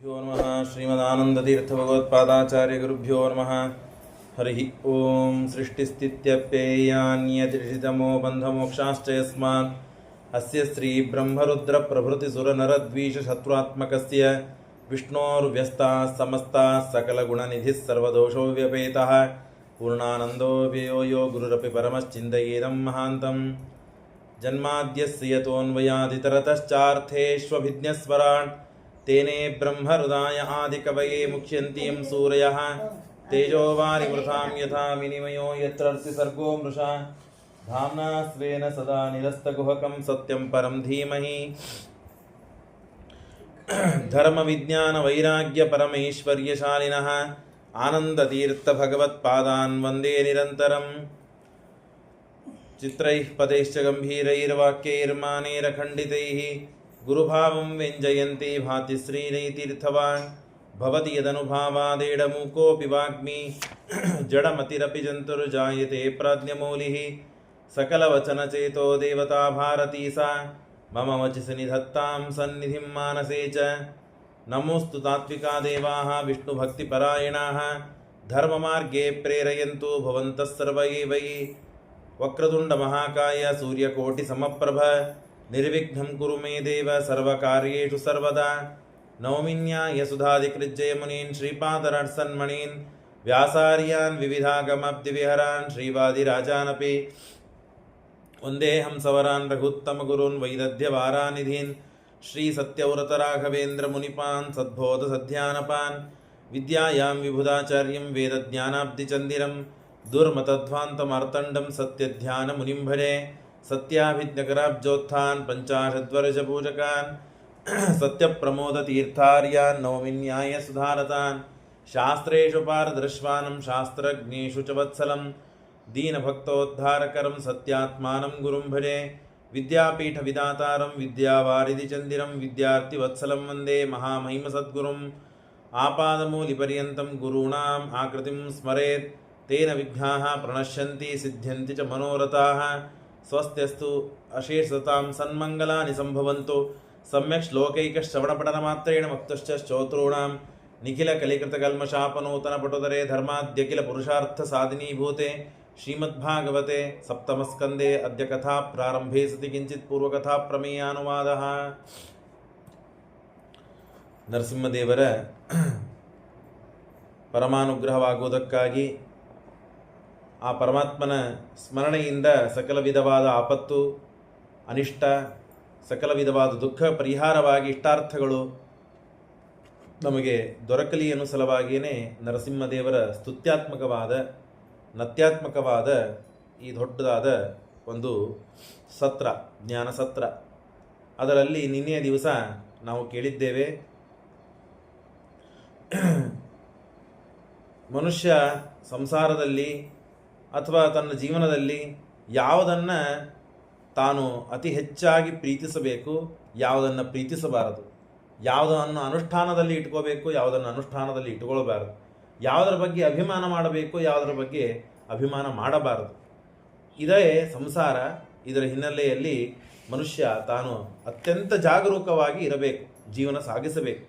ಗುರುಭ್ಯೋ ನಮಃ. ಶ್ರೀಮದಾನಂದತೀರ್ಥಭಗವತ್ಪಾದಾಚಾರ್ಯಗುರುಭ್ಯೋ ನಮಃ. ಹರಿ ಓಂ. ಸೃಷ್ಟಿಸ್ಥಿತ್ಯಪ್ಯೇಯಾನ್ಯತಿರಿಷಿತಮೋ ಬಂಧಮೋಕ್ಷಾಶ್ಚ ಯಸ್ಮಾತ್ ಅಸ್ಯ ಶ್ರೀ ಬ್ರಹ್ಮರುದ್ರ ಪ್ರಭೃತಿ ಸುರನರದ್ವೀಷ ಶತ್ರುತ್ಮಕಸ್ಯ ವಿಷ್ಣೋರ್ವ್ಯಸ್ತಾಃ ಸಮಸ್ತಾಃ ಸಕಲಗುಣನಿಧಿಃ ಸರ್ವದೋಷೋ ವ್ಯಪೇತಃ ಪೂರ್ಣಾನಂದೋ ವ್ಯಯೋ ಯೋ ಗುರುರಪಿ ಪರಮಶ್ಚಿಂತಯೇದಂ ಮಹಾಂತಂ. ಜನ್ಮಾದ್ಯಸ್ಯ ಯತೋನ್ವಯಾದಿತರತಶ್ಚಾರ್ಥೇಷ್ವಭಿಜ್ಞಸ್ವರಾಟ್ ತೇನೇ ಬ್ರಹ್ಮಹೃದಾಯ ಆದಿಕವಯೇ ಮುಖ್ಯಂತೀಂ ಸೂರಯಃ ತೇಜೋವಾರಿಮೃತಾಂ ಯಥಾ ವಿನಿಮಯೋ ಯತ್ರರ್ಸಿ ಸರ್ಗೋ ಮೃಷಾ ಧಾಮ್ನಾ ಸ್ವೇನ ಸದಾ ನಿರಸ್ತಗುಹಕಂ ಸತ್ಯಂ ಪರಂ ಧೀಮಹಿ. ಧರ್ಮವಿಜ್ಞಾನ ವೈರಾಗ್ಯ ಪರಮೈಶ್ವರ್ಯಶಾಲಿನಃ ಆನಂದತೀರ್ಥ ಭಗವತ್ಪಾದಾನ್ ವಂದೇ ನಿರಂತರಂ. ಚಿತ್ರೈಃ ಪದೈಶ್ಚ ಗಂಭೀರೈರ್ವಾಕ್ಯೈರ್ಮಾನೇರಖಂಡಿತೈಃ ಗುರುಭಾವಂ ವ್ಯಂಜಯಂತಿ ಭಾತಿ ಶ್ರೀನೈತೀರ್ಥವಾನ್ ಭವತಿ ಯದನುಭಾವಾದೇಡಮೂಕೋऽಪಿ ವಾಗ್ಮಿ ಜಡಮತಿರಪಿ ಜಂತುರ್ಜಾಯತೆ ಪ್ರಾಜ್ಞಮೌಲಿಃ. ಸಕಲವಚನಚೇತೋ ದೇವತಾ ಭಾರತೀ ಸಾ ಮಮ ವಚಸಿ ನಿಧತ್ತಾಂ ಸನ್ನಿಧಿಂ ಮಾನಸೇ ಚ. ನಮೋऽस्तु ತಾತ್ವಿಕಾ ದೇವಾಃ ವಿಷ್ಣುಭಕ್ತಿಪರಾಯಣಾಃ ಧರ್ಮಮಾರ್ಗೇ ಪ್ರೇರಯन्तु ಭವಂತಃ ಸರ್ವ ಏವ ಹಿ. ವಕ್ರತುಂಡ ಮಹಾಕಾಯ ಸೂರ್ಯಕೋಟಿ ಸಮಪ್ರಭ ನಿರ್ವಿಘ್ನಂ ಕುರು ಮೇ ದೇವ ಸರ್ವಕಾರ್ಯೇಷು ಸರ್ವದಾ. ನೌಮಿನ್ಯಾಯ ಸುಧಾಧಿಕೃಜ್ಜಯ ಮುನೀನ್ ಶ್ರೀಪಾದರಟ್ಸನ್ಮಣೀನ್ ವ್ಯಾಸಾರ್ಯಾನ್ ವಿವಿಧಾಗಮಬ್ಧಿವಿಹರಾನ್ ಶ್ರೀವಾದಿರಾಜಾನಪಿ ವಂದೇ ಹಂಸವರಾನ್ ರಘುತ್ತಮ ಗುರುನ್ ವೈದಧ್ಯವಾರಾನಿಧೀನ್. ಶ್ರೀ ಸತ್ಯವ್ರತರಾಘವೇಂದ್ರ ಮುನಿಪಾನ್ ಸದ್ಬೋಧ ಸಧ್ಯಾನಪಾನ್ ವಿದ್ಯಾಯಾಂ ವಿಬುಧಾಚಾರ್ಯಂ ವೇದಜ್ಞಾನಾಬ್ಧಿಚಂದಿರಂ ದುರ್ಮತಧ್ವಾಂತಮಾರ್ತಂಡಂ ಸತ್ಯಧ್ಯಾನ ಮುನಿಂ ಭಜೆ. ಸತ್ಯಾಭಿಜ್ಞಕರಾಬ್ಜೋತ್ಥಾನ್ ಪಂಚಾಶದ್ವರ್ಷಪೂಜಕಾನ್ ಸತ್ಯಪ್ರಮೋದತೀರ್ಥಾರ್ಯಾನ್ ನೌಮಿನ್ಯಾಯ ಸುಧಾರತಾನ್. ಶಾಸ್ತ್ರೇಷು ಪಾರದರ್ಶ್ವಾನಂ ಶಾಸ್ತ್ರಜ್ಞೇಷು ಚ ವತ್ಸಲಂ ದೀನಭಕ್ತೋದ್ಧಾರಕರಂ ಸತ್ಯಾತ್ಮಾನಂ ಗುರುಂ ಭಜೆ. ವಿದ್ಯಾಪೀಠ ವಿಧಾತಾರಂ ವಿದ್ಯಾವಾರಿಧಿಚಂದಿರಂ ವಿದ್ಯಾರ್ಥಿವತ್ಸಲಂ ವಂದೇ ಮಹಾಮಹಿಮಸದ್ಗುರುಂ. ಆಪಾದಮೂಲಿಪರ್ಯಂతం ಗುರುಣಾಂ ಆಕೃತಿಂ ಸ್ಮರೇತ್ ತೇನ ವಿಘ್ನಾಃ ಪ್ರಣಶ್ಯಂತಿ ಸಿದ್ಧ್ಯಂತಿ ಚ ಮನೋರಥಾಃ. ಸ್ವಸ್ತ್ಯಸ್ತು ಅಶೇಷತಾಂ ಸನ್ಮಂಗಲಾನಿ ಸಂಭವಂತು. ಸಮ್ಯಕ್ ಶ್ಲೋಕೈಕಶ್ರವಣಪಠನಮಾತ್ರೇಣ ಮಕ್ತಶ್ಚ ಶ್ರೋತॄಣಾಂ ನಿಖಿಲ ಕಲಿಕೃತಕಲ್ಮಷಾಪನೂತನ ಪಟುತರೆ ಧರ್ಮಾದ್ಯಖಿಲ ಪುರುಷಾರ್ಥ ಸಾಧಿನೀಭೂತೆ ಶ್ರೀಮದ್ಭಾಗವತೆ ಸಪ್ತಮಸ್ಕಂದೇ ಅದ್ಯ ಕಥಾ ಪ್ರಾರಂಭೆ ಸತಿ ಕಿಂಚಿತ್ ಪೂರ್ವಕಥಾ ಪ್ರಮೇಯಾನುವಾದಃ. ನರಸಿಂಹದೇವರ ಪರಮಾನುಗ್ರಹವಾಗುವುದಕ್ಕಾಗಿ ಆ ಪರಮಾತ್ಮನ ಸ್ಮರಣೆಯಿಂದ ಸಕಲ ವಿಧವಾದ ಆಪತ್ತು ಅನಿಷ್ಟ ಸಕಲ ವಿಧವಾದ ದುಃಖ ಪರಿಹಾರವಾಗಿ ಇಷ್ಟಾರ್ಥಗಳು ನಮಗೆ ದೊರಕಲಿ ಎನ್ನುವ ಸಲುವಾಗಿಯೇ ನರಸಿಂಹದೇವರ ಸ್ತುತ್ಯಾತ್ಮಕವಾದ ನತ್ಯಾತ್ಮಕವಾದ ಈ ದೊಡ್ಡದಾದ ಒಂದು ಸತ್ರ ಜ್ಞಾನ ಸತ್ರ. ಅದರಲ್ಲಿ ನಿನ್ನೆಯ ದಿವಸ ನಾವು ಕೇಳಿದ್ದೇವೆ, ಮನುಷ್ಯ ಸಂಸಾರದಲ್ಲಿ ಅಥವಾ ತನ್ನ ಜೀವನದಲ್ಲಿ ಯಾವುದನ್ನು ತಾನು ಅತಿ ಹೆಚ್ಚಾಗಿ ಪ್ರೀತಿಸಬೇಕು, ಯಾವುದನ್ನು ಪ್ರೀತಿಸಬಾರದು, ಯಾವುದನ್ನು ಅನುಷ್ಠಾನದಲ್ಲಿ ಇಟ್ಕೋಬೇಕು, ಯಾವುದನ್ನು ಅನುಷ್ಠಾನದಲ್ಲಿ ಇಟ್ಕೊಳ್ಬಾರದು, ಯಾವುದರ ಬಗ್ಗೆ ಅಭಿಮಾನ ಮಾಡಬೇಕು, ಯಾವುದರ ಬಗ್ಗೆ ಅಭಿಮಾನ ಮಾಡಬಾರದು. ಇದೇ ಸಂಸಾರ. ಇದರ ಹಿನ್ನೆಲೆಯಲ್ಲಿ ಮನುಷ್ಯ ತಾನು ಅತ್ಯಂತ ಜಾಗರೂಕವಾಗಿ ಇರಬೇಕು, ಜೀವನ ಸಾಗಿಸಬೇಕು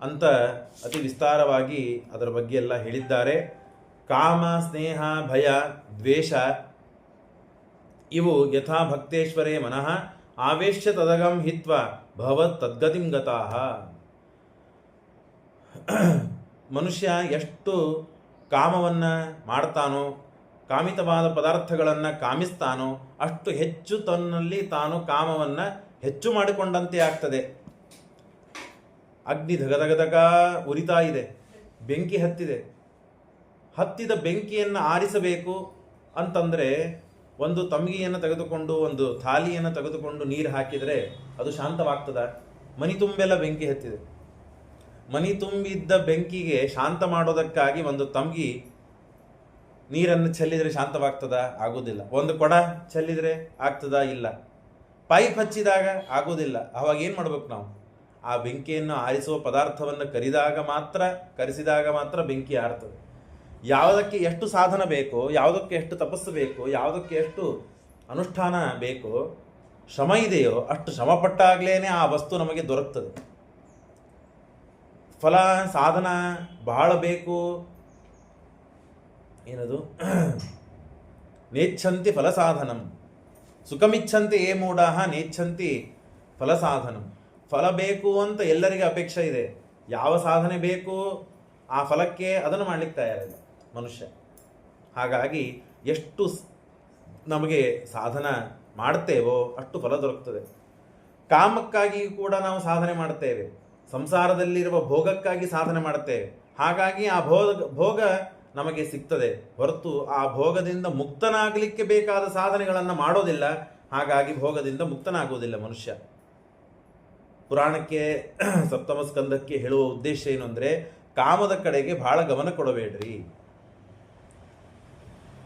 ಅಂತ ಅತಿ ವಿಸ್ತಾರವಾಗಿ ಅದರ ಬಗ್ಗೆ ಎಲ್ಲ ಹೇಳಿದ್ದಾರೆ. ಕಾಮ, ಸ್ನೇಹ, ಭಯ, ದ್ವೇಷ ಇವು ಯಥಾ ಭಕ್ತೇಶ್ವರೇ ಮನಃ ಆವೇಶ್ಯ ತದಗಂ ಹಿತ್ವ ಭವತ್ ತದ್ಗತಿಂ ಗತಾಃ. ಮನುಷ್ಯ ಎಷ್ಟು ಕಾಮವನ್ನು ಮಾಡ್ತಾನೋ, ಕಾಮಿತವಾದ ಪದಾರ್ಥಗಳನ್ನು ಕಾಮಿಸ್ತಾನೋ, ಅಷ್ಟು ಹೆಚ್ಚು ತನ್ನಲ್ಲಿ ತಾನು ಕಾಮವನ್ನು ಹೆಚ್ಚು ಮಾಡಿಕೊಂಡಂತೆ ಆಗ್ತದೆ. ಅಗ್ನಿ ಧಗಧಗಧಗ ಉರಿತಾ ಇದೆ, ಬೆಂಕಿ ಹತ್ತಿದೆ. ಹತ್ತಿದ ಬೆಂಕಿಯನ್ನು ಆರಿಸಬೇಕು ಅಂತಂದರೆ ಒಂದು ತಂಬಿಗೆಯನ್ನು ತೆಗೆದುಕೊಂಡು ಒಂದು ಥಾಲಿಯನ್ನು ತೆಗೆದುಕೊಂಡು ನೀರು ಹಾಕಿದರೆ ಅದು ಶಾಂತವಾಗ್ತದ? ಮನಿ ತುಂಬೆಲ್ಲ ಬೆಂಕಿ ಹತ್ತಿದೆ. ಮನಿ ತುಂಬಿದ್ದ ಬೆಂಕಿಗೆ ಶಾಂತ ಮಾಡೋದಕ್ಕಾಗಿ ಒಂದು ತಂಬಿಗೆ ನೀರನ್ನು ಚೆಲ್ಲಿದರೆ ಶಾಂತವಾಗ್ತದ? ಆಗೋದಿಲ್ಲ. ಒಂದು ಕೊಡ ಚೆಲ್ಲಿದರೆ ಆಗ್ತದ? ಇಲ್ಲ. ಪೈಪ್ ಹಚ್ಚಿದಾಗ ಆಗೋದಿಲ್ಲ. ಅವಾಗ ಏನು ಮಾಡ್ಬೇಕು ನಾವು? ಆ ಬೆಂಕಿಯನ್ನು ಆರಿಸುವ ಪದಾರ್ಥವನ್ನು ಕರಿಸಿದಾಗ ಮಾತ್ರ ಬೆಂಕಿ ಆರ್ತದೆ. ಯಾವುದಕ್ಕೆ ಎಷ್ಟು ಸಾಧನ ಬೇಕೋ, ಯಾವುದಕ್ಕೆ ಎಷ್ಟು ತಪಸ್ಸು ಬೇಕೋ, ಯಾವುದಕ್ಕೆ ಎಷ್ಟು ಅನುಷ್ಠಾನ ಬೇಕೋ, ಶ್ರಮ ಇದೆಯೋ ಅಷ್ಟು ಶ್ರಮಪಟ್ಟಾಗಲೇ ಆ ವಸ್ತು ನಮಗೆ ದೊರಕ್ತದೆ. ಫಲ ಸಾಧನ ಬಹಳ ಬೇಕು. ಏನದು ನೇಚ್ಛಂತಿ ಫಲ ಸಾಧನಂ ಸುಖಮಿಚ್ಛಂತಿ ಏ ಮೂಢಾಃ ನೇಚ್ಛಂತಿ ಫಲ ಸಾಧನಂ. ಫಲ ಬೇಕು ಅಂತ ಎಲ್ಲರಿಗೆ ಅಪೇಕ್ಷೆ ಇದೆ. ಯಾವ ಸಾಧನೆ ಬೇಕು ಆ ಫಲಕ್ಕೆ ಅದನ್ನು ಮಾಡ್ಲಿಕ್ಕೆ ತಯಾರಿಲ್ಲ ಮನುಷ್ಯ. ಹಾಗಾಗಿ ಎಷ್ಟು ನಮಗೆ ಸಾಧನ ಮಾಡ್ತೇವೋ ಅಷ್ಟು ಫಲ ದೊರಕುತ್ತದೆ. ಕಾಮಕ್ಕಾಗಿ ಕೂಡ ನಾವು ಸಾಧನೆ ಮಾಡ್ತೇವೆ, ಸಂಸಾರದಲ್ಲಿರುವ ಭೋಗಕ್ಕಾಗಿ ಸಾಧನೆ ಮಾಡುತ್ತೇವೆ. ಹಾಗಾಗಿ ಆ ಭೋಗ ನಮಗೆ ಸಿಗ್ತದೆ ಹೊರತು ಆ ಭೋಗದಿಂದ ಮುಕ್ತನಾಗಲಿಕ್ಕೆ ಬೇಕಾದ ಸಾಧನೆಗಳನ್ನು ಮಾಡೋದಿಲ್ಲ. ಹಾಗಾಗಿ ಭೋಗದಿಂದ ಮುಕ್ತನಾಗುವುದಿಲ್ಲ ಮನುಷ್ಯ. ಪುರಾಣಕ್ಕೆ ಸಪ್ತಮ ಸ್ಕಂದಕ್ಕೆ ಹೇಳುವ ಉದ್ದೇಶ ಏನು ಅಂದರೆ, ಕಾಮದ ಕಡೆಗೆ ಬಹಳ ಗಮನ ಕೊಡಬೇಡ್ರಿ,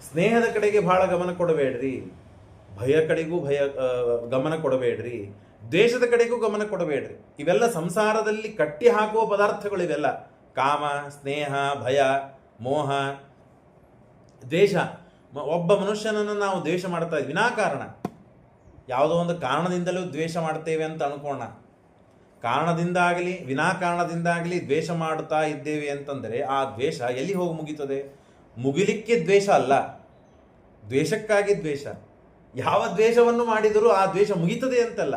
ಸ್ನೇಹದ ಕಡೆಗೆ ಬಹಳ ಗಮನ ಕೊಡಬೇಡ್ರಿ, ಭಯ ಕಡೆಗೂ ಗಮನ ಕೊಡಬೇಡ್ರಿ, ದ್ವೇಷದ ಕಡೆಗೂ ಗಮನ ಕೊಡಬೇಡ್ರಿ. ಇವೆಲ್ಲ ಸಂಸಾರದಲ್ಲಿ ಕಟ್ಟಿ ಹಾಕುವ ಪದಾರ್ಥಗಳು. ಇವೆಲ್ಲ ಕಾಮ, ಸ್ನೇಹ, ಭಯ, ಮೋಹ, ದ್ವೇಷ. ಒಬ್ಬ ಮನುಷ್ಯನನ್ನು ನಾವು ದ್ವೇಷ ಮಾಡ್ತಾ ಇದ್ವಿ ವಿನಾಕಾರಣ, ಯಾವುದೋ ಒಂದು ಕಾರಣದಿಂದಲೂ ದ್ವೇಷ ಮಾಡ್ತೇವೆ ಅಂತ ಅನ್ಕೋಣ. ಕಾರಣದಿಂದಾಗಲಿ ವಿನಾಕಾರಣದಿಂದಾಗಲಿ ದ್ವೇಷ ಮಾಡ್ತಾ ಇದ್ದೇವೆ ಅಂತಂದರೆ ಆ ದ್ವೇಷ ಎಲ್ಲಿ ಹೋಗಿ ಮುಗೀತದೆ? ಮುಗಿಲಿಕ್ಕೆ ದ್ವೇಷ ಅಲ್ಲ, ದ್ವೇಷಕ್ಕಾಗಿ ದ್ವೇಷ. ಯಾವ ದ್ವೇಷವನ್ನು ಮಾಡಿದರೂ ಆ ದ್ವೇಷ ಮುಗೀತದೆ ಅಂತಲ್ಲ.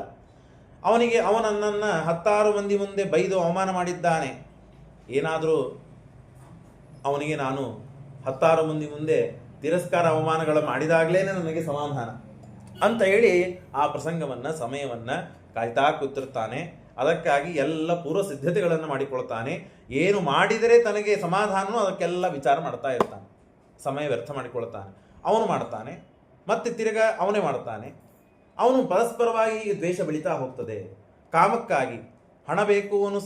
ಅವನನ್ನು 10 ಮಂದಿ ಮುಂದೆ ಬೈದು ಅವಮಾನ ಮಾಡಿದ್ದಾನೆ. ಏನಾದರೂ ಅವನಿಗೆ ನಾನು 10 ಮಂದಿ ಮುಂದೆ ತಿರಸ್ಕಾರ ಅವಮಾನಗಳ ಮಾಡಿದಾಗಲೇ ನನಗೆ ಸಮಾಧಾನ ಅಂತ ಹೇಳಿ ಆ ಪ್ರಸಂಗವನ್ನು ಸಮಯವನ್ನು ಕಾಯ್ತಾ ಕೂತಿರ್ತಾನೆ. ಅದಕ್ಕಾಗಿ ಎಲ್ಲ ಪೂರ್ವ ಸಿದ್ಧತೆಗಳನ್ನು ಮಾಡಿಕೊಳ್ತಾನೆ. ಏನು ಮಾಡಿದರೆ ತನಗೆ ಸಮಾಧಾನವೋ ಅದಕ್ಕೆಲ್ಲ ವಿಚಾರ ಮಾಡ್ತಾ ಇರ್ತಾನೆ. ಸಮಯ ವ್ಯರ್ಥ ಮಾಡಿಕೊಳ್ತಾನೆ. ಅವನು ಮಾಡ್ತಾನೆ, ಮತ್ತೆ ತಿರ್ಗ ಅವನೇ ಮಾಡ್ತಾನೆ. ಅವನು ಪರಸ್ಪರವಾಗಿ ದ್ವೇಷ ಬೆಳೀತಾ ಹೋಗ್ತದೆ. ಕಾಮಕ್ಕಾಗಿ ಹಣ ಬೇಕು ಅನ್ನೋ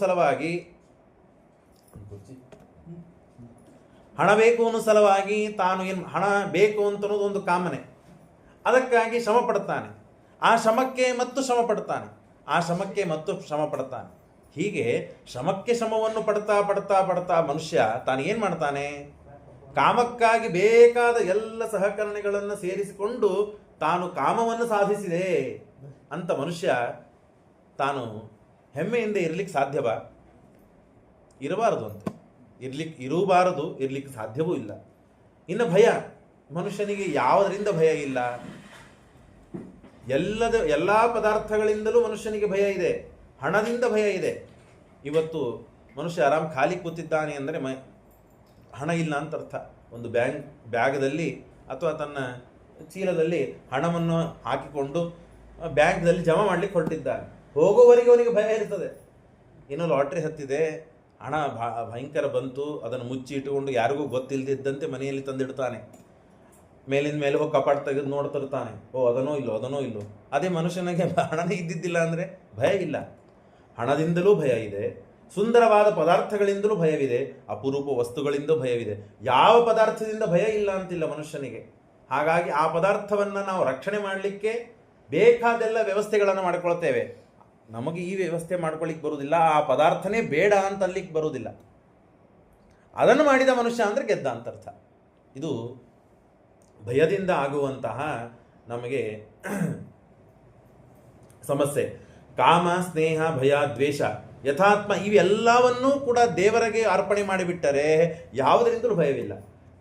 ಸಲುವಾಗಿ ತಾನು ಏನು ಹಣ ಬೇಕು ಅಂತ ಅನ್ನೋದು ಒಂದು ಕಾಮನೆ. ಅದಕ್ಕಾಗಿ ಶ್ರಮ ಪಡ್ತಾನೆ. ಆ ಶ್ರಮಕ್ಕೆ ಮತ್ತು ಶ್ರಮ ಪಡ್ತಾನೆ, ಆ ಶ್ರಮಕ್ಕೆ ಮತ್ತು ಶ್ರಮ ಪಡ್ತಾನೆ. ಹೀಗೆ ಶ್ರಮಕ್ಕೆ ಶ್ರಮವನ್ನು ಪಡ್ತಾ ಪಡ್ತಾ ಪಡ್ತಾ ಮನುಷ್ಯ ತಾನು ಏನು ಮಾಡ್ತಾನೆ? ಕಾಮಕ್ಕಾಗಿ ಬೇಕಾದ ಎಲ್ಲ ಸಹಕರಣೆಗಳನ್ನು ಸೇರಿಸಿಕೊಂಡು ತಾನು ಕಾಮವನ್ನು ಸಾಧಿಸಿದೆ ಅಂತ ಮನುಷ್ಯ ತಾನು ಹೆಮ್ಮೆಯಿಂದ ಇರಲಿಕ್ಕೆ ಸಾಧ್ಯವಾ? ಇರಬಾರದು ಅಂತ. ಇರಬಾರದು, ಇರಲಿಕ್ಕೆ ಸಾಧ್ಯವೂ ಇಲ್ಲ. ಇನ್ನು ಭಯ, ಮನುಷ್ಯನಿಗೆ ಯಾವುದರಿಂದ ಭಯ ಇಲ್ಲ? ಎಲ್ಲ ಪದಾರ್ಥಗಳಿಂದಲೂ ಮನುಷ್ಯನಿಗೆ ಭಯ ಇದೆ. ಹಣದಿಂದ ಭಯ ಇದೆ. ಇವತ್ತು ಮನುಷ್ಯ ಆರಾಮ್ ಖಾಲಿ ಕೂತಿದ್ದಾನೆ ಅಂದರೆ ಹಣ ಇಲ್ಲ ಅಂತ ಅರ್ಥ. ಒಂದು ಬ್ಯಾಗದಲ್ಲಿ ಅಥವಾ ತನ್ನ ಚೀಲದಲ್ಲಿ ಹಣವನ್ನು ಹಾಕಿಕೊಂಡು ಬ್ಯಾಂಕ್ದಲ್ಲಿ ಜಮಾ ಮಾಡಲಿಕ್ಕೆ ಹೊರಟಿದ್ದಾನೆ. ಹೋಗೋವರೆಗೆ ಅವನಿಗೆ ಭಯ ಇರ್ತದೆ. ಏನೋ ಲಾಟ್ರಿ ಹತ್ತಿದೆ, ಹಣ ಭಯಂಕರ ಬಂತು, ಅದನ್ನು ಮುಚ್ಚಿ ಇಟ್ಟುಕೊಂಡು ಯಾರಿಗೂ ಗೊತ್ತಿಲ್ಲದಿದ್ದಂತೆ ಮನೆಯಲ್ಲಿ ತಂದಿಡ್ತಾನೆ. ಮೇಲಿಂದ ಮೇಲೆ ಹೋಗಿ ಕಪಾಟ ತೆಗೆದು ನೋಡ್ತಿರ್ತಾನೆ, ಅದನೋ ಇಲ್ಲೋ. ಅದೇ ಮನುಷ್ಯನಿಗೆ ಹಣನೇ ಇದ್ದಿದ್ದಿಲ್ಲ ಅಂದರೆ ಭಯ ಇಲ್ಲ. ಹಣದಿಂದಲೂ ಭಯ ಇದೆ, ಸುಂದರವಾದ ಪದಾರ್ಥಗಳಿಂದಲೂ ಭಯವಿದೆ, ಅಪರೂಪ ವಸ್ತುಗಳಿಂದ ಭಯವಿದೆ. ಯಾವ ಪದಾರ್ಥದಿಂದ ಭಯ ಇಲ್ಲ ಅಂತಿಲ್ಲ ಮನುಷ್ಯನಿಗೆ. ಹಾಗಾಗಿ ಆ ಪದಾರ್ಥವನ್ನು ನಾವು ರಕ್ಷಣೆ ಮಾಡಲಿಕ್ಕೆ ಬೇಕಾದೆಲ್ಲ ವ್ಯವಸ್ಥೆಗಳನ್ನು ಮಾಡಿಕೊಳ್ತೇವೆ. ನಮಗೆ ಈ ವ್ಯವಸ್ಥೆ ಮಾಡ್ಕೊಳ್ಳಿಕ್ಕೆ ಬರುವುದಿಲ್ಲ, ಆ ಪದಾರ್ಥನೇ ಬೇಡ ಅಂತ ಅಲ್ಲಿಗೆ ಬರುವುದಿಲ್ಲ. ಅದನ್ನು ಮಾಡಿದ ಮನುಷ್ಯ ಅಂದರೆ ಗೆದ್ದ ಅಂತ ಅರ್ಥ. ಇದು ಭಯದಿಂದ ಆಗುವಂತಹ ನಮಗೆ ಸಮಸ್ಯೆ. ಕಾಮ, ಸ್ನೇಹ, ಭಯ, ದ್ವೇಷ, ಯಥಾತ್ಮ ಇವೆಲ್ಲವನ್ನೂ ಕೂಡ ದೇವರಿಗೆ ಅರ್ಪಣೆ ಮಾಡಿಬಿಟ್ಟರೆ ಯಾವುದರಿಂದಲೂ ಭಯವಿಲ್ಲ.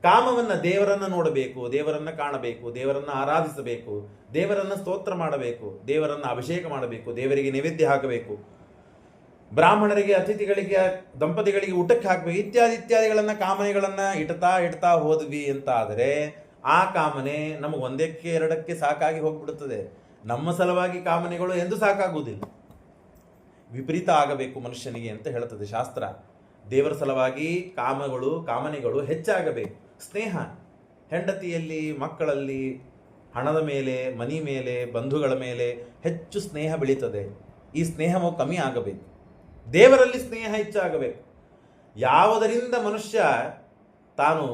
ಕಾಮವನ್ನು ದೇವರನ್ನು ನೋಡಬೇಕು, ದೇವರನ್ನು ಕಾಣಬೇಕು, ದೇವರನ್ನು ಆರಾಧಿಸಬೇಕು, ದೇವರನ್ನು ಸ್ತೋತ್ರ ಮಾಡಬೇಕು, ದೇವರನ್ನು ಅಭಿಷೇಕ ಮಾಡಬೇಕು, ದೇವರಿಗೆ ನೈವೇದ್ಯ ಹಾಕಬೇಕು, ಬ್ರಾಹ್ಮಣರಿಗೆ, ಅತಿಥಿಗಳಿಗೆ, ದಂಪತಿಗಳಿಗೆ ಊಟಕ್ಕೆ ಹಾಕಬೇಕು, ಇತ್ಯಾದಿಗಳನ್ನು ಕಾಮನೆಗಳನ್ನು ಇಡ್ತಾ ಹೋದ್ವಿ ಅಂತ ಆದರೆ ಆ ಕಾಮನೆ ನಮಗೆ 1ಕ್ಕೆ 2ಕ್ಕೆ ಸಾಕಾಗಿ ಹೋಗ್ಬಿಡುತ್ತದೆ. ನಮ್ಮ ಸಲುವಾಗಿ ಕಾಮನೆಗಳು ಎಂದು ಸಾಕಾಗುವುದಿಲ್ಲ. ವಿಪರೀತ ಆಗಬೇಕು ಮನುಷ್ಯನಿಗೆ ಅಂತ ಹೇಳ್ತದೆ ಶಾಸ್ತ್ರ. ದೇವರ ಸಲುವಾಗಿ ಕಾಮನೆಗಳು ಹೆಚ್ಚಾಗಬೇಕು. ಸ್ನೇಹ, ಹೆಂಡತಿಯಲ್ಲಿ, ಮಕ್ಕಳಲ್ಲಿ, ಹಣದ ಮೇಲೆ, ಮನಿ ಮೇಲೆ, ಬಂಧುಗಳ ಮೇಲೆ ಹೆಚ್ಚು ಸ್ನೇಹ ಬೆಳೀತದೆ. ಈ ಸ್ನೇಹವು ಕಮ್ಮಿ ಆಗಬೇಕು. ದೇವರಲ್ಲಿ ಸ್ನೇಹ ಹೆಚ್ಚಾಗಬೇಕು. ಯಾವುದರಿಂದ ಮನುಷ್ಯ ತಾನು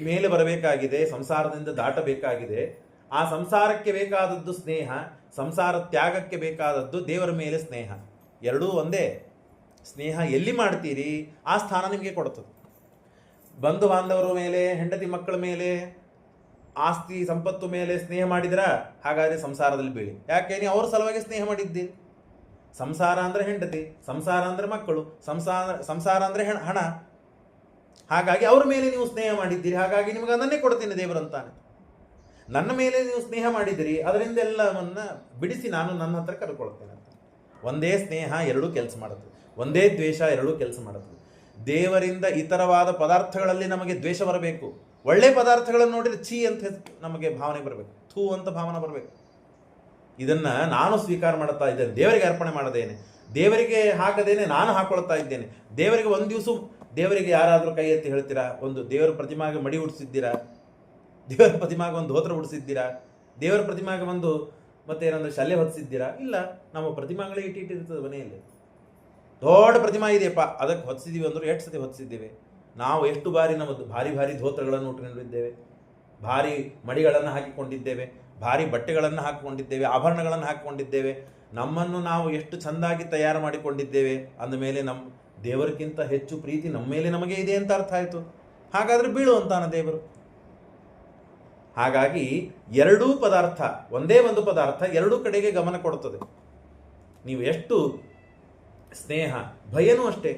ಮೇಲೆ ಬರಬೇಕಾಗಿದೆ, ಸಂಸಾರದಿಂದ ದಾಟಬೇಕಾಗಿದೆ, ಆ ಸಂಸಾರಕ್ಕೆ ಬೇಕಾದದ್ದು ಸ್ನೇಹ, ಸಂಸಾರ ತ್ಯಾಗಕ್ಕೆ ಬೇಕಾದದ್ದು ದೇವರ ಮೇಲೆ ಸ್ನೇಹ. ಎರಡೂ ಒಂದೇ. ಸ್ನೇಹ ಎಲ್ಲಿ ಮಾಡ್ತೀರಿ ಆ ಸ್ಥಾನ ನಿಮಗೆ ಕೊಡ್ತದೆ. ಬಂಧು ಬಾಂಧವರ ಮೇಲೆ, ಹೆಂಡತಿ ಮಕ್ಕಳ ಮೇಲೆ, ಆಸ್ತಿ ಸಂಪತ್ತು ಮೇಲೆ ಸ್ನೇಹ ಮಾಡಿದ್ರ ಹಾಗಾದರೆ ಸಂಸಾರದಲ್ಲಿ ಬೀಳಿ. ಯಾಕೆ? ನೀವು ಅವ್ರ ಸಲುವಾಗಿ ಸ್ನೇಹ ಮಾಡಿದ್ದೀರಿ. ಸಂಸಾರ ಅಂದರೆ ಹೆಂಡತಿ, ಸಂಸಾರ ಅಂದರೆ ಮಕ್ಕಳು, ಸಂಸಾರ ಅಂದರೆ ಹಣ. ಹಾಗಾಗಿ ಅವ್ರ ಮೇಲೆ ನೀವು ಸ್ನೇಹ ಮಾಡಿದ್ದೀರಿ, ಹಾಗಾಗಿ ನಿಮಗೆ ಅದನ್ನೇ ಕೊಡ್ತೀನಿ ದೇವರಂತಾನೆ. ನನ್ನ ಮೇಲೆ ನೀವು ಸ್ನೇಹ ಮಾಡಿದ್ದೀರಿ, ಅದರಿಂದ ಎಲ್ಲವನ್ನ ಬಿಡಿಸಿ ನಾನು ನನ್ನ ಹತ್ರ ಕರ್ಕೊಳ್ತೇನೆ ಅಂತ. ಒಂದೇ ಸ್ನೇಹ ಎರಡೂ ಕೆಲಸ ಮಾಡುತ್ತದೆ, ಒಂದೇ ದ್ವೇಷ ಎರಡೂ ಕೆಲಸ ಮಾಡುತ್ತದೆ. ದೇವರಿಂದ ಇತರವಾದ ಪದಾರ್ಥಗಳಲ್ಲಿ ನಮಗೆ ದ್ವೇಷ ಬರಬೇಕು. ಒಳ್ಳೆ ಪದಾರ್ಥಗಳನ್ನು ನೋಡಿದ್ರೆ ಛೀ ಅಂತ ನಮಗೆ ಭಾವನೆ ಬರಬೇಕು, ಥೂ ಅಂತ ಭಾವನೆ ಬರಬೇಕು. ಇದನ್ನ ನಾನು ಸ್ವೀಕಾರ ಮಾಡುತ್ತಾ ಇದ್ದೇನೆ, ದೇವರಿಗೆ ಅರ್ಪಣೆ ಮಾಡದೇನೆ, ದೇವರಿಗೆ ಹಾಕದೇನೆ ನಾನು ಹಾಕೊಳ್ತಾ ಇದ್ದೇನೆ. ದೇವರಿಗೆ ಒಂದು ದಿವಸ, ದೇವರಿಗೆ ಯಾರಾದರೂ ಕೈ ಎತ್ತಿ ಹೇಳ್ತೀರಾ? ಒಂದು ದೇವರ ಪ್ರತಿಮಾಗೆ ಮಡಿ ಉಡಿಸಿದ್ದೀರಾ? ದೇವರ ಪ್ರತಿಮಾಗೆ ಒಂದು ಧೋತ್ರ ಉಡಿಸಿದ್ದೀರಾ? ದೇವರ ಪ್ರತಿಮಾಗೆ ಒಂದು ಮತ್ತೇನಂದ್ರೆ ಶಲ್ಯ ಹೊತ್ತಿಸಿದ್ದೀರಾ? ಇಲ್ಲ. ನಮ್ಮ ಪ್ರತಿಮಾಗಳೇ ಇಟ್ಟಿರ್ತದೆ ಮನೆಯಲ್ಲಿ. ದೊಡ್ಡ ಪ್ರತಿಮಾ ಇದೆಯಪ್ಪ, ಅದಕ್ಕೆ ಹೊತ್ತಿಸಿದ್ದೀವಿ ಅಂದ್ರೆ ಎಷ್ಟು ಸತಿ ಹೊತ್ತಿಸಿದ್ದೇವೆ ನಾವು? ಎಷ್ಟು ಬಾರಿ ನಮ್ಮದು ಭಾರಿ ಭಾರಿ ಧೋತ್ರಗಳನ್ನು ಉಟ್ಕೊಂಡಿದ್ದೇವೆ, ಭಾರಿ ಮಡಿಗಳನ್ನು ಹಾಕಿಕೊಂಡಿದ್ದೇವೆ, ಭಾರಿ ಬಟ್ಟೆಗಳನ್ನು ಹಾಕಿಕೊಂಡಿದ್ದೇವೆ, ಆಭರಣಗಳನ್ನು ಹಾಕಿಕೊಂಡಿದ್ದೇವೆ. ನಮ್ಮನ್ನು ನಾವು ಎಷ್ಟು ಚೆಂದಾಗಿ ತಯಾರು ಮಾಡಿಕೊಂಡಿದ್ದೇವೆ. ಅಂದಮೇಲೆ ನಮ್ಮ ದೇವರಿಗಿಂತ ಹೆಚ್ಚು ಪ್ರೀತಿ ನಮ್ಮ ಮೇಲೆ ನಮಗೆ ಇದೆ ಅಂತ ಅರ್ಥ ಆಯಿತು. ಹಾಗಾದರೆ ಬೀಳು ಅಂತಾನ ದೇವರು. ಹಾಗಾಗಿ ಎರಡೂ ಪದಾರ್ಥ, ಒಂದೇ ಒಂದು ಪದಾರ್ಥ ಎರಡೂ ಕಡೆಗೆ ಗಮನ ಕೊಡುತ್ತದೆ. ನೀವು ಎಷ್ಟು ಸ್ನೇಹ, ಭಯನೂ ಅಷ್ಟೇ.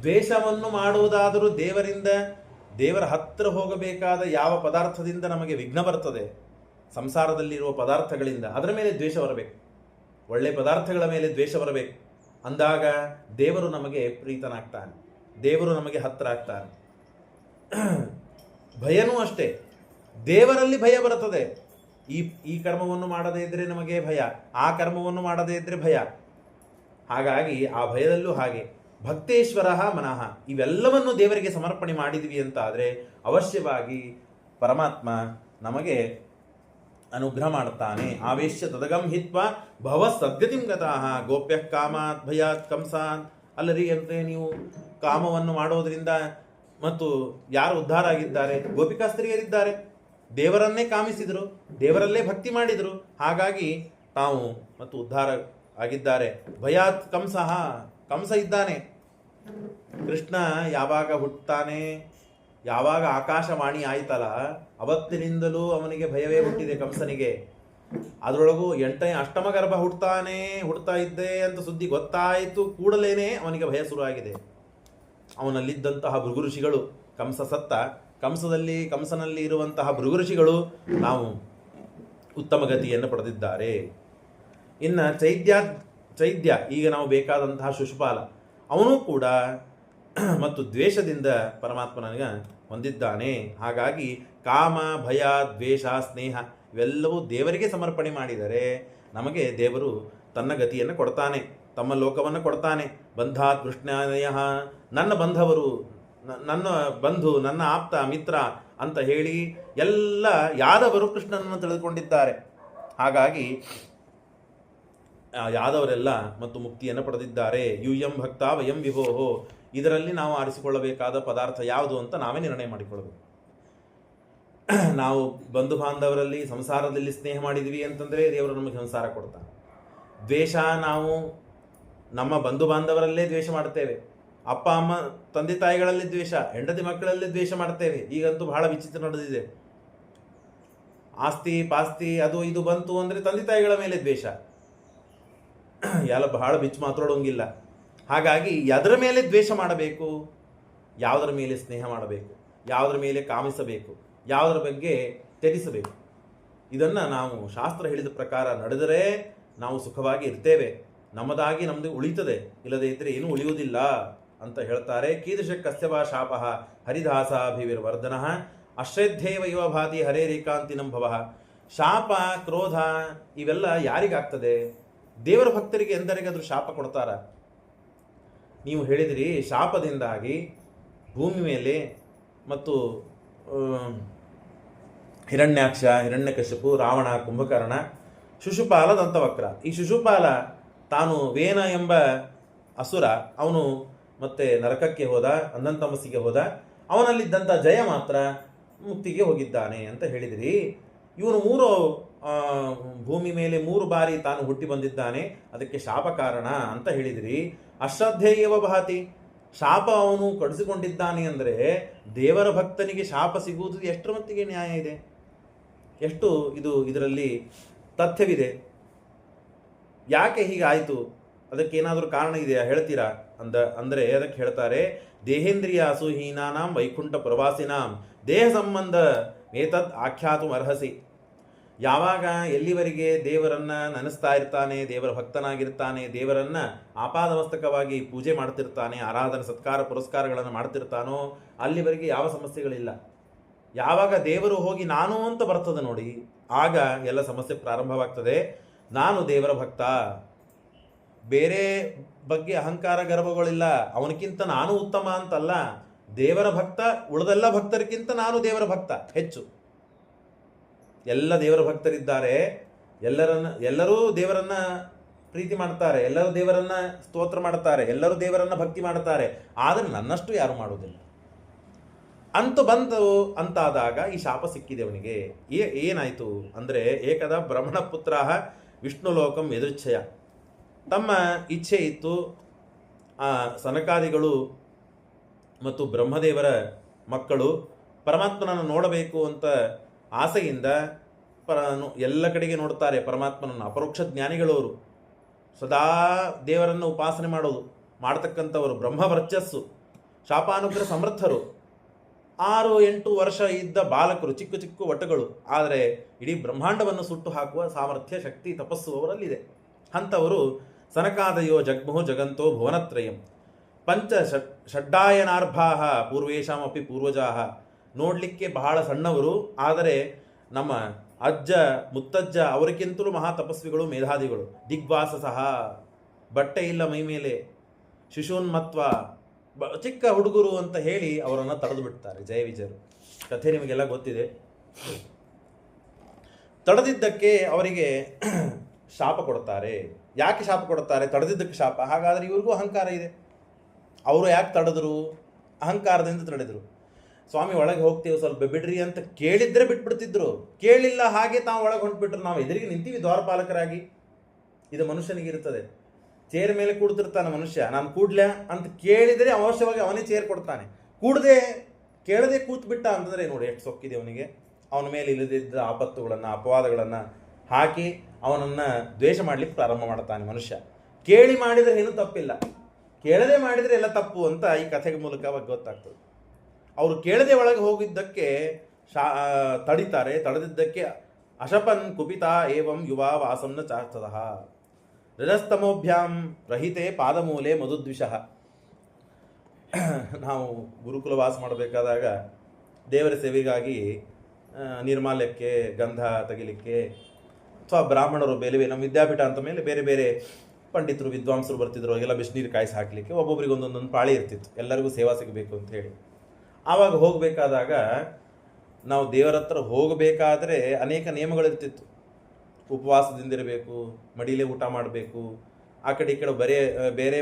ದ್ವೇಷವನ್ನು ಮಾಡುವುದಾದರೂ ದೇವರಿಂದ, ದೇವರ ಹತ್ತಿರ ಹೋಗಬೇಕಾದ ಯಾವ ಪದಾರ್ಥದಿಂದ ನಮಗೆ ವಿಘ್ನ ಬರ್ತದೆ, ಸಂಸಾರದಲ್ಲಿರುವ ಪದಾರ್ಥಗಳಿಂದ, ಅದರ ಮೇಲೆ ದ್ವೇಷ ಬರಬೇಕು. ಒಳ್ಳೆ ಪದಾರ್ಥಗಳ ಮೇಲೆ ದ್ವೇಷ ಬರಬೇಕು. ಅಂದಾಗ ದೇವರು ನಮಗೆ ಪ್ರೀತನಾಗ್ತಾನೆ, ದೇವರು ನಮಗೆ ಹತ್ತಿರ ಆಗ್ತಾನೆ. ಭಯನೂ ಅಷ್ಟೇ, ದೇವರಲ್ಲಿ ಭಯ ಬರುತ್ತದೆ. ಈ ಕರ್ಮವನ್ನು ಮಾಡದೇ ಇದ್ದರೆ ನಮಗೆ ಭಯ, ಆ ಕರ್ಮವನ್ನು ಮಾಡದೇ ಇದ್ದರೆ ಭಯ. ಹಾಗಾಗಿ ಆ ಭಯದಲ್ಲೂ ಹಾಗೆ ಭಕ್ತೇಶ್ವರ ಮನಃ, ಇವೆಲ್ಲವನ್ನು ದೇವರಿಗೆ ಸಮರ್ಪಣೆ ಮಾಡಿದ್ವಿ ಅಂತ ಆದರೆ ಅವಶ್ಯವಾಗಿ ಪರಮಾತ್ಮ ನಮಗೆ ಅನುಗ್ರಹ ಮಾಡುತ್ತಾನೆ. ಆವೇಶ್ಯ ತದಗಂ ಹಿತ್ವ ಭವ ಸದ್ಗತಿಂ ಗತಾಃ ಗೋಪ್ಯ ಕಾಮಾತ್ ಭಯಾತ್ ಕಂಸಾನ್. ಅಲ್ಲರಿ ಅಂದ್ರೆ ನೀವು ಕಾಮವನ್ನು ಮಾಡೋದ್ರಿಂದ ಮತ್ತು ಯಾರು ಉದ್ಧಾರ ಆಗಿದ್ದಾರೆ? ಗೋಪಿಕಾಸ್ತ್ರೀಯರಿದ್ದಾರೆ, ದೇವರನ್ನೇ ಕಾಮಿಸಿದರು, ದೇವರಲ್ಲೇ ಭಕ್ತಿ ಮಾಡಿದರು, ಹಾಗಾಗಿ ತಾವು ಮತ್ತು ಉದ್ಧಾರ ಆಗಿದ್ದಾರೆ. ಭಯಾತ್ ಕಂಸಃ, ಕಂಸ ಇದ್ದಾನೆ. ಕೃಷ್ಣ ಯಾವಾಗ ಹುಟ್ಟುತ್ತಾನೆ, ಯಾವಾಗ ಆಕಾಶವಾಣಿ ಆಯ್ತಲ್ಲ ಅವತ್ತಿನಿಂದಲೂ ಅವನಿಗೆ ಭಯವೇ ಹುಟ್ಟಿದೆ ಕಂಸನಿಗೆ. ಅದರೊಳಗೂ 8ನೇ ಅಷ್ಟಮ ಗರ್ಭ ಹುಡ್ತಾ ಇದ್ದೆ ಅಂತ ಸುದ್ದಿ ಗೊತ್ತಾಯಿತು ಕೂಡಲೇನೆ ಅವನಿಗೆ ಭಯ ಶುರುವಾಗಿದೆ. ಅವನಲ್ಲಿದ್ದಂತಹ ಭೃಗು ಋಷಿಗಳು, ಕಂಸ ಸತ್ತ, ಕಂಸನಲ್ಲಿ ಇರುವಂತಹ ಭೃಗು ಋಷಿಗಳು ನಾವು ಉತ್ತಮ ಗತಿಯನ್ನು ಪಡೆದಿದ್ದಾರೆ. ಇನ್ನು ಚೈದ್ಯ ಈಗ ನಾವು ಬೇಕಾದಂತಹ ಶಿಶುಪಾಲ, ಅವನು ಕೂಡ ಮತ್ತು ದ್ವೇಷದಿಂದ ಪರಮಾತ್ಮನಿಗೆ ಹೊಂದಿದ್ದಾನೆ. ಹಾಗಾಗಿ ಕಾಮ, ಭಯ, ದ್ವೇಷ, ಸ್ನೇಹ ಇವೆಲ್ಲವೂ ದೇವರಿಗೆ ಸಮರ್ಪಣೆ ಮಾಡಿದರೆ ನಮಗೆ ದೇವರು ತನ್ನ ಗತಿಯನ್ನು ಕೊಡ್ತಾನೆ, ತಮ್ಮ ಲೋಕವನ್ನು ಕೊಡ್ತಾನೆ. ಬಂಧಾತ್ ಕೃಷ್ಣಾದಯ, ನನ್ನ ಬಂಧವರು, ನನ್ನ ಬಂಧು, ನನ್ನ ಆಪ್ತ ಮಿತ್ರ ಅಂತ ಹೇಳಿ ಎಲ್ಲ ಯಾದವರು ಕೃಷ್ಣನನ್ನು ತಿಳಿದುಕೊಂಡಿದ್ದಾರೆ. ಹಾಗಾಗಿ ಯಾದವರೆಲ್ಲ ಮತ್ತು ಮುಕ್ತಿಯನ್ನು ಪಡೆದಿದ್ದಾರೆ. ಯೂಯಂ ಭಕ್ತ ವಯಂ ವಿಭೋಹೋ, ಇದರಲ್ಲಿ ನಾವು ಆರಿಸಿಕೊಳ್ಳಬೇಕಾದ ಪದಾರ್ಥ ಯಾವುದು ಅಂತ ನಾವೇ ನಿರ್ಣಯ ಮಾಡಿಕೊಳ್ಳಬೇಕು. ನಾವು ಬಂಧು ಬಾಂಧವರಲ್ಲಿ ಸಂಸಾರದಲ್ಲಿ ಸ್ನೇಹ ಮಾಡಿದ್ವಿ ಅಂತಂದರೆ ದೇವರು ನಮಗೆ ಸಂಸಾರ ಕೊಡ್ತಾನೆ. ದ್ವೇಷ, ನಾವು ನಮ್ಮ ಬಂಧು ಬಾಂಧವರಲ್ಲೇ ದ್ವೇಷ ಮಾಡ್ತೇವೆ, ಅಪ್ಪ ಅಮ್ಮ ತಂದೆ ತಾಯಿಗಳಲ್ಲಿ ದ್ವೇಷ, ಹೆಂಡತಿ ಮಕ್ಕಳಲ್ಲಿ ದ್ವೇಷ ಮಾಡ್ತೇವೆ. ಈಗಂತೂ ಬಹಳ ವಿಚಿತ್ರ ನಡೆದಿದೆ. ಆಸ್ತಿ ಪಾಸ್ತಿ ಅದು ಇದು ಬಂತು ಅಂದರೆ ತಂದೆ ತಾಯಿಗಳ ಮೇಲೆ ದ್ವೇಷ, ಎಲ್ಲ ಬಹಳ ಬಿಚ್ಚು ಮಾತಾಡೋಂಗಿಲ್ಲ. ಹಾಗಾಗಿ ಅದರ ಮೇಲೆ ದ್ವೇಷ ಮಾಡಬೇಕು, ಯಾವುದರ ಮೇಲೆ ಸ್ನೇಹ ಮಾಡಬೇಕು, ಯಾವುದರ ಮೇಲೆ ಕಾಮಿಸಬೇಕು, ಯಾವುದರ ಬಗ್ಗೆ ತ್ಯಜಿಸಬೇಕು. ಇದನ್ನು ನಾವು ಶಾಸ್ತ್ರ ಹೇಳಿದ ಪ್ರಕಾರ ನಡೆದರೆ ನಾವು ಸುಖವಾಗಿ ಇರ್ತೇವೆ, ನಮ್ಮದಾಗಿ ನಮ್ಮದು ಉಳಿತದೆ, ಇಲ್ಲದೇ ಇದ್ದರೆ ಏನೂ ಉಳಿಯುವುದಿಲ್ಲ ಅಂತ ಹೇಳ್ತಾರೆ. ಕೀದೃಶ ಕಸ್ಯವ ಶಾಪಃ ಹರಿದಾಸಾಭಿರ್ವರ್ಧನಃ ಅಶ್ರದ್ಧೇವ ಇವ ಭಾತಿ ಹರೇರೇಕಾಂತಿನಂ ಭವಃ. ಶಾಪ, ಕ್ರೋಧ ಇವೆಲ್ಲ ಯಾರಿಗಾಗ್ತದೆ? ದೇವರ ಭಕ್ತರಿಗೆ ಎಂದರಿಗಾದರೂ ಶಾಪ ಕೊಡ್ತಾರ? ನೀವು ಹೇಳಿದಿರಿ ಶಾಪದಿಂದಾಗಿ ಭೂಮಿ ಮೇಲೆ ಮತ್ತು ಹಿರಣ್ಯಾಕ್ಷ, ಹಿರಣ್ಯಕಶಿಪು, ರಾವಣ, ಕುಂಭಕರ್ಣ, ಶಿಶುಪಾಲ, ದಂತವಕ್ರ. ಈ ಶಿಶುಪಾಲ ತಾನು ವೇನ ಎಂಬ ಅಸುರ, ಅವನು ಮತ್ತೆ ನರಕಕ್ಕೆ ಹೋದ, ಅಂಧಂತಮಸ್ಸಿಗೆ ಹೋದ. ಅವನಲ್ಲಿದ್ದಂಥ ಜಯ ಮಾತ್ರ ಮುಕ್ತಿಗೆ ಹೋಗಿದ್ದಾನೆ ಅಂತ ಹೇಳಿದಿರಿ. ಇವನು ಭೂಮಿ ಮೇಲೆ 3 ಬಾರಿ ತಾನು ಹುಟ್ಟಿ ಬಂದಿದ್ದಾನೆ, ಅದಕ್ಕೆ ಶಾಪ ಕಾರಣ ಅಂತ ಹೇಳಿದಿರಿ. ಅಶ್ರದ್ಧೇಯವ ಭಾತಿ, ಶಾಪ ಅವನು ಕಡಿಸಿಕೊಂಡಿದ್ದಾನೆ ಅಂದರೆ ದೇವರ ಭಕ್ತನಿಗೆ ಶಾಪ ಸಿಗುವುದು ಎಷ್ಟರ ಮಟ್ಟಿಗೆ ನ್ಯಾಯ ಇದೆ? ಎಷ್ಟು ಇದರಲ್ಲಿ ತಥ್ಯವಿದೆ? ಯಾಕೆ ಹೀಗಾಯಿತು ಅದಕ್ಕೇನಾದರೂ ಕಾರಣ ಇದೆಯಾ ಹೇಳ್ತೀರಾ ಅಂದರೆ ಅದಕ್ಕೆ ಹೇಳ್ತಾರೆ, ದೇಹೇಂದ್ರಿಯ ಅಸೂಹೀನಾಂ ವೈಕುಂಠ ಪ್ರವಾಸಿನಾಂ ದೇಹ ಸಂಬಂಧ ಏತದ್ ಆಖ್ಯಾತು ಅರ್ಹಸಿ. ಯಾವಾಗ ಎಲ್ಲಿವರೆಗೆ ದೇವರನ್ನ ನೆನೆಸ್ತಾ ಇರ್ತಾನೆ, ದೇವರ ಭಕ್ತನಾಗಿರ್ತಾನೆ, ದೇವರನ್ನ ಆಪಾದಮಸ್ತಕವಾಗಿ ಪೂಜೆ ಮಾಡ್ತಿರ್ತಾನೆ, ಆರಾಧನೆ ಸತ್ಕಾರ ಪುರಸ್ಕಾರಗಳನ್ನು ಮಾಡ್ತಿರ್ತಾನೋ ಅಲ್ಲಿವರೆಗೆ ಯಾವ ಸಮಸ್ಯೆಗಳಿಲ್ಲ. ಯಾವಾಗ ದೇವರು ಹೋಗಿ ನಾನು ಅಂತ ಬರ್ತದೆ ನೋಡಿ, ಆಗ ಎಲ್ಲ ಸಮಸ್ಯೆ ಪ್ರಾರಂಭವಾಗ್ತದೆ. ನಾನು ದೇವರ ಭಕ್ತ, ಬೇರೆ ಬಗ್ಗೆ ಅಹಂಕಾರ ಗರ್ವಗಳಿಲ್ಲ, ಅವನಕ್ಕಿಂತ ನಾನು ಉತ್ತಮ ಅಂತಲ್ಲ, ದೇವರ ಭಕ್ತ ಉಳಿದೆಲ್ಲ ಭಕ್ತರಿಗಿಂತ ನಾನು ದೇವರ ಭಕ್ತ ಹೆಚ್ಚು. ಎಲ್ಲ ದೇವರ ಭಕ್ತರಿದ್ದಾರೆ, ಎಲ್ಲರೂ ದೇವರನ್ನ ಪ್ರೀತಿ ಮಾಡ್ತಾರೆ, ಎಲ್ಲರೂ ದೇವರನ್ನ ಸ್ತೋತ್ರ ಮಾಡ್ತಾರೆ, ಎಲ್ಲರೂ ದೇವರನ್ನ ಭಕ್ತಿ ಮಾಡ್ತಾರೆ, ಆದರೆ ನನ್ನಷ್ಟು ಯಾರು ಮಾಡುವುದಿಲ್ಲ ಅಂತೂ ಬಂತು ಅಂತಾದಾಗ ಈ ಶಾಪ ಸಿಕ್ಕಿದೆ ಅವನಿಗೆ. ಏನಾಯಿತು ಅಂದರೆ, ಏಕದ ಬ್ರಹ್ಮಣ ಪುತ್ರ ವಿಷ್ಣು ಲೋಕಂ ಯದೃಚ್ಛಯ. ತಮ್ಮ ಇಚ್ಛೆ ಇತ್ತು, ಸನಕಾದಿಗಳು ಮತ್ತು ಬ್ರಹ್ಮದೇವರ ಮಕ್ಕಳು ಪರಮಾತ್ಮನನ್ನು ನೋಡಬೇಕು ಅಂತ ಆಸೆಯಿಂದ ಎಲ್ಲ ಕಡೆಗೆ ನೋಡ್ತಾರೆ ಪರಮಾತ್ಮನನ್ನು. ಅಪರೋಕ್ಷ ಜ್ಞಾನಿಗಳವರು, ಸದಾ ದೇವರನ್ನು ಉಪಾಸನೆ ಮಾಡೋದು ಮಾಡತಕ್ಕಂಥವರು, ಬ್ರಹ್ಮವರ್ಚಸ್ಸು, ಶಾಪಾನುಗ್ರಹ ಸಮರ್ಥರು, 6-8 ವರ್ಷ ಇದ್ದ ಬಾಲಕರು, ಚಿಕ್ಕ ಚಿಕ್ಕ ವಟಗಳು, ಆದರೆ ಇಡೀ ಬ್ರಹ್ಮಾಂಡವನ್ನು ಸುಟ್ಟು ಹಾಕುವ ಸಾಮರ್ಥ್ಯ, ಶಕ್ತಿ, ತಪಸ್ಸು ಅವರಲ್ಲಿದೆ. ಅಂಥವರು ಸನಕಾದಯೋ ಜಗ್ಮುಹು ಜಗಂತೋ ಭುವನತ್ರಯಂ ಪಂಚ ಷಡ್ಡಾಯನಾರ್ಭಾಹ ಪೂರ್ವೇಶಾಮಪಿ ಪೂರ್ವಜಾಹ. ನೋಡಲಿಕ್ಕೆ ಬಹಳ ಸಣ್ಣವರು, ಆದರೆ ನಮ್ಮ ಅಜ್ಜ ಮುತ್ತಜ್ಜ ಅವರಿಗಿಂತಲೂ ಮಹಾ ತಪಸ್ವಿಗಳು, ಮೇಧಾದಿಗಳು. ದಿಗ್ವಾಸ ಸಹ, ಬಟ್ಟೆ ಇಲ್ಲ ಮೈ ಮೇಲೆ, ಶಿಶೂನ್ಮತ್ವ, ಚಿಕ್ಕ ಹುಡುಗರು ಅಂತ ಹೇಳಿ ಅವರನ್ನು ತಡೆದು ಬಿಡ್ತಾರೆ ಜಯ ವಿಜಯರು. ಕಥೆ ನಿಮಗೆಲ್ಲ ಗೊತ್ತಿದೆ. ತಡೆದಿದ್ದಕ್ಕೆ ಅವರಿಗೆ ಶಾಪ ಕೊಡ್ತಾರೆ. ಯಾಕೆ ಶಾಪ ಕೊಡ್ತಾರೆ? ತಡೆದಿದ್ದಕ್ಕೆ ಶಾಪ. ಹಾಗಾದರೆ ಇವ್ರಿಗೂ ಅಹಂಕಾರ ಇದೆ, ಅವರು ಯಾಕೆ ತಡೆದ್ರು? ಅಹಂಕಾರದಿಂದ ತಡೆದರು. ಸ್ವಾಮಿ ಒಳಗೆ ಹೋಗ್ತೀವಿ ಸ್ವಲ್ಪ ಬಿಡ್ರಿ ಅಂತ ಕೇಳಿದ್ರೆ ಬಿಟ್ಬಿಡ್ತಿದ್ರು, ಕೇಳಿಲ್ಲ, ಹಾಗೆ ತಾವು ಒಳಗೆ ಹೊಂಟ್ಬಿಟ್ರು. ನಾವು ಎದುರಿಗೆ ನಿಂತೀವಿ ದ್ವಾರಪಾಲಕರಾಗಿ. ಇದು ಮನುಷ್ಯನಿಗಿರ್ತದೆ. ಚೇರ್ ಮೇಲೆ ಕೂಡ್ತಿರ್ತಾನೆ ಮನುಷ್ಯ, ನಾನು ಕೂಡ್ಲ ಅಂತ ಕೇಳಿದರೆ ಅವಶ್ಯವಾಗಿ ಅವನೇ ಚೇರ್ ಕೊಡ್ತಾನೆ. ಕೇಳದೆ ಕೂತ್ಬಿಟ್ಟ ಅಂತಂದರೆ ನೋಡಿ ಎಷ್ಟು ಸೊಕ್ಕಿದೆ ಅವನಿಗೆ. ಅವನ ಮೇಲೆ ಇಲ್ಲದಿದ್ದ ಆಪತ್ತುಗಳನ್ನು, ಅಪವಾದಗಳನ್ನು ಹಾಕಿ ಅವನನ್ನು ದ್ವೇಷ ಮಾಡಲಿಕ್ಕೆ ಪ್ರಾರಂಭ ಮಾಡ್ತಾನೆ ಮನುಷ್ಯ. ಕೇಳಿ ಮಾಡಿದರೆ ಏನೂ ತಪ್ಪಿಲ್ಲ, ಕೇಳದೆ ಮಾಡಿದರೆ ಎಲ್ಲ ತಪ್ಪು ಅಂತ ಈ ಕಥೆಗೆ ಮೂಲಕವಾಗಿ ಗೊತ್ತಾಗ್ತದೆ. ಅವರು ಕೇಳದೆ ಒಳಗೆ ಹೋಗಿದ್ದಕ್ಕೆ ತಡಿತಾರೆ, ತಡೆದಿದ್ದಕ್ಕೆ ಅಶಪನ್ ಕುಪಿತ ಏವಂ ಯುವಾ ವಾಸಂನ ಚಾರ್ತದಃ ರಜಸ್ತಮೋಭ್ಯಾಂ ರಹಿತೆ ಪಾದಮೂಲೆ ಮಧುದ್ವಿಷಃ. ನಾವು ಗುರುಕುಲ ವಾಸ ಮಾಡಬೇಕಾದಾಗ ದೇವರ ಸೇವೆಗಾಗಿ ನಿರ್ಮಾಲ್ಯಕ್ಕೆ ಗಂಧ ತೆಗಿಲಿಕ್ಕೆ ಅಥವಾ ಬ್ರಾಹ್ಮಣರು ಬೇರೆ ನಮ್ಮ ವಿದ್ಯಾಪೀಠ ಅಂತ ಮೇಲೆ ಬೇರೆ ಬೇರೆ ಪಂಡಿತರು ವಿದ್ವಾಂಸರು ಬರ್ತಿದ್ರು. ಎಲ್ಲ ಬಿಸಿನೀರು ಕಾಯಿಸಿ ಹಾಕಲಿಕ್ಕೆ ಒಬ್ಬೊಬ್ಬರಿಗೆ ಒಂದೊಂದೊಂದು ಪಾಳಿ ಇರ್ತಿತ್ತು, ಎಲ್ಲರಿಗೂ ಸೇವಾ ಸಿಗಬೇಕು ಅಂತ ಹೇಳಿ. ಆವಾಗ ಹೋಗಬೇಕಾದಾಗ ನಾವು ದೇವರ ಹತ್ರ ಹೋಗಬೇಕಾದ್ರೆ ಅನೇಕ ನಿಯಮಗಳಿರ್ತಿತ್ತು. ಉಪವಾಸದಿಂದಿರಬೇಕು, ಮಡಿಲೇ ಊಟ ಮಾಡಬೇಕು, ಆ ಕಡೆ ಈ ಕಡೆ ಬೇರೆ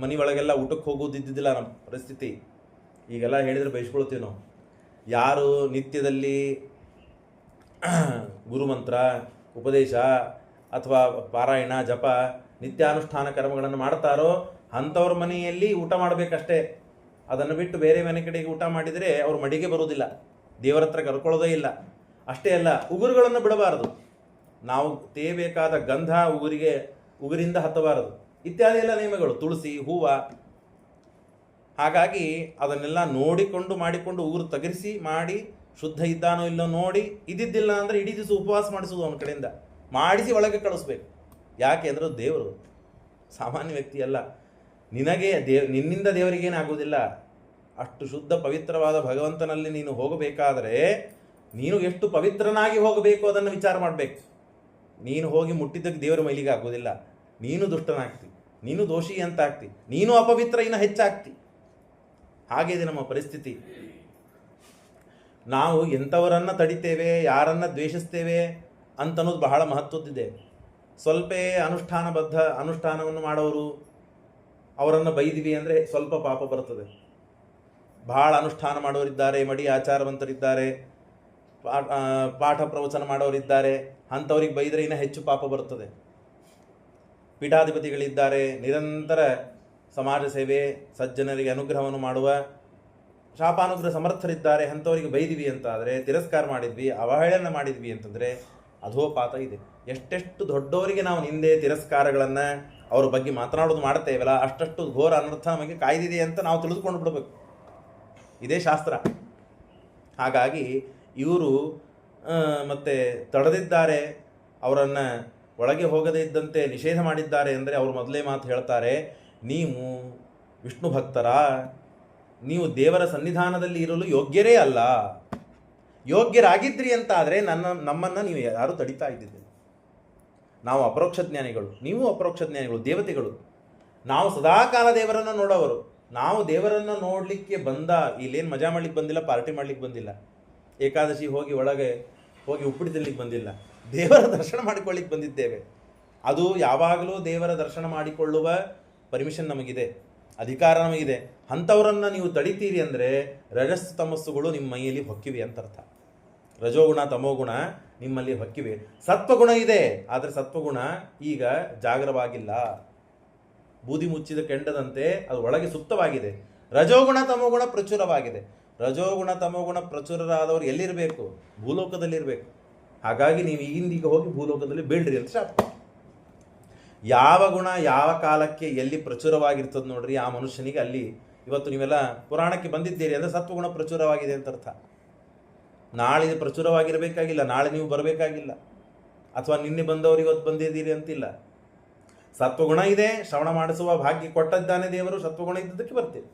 ಮನೆ ಒಳಗೆಲ್ಲ ಊಟಕ್ಕೆ ಹೋಗೋದಿದ್ದಿದ್ದಿಲ್ಲ ನಮ್ಮ ಪರಿಸ್ಥಿತಿ. ಈಗೆಲ್ಲ ಹೇಳಿದರೆ ಬಯಸ್ಕೊಳ್ತೀವಿ ನಾವು. ಯಾರು ನಿತ್ಯದಲ್ಲಿ ಗುರುಮಂತ್ರ ಉಪದೇಶ ಅಥವಾ ಪಾರಾಯಣ ಜಪ ನಿತ್ಯಾನುಷ್ಠಾನ ಕರ್ಮಗಳನ್ನು ಮಾಡ್ತಾರೋ ಅಂಥವ್ರ ಮನೆಯಲ್ಲಿ ಊಟ ಮಾಡಬೇಕಷ್ಟೇ. ಅದನ್ನು ಬಿಟ್ಟು ಬೇರೆ ಮನೆ ಕಡೆಗೆ ಊಟ ಮಾಡಿದರೆ ಅವ್ರ ಮಡಿಗೆ ಬರೋದಿಲ್ಲ, ದೇವರ ಹತ್ರ ಕರ್ಕೊಳ್ಳೋದೇ ಇಲ್ಲ. ಅಷ್ಟೇ ಅಲ್ಲ, ಉಗುರುಗಳನ್ನು ಬಿಡಬಾರದು. ನಾವು ತೇಬೇಕಾದ ಗಂಧ ಉಗುರಿಂದ ಹತ್ತಬಾರದು, ಇತ್ಯಾದಿ ಎಲ್ಲ ನಿಯಮಗಳು. ತುಳಸಿ ಹೂವ. ಹಾಗಾಗಿ ಅದನ್ನೆಲ್ಲ ನೋಡಿಕೊಂಡು ಮಾಡಿಕೊಂಡು ಉಗುರು ತಗರಿಸಿ ಮಾಡಿ ಶುದ್ಧ ಇದ್ದಾನೋ ಇಲ್ಲೋ ನೋಡಿ, ಇದ್ದಿದ್ದಿಲ್ಲ ಅಂದರೆ ಇಡೀ ದಿವಸ ಉಪವಾಸ ಮಾಡಿಸೋದು ಅವನ ಕಡೆಯಿಂದ, ಮಾಡಿಸಿ ಒಳಗೆ ಕಳಿಸ್ಬೇಕು. ಯಾಕೆ ಅಂದರೆ ದೇವರು ಸಾಮಾನ್ಯ ವ್ಯಕ್ತಿ ಅಲ್ಲ. ನಿನ್ನಿಂದ ದೇವರಿಗೇನಾಗುವುದಿಲ್ಲ. ಅಷ್ಟು ಶುದ್ಧ ಪವಿತ್ರವಾದ ಭಗವಂತನಲ್ಲಿ ನೀನು ಹೋಗಬೇಕಾದರೆ ನೀನು ಎಷ್ಟು ಪವಿತ್ರನಾಗಿ ಹೋಗಬೇಕು ಅದನ್ನು ವಿಚಾರ ಮಾಡಬೇಕು. ನೀನು ಹೋಗಿ ಮುಟ್ಟಿದ್ದಕ್ಕೆ ದೇವರ ಮೈಲಿಗೆ ಆಗೋದಿಲ್ಲ. ನೀನು ದುಷ್ಟನಾಗ್ತಿ, ನೀನು ದೋಷಿ ಅಂತ ಆಗ್ತಿ, ನೀನು ಅಪವಿತ್ರ ಇನ್ನು ಹೆಚ್ಚಾಗ್ತಿ. ಹಾಗಿದೆ ನಮ್ಮ ಪರಿಸ್ಥಿತಿ. ನಾವು ಎಂಥವರನ್ನ ತಡಿತೇವೆ, ಯಾರನ್ನ ದ್ವೇಷಿಸ್ತೇವೆ ಅಂತನ್ನೋದು ಬಹಳ ಮಹತ್ವದ್ದಿದೆ. ಸ್ವಲ್ಪ ಅನುಷ್ಠಾನವನ್ನು ಮಾಡೋರು ಅವರನ್ನು ಬೈದಿವಿ ಅಂದರೆ ಸ್ವಲ್ಪ ಪಾಪ ಬರ್ತದೆ. ಬಹಳ ಅನುಷ್ಠಾನ ಮಾಡೋರಿದ್ದಾರೆ, ಮಡಿ ಆಚಾರವಂತರಿದ್ದಾರೆ, ಪಾಠ ಪ್ರವಚನ ಮಾಡೋರಿದ್ದಾರೆ, ಅಂಥವ್ರಿಗೆ ಬೈದರೆ ಇನ್ನೂ ಹೆಚ್ಚು ಪಾಪ ಬರ್ತದೆ. ಪೀಠಾಧಿಪತಿಗಳಿದ್ದಾರೆ, ನಿರಂತರ ಸಮಾಜ ಸೇವೆ, ಸಜ್ಜನರಿಗೆ ಅನುಗ್ರಹವನ್ನು ಮಾಡುವ ಶಾಪಾನುಗ್ರಹ ಸಮರ್ಥರಿದ್ದಾರೆ, ಅಂಥವರಿಗೆ ಬೈದಿವಿ ಅಂತಾದರೆ, ತಿರಸ್ಕಾರ ಮಾಡಿದ್ವಿ, ಅವಹೇಳನ ಮಾಡಿದ್ವಿ ಅಂತಂದರೆ ಅಧೋಪಾತ ಇದೆ. ಎಷ್ಟೆಷ್ಟು ದೊಡ್ಡವರಿಗೆ ನಾವು ನಿಂದೆ ತಿರಸ್ಕಾರಗಳನ್ನು ಅವ್ರ ಬಗ್ಗೆ ಮಾತನಾಡೋದು ಮಾಡ್ತೇವಲ್ಲ, ಅಷ್ಟಷ್ಟು ಘೋರ ಅನರ್ಥ ನಮಗೆ ಕಾಯ್ದಿದೆ ಅಂತ ನಾವು ತಿಳಿದುಕೊಂಡು ಬಿಡಬೇಕು. ಇದೇ ಶಾಸ್ತ್ರ. ಹಾಗಾಗಿ ಇವರು ಮತ್ತೆ ತಡೆದಿದ್ದಾರೆ, ಅವರನ್ನು ಒಳಗೆ ಹೋಗದೇ ಇದ್ದಂತೆ ನಿಷೇಧ ಮಾಡಿದ್ದಾರೆ ಅಂದರೆ ಅವರು ಮೊದಲೇ ಮಾತು ಹೇಳ್ತಾರೆ, ನೀವು ವಿಷ್ಣು ಭಕ್ತರ, ನೀವು ಸನ್ನಿಧಾನದಲ್ಲಿ ಇರಲು ಯೋಗ್ಯರೇ ಅಲ್ಲ. ಯೋಗ್ಯರಾಗಿದ್ರಿ ಅಂತ ಆದರೆ ನಮ್ಮನ್ನು ನೀವು ಯಾರು ತಡಿತಾ ಇದ್ದಿದ್ದೆ. ನಾವು ಅಪರೋಕ್ಷ ಜ್ಞಾನಿಗಳು, ನೀವು ಅಪರೋಕ್ಷ ಜ್ಞಾನಿಗಳು, ದೇವತೆಗಳು. ನಾವು ಸದಾಕಾಲ ದೇವರನ್ನು ನೋಡೋವರು. ನಾವು ದೇವರನ್ನು ನೋಡಲಿಕ್ಕೆ ಇಲ್ಲೇನು ಮಜಾ ಮಾಡ್ಲಿಕ್ಕೆ ಬಂದಿಲ್ಲ, ಪಾರ್ಟಿ ಮಾಡ್ಲಿಕ್ಕೆ ಬಂದಿಲ್ಲ, ಏಕಾದಶಿ ಒಳಗೆ ಹೋಗಿ ಉಪ್ಪಿಟ್ಟು ತಿನ್ಲಿಕ್ಕೆ ಬಂದಿಲ್ಲ, ದೇವರ ದರ್ಶನ ಮಾಡಿಕೊಳ್ಳಿಕ್ಕೆ ಬಂದಿದ್ದೇವೆ. ಅದು ಯಾವಾಗಲೂ ದೇವರ ದರ್ಶನ ಮಾಡಿಕೊಳ್ಳುವ ಪರ್ಮಿಷನ್ ನಮಗಿದೆ, ಅಧಿಕಾರ ನಮಗಿದೆ. ಅಂಥವರನ್ನು ನೀವು ತಡಿತೀರಿ ಅಂದರೆ ರಜಸ್ ತಮಸ್ಸುಗಳು ನಿಮ್ಮ ಮೈಯಲ್ಲಿ ಹೊಕ್ಕಿವೆ ಅಂತ ಅರ್ಥ. ರಜೋಗುಣ ತಮೋಗುಣ ನಿಮ್ಮಲ್ಲಿ ಹೊಕ್ಕಿವೆ. ಸತ್ವಗುಣ ಇದೆ, ಆದರೆ ಸತ್ವಗುಣ ಈಗ ಜಾಗರವಾಗಿಲ್ಲ. ಬೂದಿ ಮುಚ್ಚಿದ ಕೆಂಡದಂತೆ ಅದು ಒಳಗೆ ಸುಪ್ತವಾಗಿದೆ. ರಜೋಗುಣ ತಮೋಗುಣ ಪ್ರಚುರವಾಗಿದೆ. ರಜೋಗುಣ ತಮೋಗುಣ ಪ್ರಚುರರಾದವರು ಎಲ್ಲಿರಬೇಕು? ಭೂಲೋಕದಲ್ಲಿರಬೇಕು. ಹಾಗಾಗಿ ನೀವು ಈಗಿಂದೀಗ ಹೋಗಿ ಭೂಲೋಕದಲ್ಲಿ ಬೀಳ್ರಿ ಅಂತ ಶಾಪ. ಯಾವ ಗುಣ ಯಾವ ಕಾಲಕ್ಕೆ ಎಲ್ಲಿ ಪ್ರಚುರವಾಗಿರ್ತದೆ ನೋಡ್ರಿ, ಆ ಮನುಷ್ಯನಿಗೆ ಅಲ್ಲಿ. ಇವತ್ತು ನೀವೆಲ್ಲ ಪುರಾಣಕ್ಕೆ ಬಂದಿದ್ದೀರಿ ಅಂದರೆ ಸತ್ವಗುಣ ಪ್ರಚುರವಾಗಿದೆ ಅಂತ ಅರ್ಥ. ನಾಳೆ ಪ್ರಚುರವಾಗಿರಬೇಕಾಗಿಲ್ಲ, ನಾಳೆ ನೀವು ಬರಬೇಕಾಗಿಲ್ಲ, ಅಥವಾ ನಿನ್ನೆ ಬಂದವರು ಇವತ್ತು ಬಂದಿದ್ದೀರಿ ಅಂತಿಲ್ಲ. ಸತ್ವಗುಣ ಇದೆ, ಶ್ರವಣ ಮಾಡಿಸುವ ಭಾಗ್ಯ ಕೊಟ್ಟಿದ್ದಾನೆ ದೇವರು. ಸತ್ವಗುಣ ಇದ್ದದಕ್ಕೆ ಬರ್ತೀವಿ.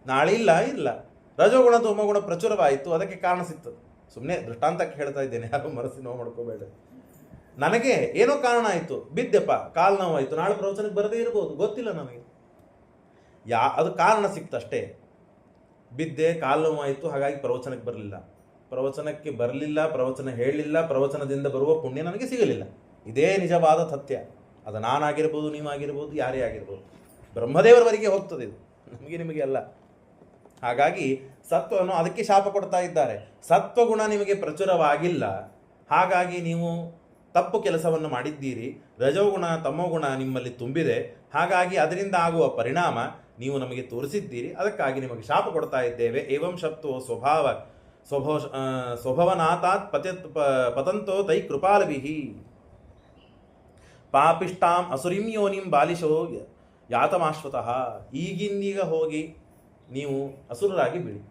ನಾಳೆ ಇಲ್ಲ. ರಜೋಗುಣ ತಮೋಗುಣ ಪ್ರಚುರವಾಯಿತು, ಅದಕ್ಕೆ ಕಾರಣ ಸಿಗ್ತದೆ. ಸುಮ್ಮನೆ ದೃಷ್ಟಾಂತಕ್ಕೆ ಹೇಳ್ತಾ ಇದ್ದೇನೆ, ಯಾರು ಮನಸ್ಸಿನ ನೋವು ಮಾಡ್ಕೋಬೇಡ. ನನಗೆ ಏನೋ ಕಾರಣ ಆಯಿತು, ಬಿದ್ದೆಪ್ಪ, ಕಾಲು ನೋವಾಯಿತು, ನಾಳೆ ಪ್ರವಚನಕ್ಕೆ ಬರದೇ ಇರ್ಬೋದು, ಗೊತ್ತಿಲ್ಲ ನನಗೆ. ಅದು ಕಾರಣ ಸಿಕ್ತಷ್ಟೇ. ಬಿದ್ದೆ, ಕಾಲು ನೋವಾಯಿತು, ಹಾಗಾಗಿ ಪ್ರವಚನಕ್ಕೆ ಬರಲಿಲ್ಲ. ಪ್ರವಚನ ಹೇಳಲಿಲ್ಲ, ಪ್ರವಚನದಿಂದ ಬರುವ ಪುಣ್ಯ ನನಗೆ ಸಿಗಲಿಲ್ಲ. ಇದೇ ನಿಜವಾದ ಸತ್ಯ. ಅದು ನಾನಾಗಿರ್ಬೋದು, ನೀವಾಗಿರ್ಬೋದು, ಯಾರೇ ಆಗಿರ್ಬೋದು, ಬ್ರಹ್ಮದೇವರವರೆಗೆ ಹೋಗ್ತದೆ ಇದು, ನಿಮಗೆ ಅಲ್ಲ. ಹಾಗಾಗಿ ಸತ್ವವನ್ನು ಅದಕ್ಕೆ ಶಾಪ ಕೊಡ್ತಾ ಇದ್ದಾರೆ. ಸತ್ವಗುಣ ನಿಮಗೆ ಪ್ರಚುರವಾಗಿಲ್ಲ, ಹಾಗಾಗಿ ನೀವು ತಪ್ಪು ಕೆಲಸವನ್ನು ಮಾಡಿದ್ದೀರಿ. ರಜೋಗುಣ ತಮೋಗುಣ ನಿಮ್ಮಲ್ಲಿ ತುಂಬಿದೆ, ಹಾಗಾಗಿ ಅದರಿಂದ ಆಗುವ ಪರಿಣಾಮ ನೀವು ನಮಗೆ ತೋರಿಸಿದ್ದೀರಿ. ಅದಕ್ಕಾಗಿ ನಿಮಗೆ ಶಾಪ ಕೊಡ್ತಾ ಇದ್ದೇವೆ. ಏವಂ ಶಬ್ದೋ ಸ್ವಭವನಾಥಾತ್ ಪತಂತೋ ತೈ ಕೃಪಾಲಭಿಹಿ ಪಾಪಿಷ್ಟಾಂ ಅಸುರಿಂ ಯೋನಿಂ ಬಾಲಿಶೋ ಯಾತಮಾಶ್ವತಃ. ಈಗಿಂದೀಗ ಹೋಗಿ ನೀವು ಅಸುರರಾಗಿ ಬೀಳಿ.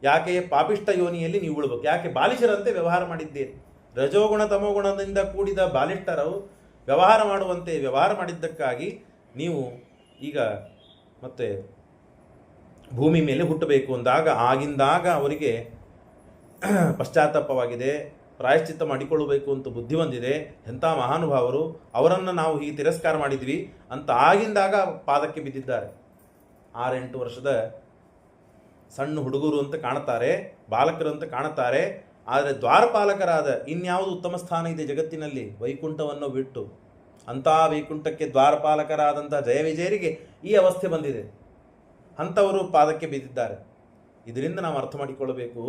ಯಾಕೆ? ಪಾಪಿಷ್ಟ ಯೋನಿಯಲ್ಲಿ ನೀವು ಉಳ್ಬೇಕು. ಯಾಕೆ? ಬಾಲಿಶರಂತೆ ವ್ಯವಹಾರ ಮಾಡಿದ್ದೀರಿ. ರಜೋಗುಣ ತಮೋಗುಣದಿಂದ ಕೂಡಿದ ಬಾಲಿಷ್ಠರು ವ್ಯವಹಾರ ಮಾಡಿದ್ದಕ್ಕಾಗಿ ನೀವು ಈಗ ಮತ್ತೆ ಭೂಮಿ ಮೇಲೆ ಹುಟ್ಟಬೇಕು ಅಂದಾಗ ಆಗಿಂದಾಗ ಅವರಿಗೆ ಪಶ್ಚಾತ್ತಾಪವಾಗಿದೆ, ಪ್ರಾಯಶ್ಚಿತ್ತ ಮಾಡಿಕೊಳ್ಳಬೇಕು ಅಂತ ಬುದ್ಧಿ ಬಂದಿದೆ. ಎಂಥ ಮಹಾನುಭಾವರು, ಅವರನ್ನು ನಾವು ಹೀಗೆ ತಿರಸ್ಕಾರ ಮಾಡಿದ್ವಿ ಅಂತ ಆಗಿಂದಾಗ ಪಾದಕ್ಕೆ ಬಿದ್ದಿದ್ದಾರೆ. 6-8 ವರ್ಷದ ಸಣ್ಣ ಹುಡುಗರು ಅಂತ ಕಾಣುತ್ತಾರೆ, ಬಾಲಕರು ಅಂತ ಕಾಣುತ್ತಾರೆ. ಆದರೆ ದ್ವಾರಪಾಲಕರಾದ ಇನ್ಯಾವುದು ಉತ್ತಮ ಸ್ಥಾನ ಇದೆ ಜಗತ್ತಿನಲ್ಲಿ? ವೈಕುಂಠವನ್ನು ಬಿಟ್ಟು ಅಂಥ ವೈಕುಂಠಕ್ಕೆ ದ್ವಾರಪಾಲಕರಾದಂಥ ಜಯವಿಜಯರಿಗೆ ಈ ಅವಸ್ಥೆ ಬಂದಿದೆ. ಅಂಥವರು ಪಾದಕ್ಕೆ ಬಿದ್ದಿದ್ದಾರೆ. ಇದರಿಂದ ನಾವು ಅರ್ಥ ಮಾಡಿಕೊಳ್ಳಬೇಕು,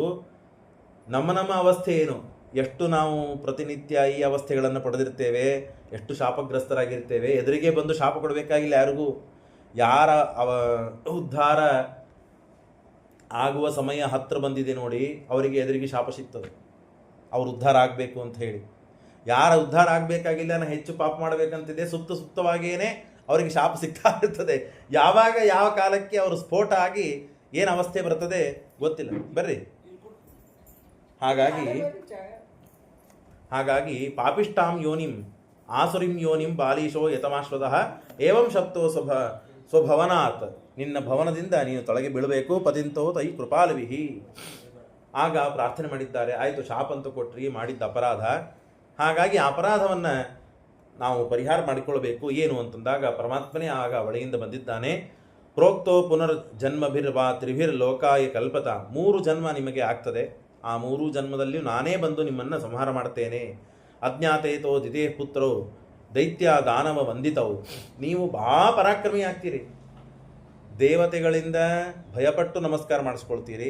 ನಮ್ಮ ಅವಸ್ಥೆ ಏನು, ಎಷ್ಟು ನಾವು ಪ್ರತಿನಿತ್ಯ ಈ ಅವಸ್ಥೆಗಳನ್ನು ಪಡೆದಿರ್ತೇವೆ, ಎಷ್ಟು ಶಾಪಗ್ರಸ್ತರಾಗಿರ್ತೇವೆ. ಎದುರಿಗೆ ಬಂದು ಶಾಪ ಕೊಡಬೇಕಾಗಿಲ್ಲ ಯಾರಿಗೂ. ಯಾರ ಉದ್ಧಾರ ಆಗುವ ಸಮಯ ಹತ್ತಿರ ಬಂದಿದೆ ನೋಡಿ, ಅವರಿಗೆ ಎದುರಿಗೆ ಶಾಪ ಸಿಗ್ತದೆ, ಅವ್ರು ಉದ್ಧಾರ ಆಗಬೇಕು ಅಂತ ಹೇಳಿ. ಯಾರ ಉದ್ಧಾರ ಆಗಬೇಕಾಗಿಲ್ಲ, ನಾನು ಹೆಚ್ಚು ಪಾಪ ಮಾಡಬೇಕಂತಿದೆ, ಸುಪ್ತವಾಗಿಯೇ ಅವರಿಗೆ ಶಾಪ ಸಿಗ್ತಾ ಇರ್ತದೆ. ಯಾವಾಗ ಯಾವ ಕಾಲಕ್ಕೆ ಅವರು ಸ್ಫೋಟ ಆಗಿ ಏನು ಅವಸ್ಥೆ ಬರ್ತದೆ ಗೊತ್ತಿಲ್ಲ. ಬರ್ರಿ. ಹಾಗಾಗಿ ಪಾಪಿಷ್ಟಾಂ ಯೋನಿಂ ಆಸುರಿಂ ಯೋನಿಂ ಬಾಲೀಶೋ ಯತಮಾಶ್ವತಃ ಏವಂ ಶಬ್ದೋ ಸ್ವಭವನಾತ್. ನಿನ್ನ ಭವನದಿಂದ ನೀನು ತೊಳಗೆ ಬೀಳಬೇಕು. ಪತಿಂತೋ ತೈ ಕೃಪಾಲವಿಹಿ. ಆಗ ಪ್ರಾರ್ಥನೆ ಮಾಡಿದ್ದಾರೆ. ಆಯಿತು, ಶಾಪ ಅಂತ ಕೊಟ್ರಿ, ಮಾಡಿದ್ದ ಅಪರಾಧ. ಹಾಗಾಗಿ ಆ ಅಪರಾಧವನ್ನು ನಾವು ಪರಿಹಾರ ಮಾಡಿಕೊಳ್ಬೇಕು. ಏನು ಅಂತಂದಾಗ ಪರಮಾತ್ಮನೇ ಆಗ ಒಳಗಿಂದ ಬಂದಿದ್ದಾನೆ. ಪ್ರೋಕ್ತೋ ಪುನರ್ಜನ್ಮಭಿರ್ವಾ ತ್ರಿಭಿರ್ ಲೋಕಾಯ ಕಲ್ಪತ. 3 ಜನ್ಮ ನಿಮಗೆ ಆಗ್ತದೆ. ಆ 3 ಜನ್ಮದಲ್ಲಿಯೂ ನಾನೇ ಬಂದು ನಿಮ್ಮನ್ನು ಸಂಹಾರ ಮಾಡ್ತೇನೆ. ಅಜ್ಞಾತೇತೋ ದಿತೇ ಪುತ್ರೋ ದೈತ್ಯ ದಾನವ ವಂದಿತವು. ನೀವು ಪರಾಕ್ರಮಿ ಆಗ್ತೀರಿ. ದೇವತೆಗಳಿಂದ ಭಯಪಟ್ಟು ನಮಸ್ಕಾರ ಮಾಡಿಸ್ಕೊಳ್ತೀರಿ,